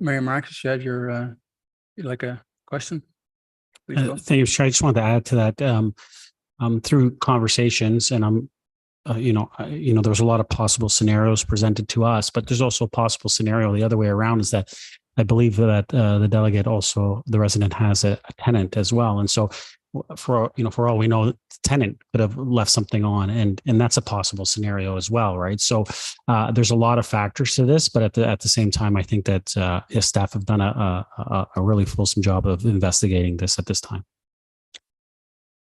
Mayor Marcus, you had your, you'd like a question? Please go. Thank you, Chair. I just wanted to add to that, through conversations, and there was a lot of possible scenarios presented to us, but there's also a possible scenario the other way around, is that I believe that the delegate also, the resident has a tenant as well. And so for all we know, the tenant could have left something on, and that's a possible scenario as well, right? So there's a lot of factors to this, but at the same time, I think that his staff have done a really fulsome job of investigating this at this time.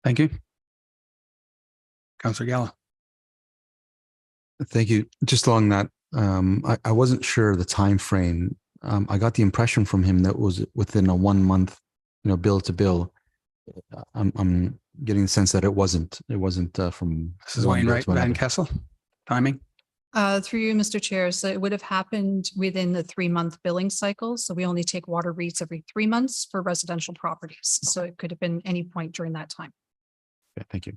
Thank you. Councillor Gallo. Thank you. Just along that, I wasn't sure the time frame. I got the impression from him that was within a 1 month, bill to bill. I'm getting the sense that it wasn't from. This is Wainwright Van Kessel. Timing. Through you, Mr. Chair. So it would have happened within the 3-month billing cycle. So we only take water reads every 3 months for residential properties. Okay. So it could have been any point during that time. Okay, thank you.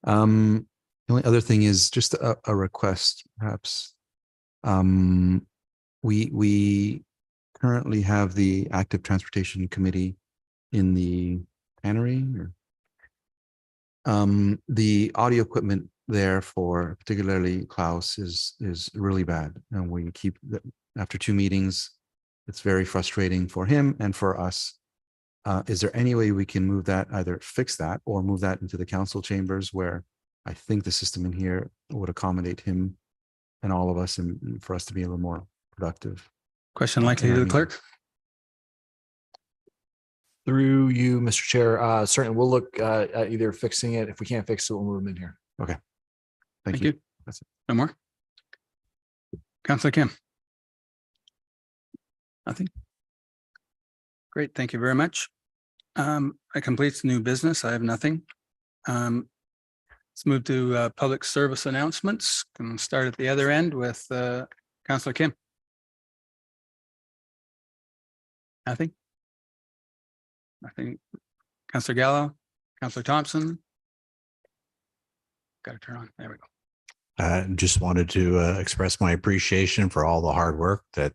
The only other thing is just a request, perhaps. We currently have the Active Transportation Committee in the Pecuniary. The audio equipment there for particularly Klaus is really bad, and we keep after 2 meetings. It's very frustrating for him and for us. Is there any way we can move that, either fix that or move that into the council chambers, where I think the system in here would accommodate him and all of us, and for us to be a little more productive? Question likely to the clerk. Through you, Mr. Chair, certainly we'll look at either fixing it. If we can't fix it, we'll move them in here. Okay. Thank you. That's it. No more. Councillor Kim. Nothing. Great. Thank you very much. I complete new business. I have nothing. Let's move to public service announcements. Can start at the other end with Councillor Kim. Nothing. Nothing. Councillor Gallo, Councillor Thompson. Got to turn on. There we go. Just wanted to express my appreciation for all the hard work that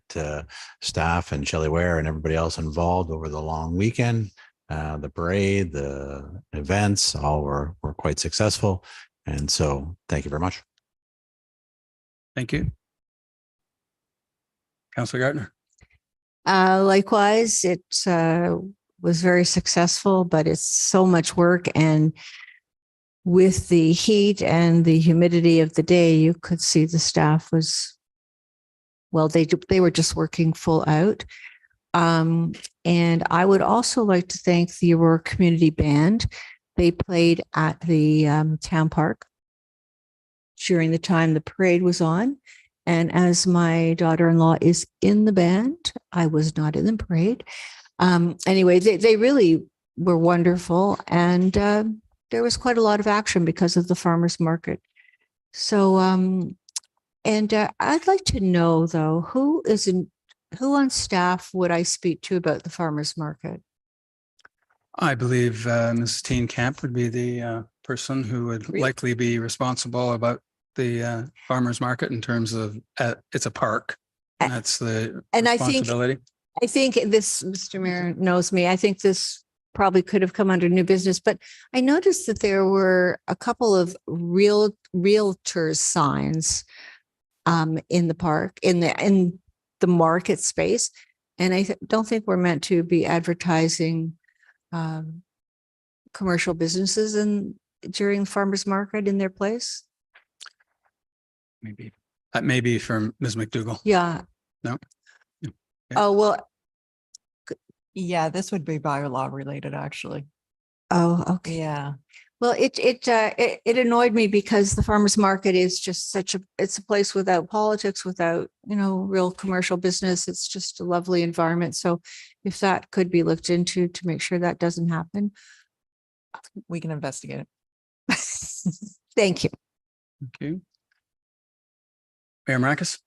staff and Shelley Ware and everybody else involved over the long weekend. The parade, the events, all were quite successful. And so thank you very much. Thank you. Councillor Gardner. Likewise, it was very successful, but it's so much work. And with the heat and the humidity of the day, you could see the staff was, well, they were just working full out. And I would also like to thank the Aurora Community Band. They played at the town park during the time the parade was on. And as my daughter-in-law is in the band, I was not in the parade. Anyway, they really were wonderful. And there was quite a lot of action because of the farmers market. So, I'd like to know, though, who on staff would I speak to about the farmers market? I believe Mrs. Teen Camp would be the person who would likely be responsible about the farmers market in terms of it's a park. And that's the responsibility. I think this, Mr. Mayor knows me. I think this probably could have come under new business, but I noticed that there were a couple of realtors signs in the park, in the market space. And I don't think we're meant to be advertising commercial businesses in during the farmers market in their place? Maybe. That may be from Ms. McDougall. Yeah. No. Oh, well, Yeah, this would be bylaw related, actually. oh, okay. Yeah. Well, it annoyed me because the farmers market is just it's a place without politics, without, real commercial business. It's just a lovely environment. So if that could be looked into to make sure that doesn't happen. We can investigate it. Thank you. Okay. Mayor Marcus.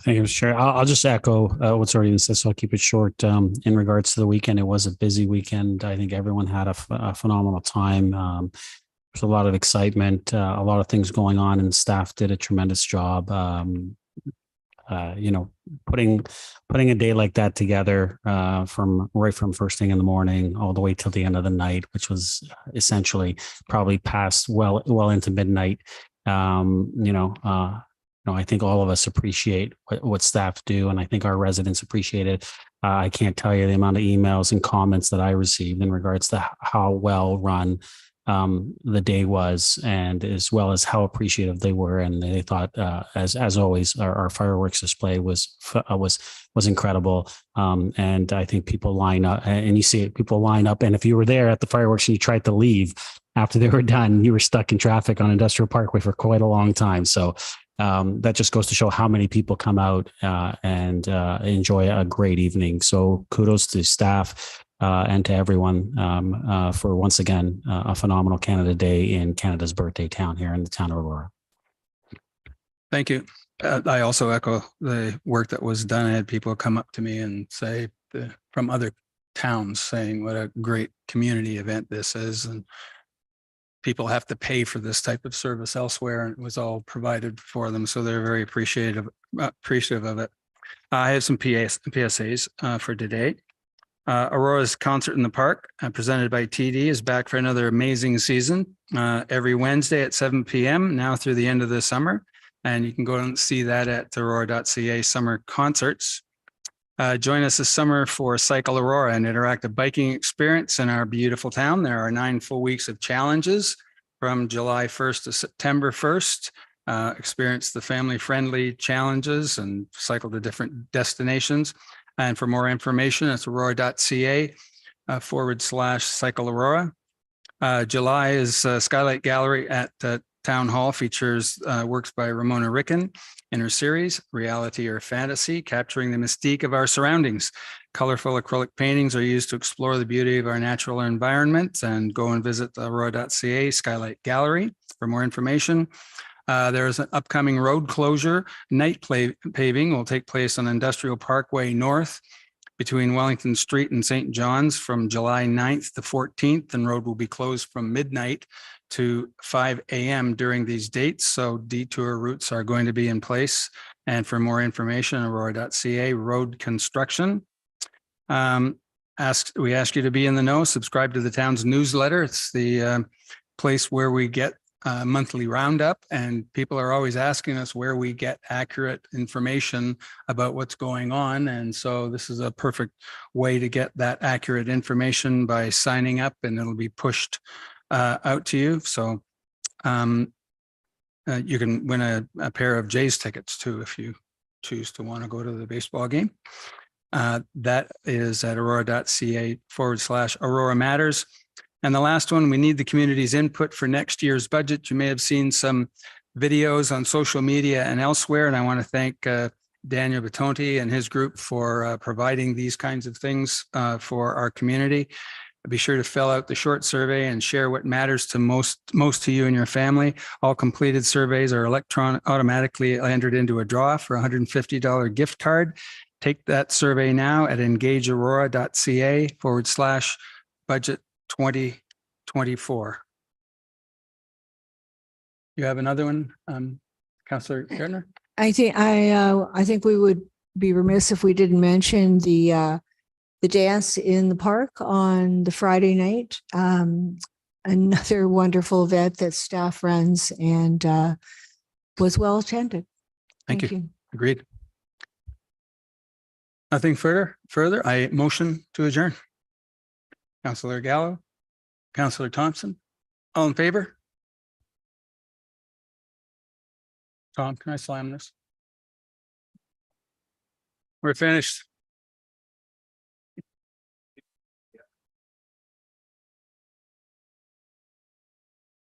Thank you, Mr. Chair. I'll just echo what's already been said, so I'll keep it short. In regards to the weekend, it was a busy weekend. I think everyone had a phenomenal time. There's a lot of excitement, a lot of things going on, and staff did a tremendous job. Putting a day like that together from first thing in the morning all the way till the end of the night, which was essentially probably past well into midnight. I think all of us appreciate what staff do, and I think our residents appreciate it. I can't tell you the amount of emails and comments that I received in regards to how well run the day was, and as well as how appreciative they were. And they thought, as always, our fireworks display was incredible. And I think people line up, and you see it, people line up. And if you were there at the fireworks and you tried to leave after they were done, you were stuck in traffic on Industrial Parkway for quite a long time. So that just goes to show how many people come out and enjoy a great evening. So kudos to staff and to everyone for once again a phenomenal Canada Day in Canada's birthday town here in the town of Aurora. Thank you. I also echo the work that was done. I had people come up to me and say from other towns saying what a great community event this is, and people have to pay for this type of service elsewhere, and it was all provided for them. So they're very appreciative of it. I have some PSAs for today. Aurora's Concert in the Park, presented by TD, is back for another amazing season every Wednesday at 7 p.m. now through the end of the summer. And you can go and see that at aurora.ca summer concerts. Join us this summer for Cycle Aurora, an interactive biking experience in our beautiful town. There are 9 full weeks of challenges from July 1st to September 1st. Experience the family-friendly challenges and cycle to different destinations. And for more information, it's aurora.ca /Cycle Aurora. July is Skylight Gallery at Town Hall, features works by Ramona Ricken in her series, Reality or Fantasy, capturing the mystique of our surroundings. Colorful acrylic paintings are used to explore the beauty of our natural environment. And go and visit aurora.ca Skylight Gallery for more information. There is an upcoming road closure. Night paving will take place on Industrial Parkway North between Wellington Street and St. John's from July 9th to 14th, and road will be closed from midnight to 5 a.m. during these dates. So detour routes are going to be in place. And for more information, aurora.ca road construction. We ask you to be in the know, subscribe to the town's newsletter. It's the place where we get monthly roundup, and people are always asking us where we get accurate information about what's going on. And so this is a perfect way to get that accurate information by signing up, and it'll be pushed out to you. So you can win a pair of Jays tickets too, if you choose to want to go to the baseball game. That is at aurora.ca /Aurora Matters. And the last one, we need the community's input for next year's budget. You may have seen some videos on social media and elsewhere, and I want to thank Daniel Batonti and his group for providing these kinds of things for our community. Be sure to fill out the short survey and share what matters to most to you and your family. All completed surveys are automatically entered into a draw for a $150 gift card. Take that survey now at engageaurora.ca /budget 2024. You have another one, Councillor Gardner? I think we would be remiss if we didn't mention the dance in the park on the Friday night. Another wonderful event that staff runs and was well attended. Thank you. Agreed. Nothing further. I motion to adjourn. Councillor Gallo, Councillor Thompson, all in favor? Tom, can I slam this? We're finished.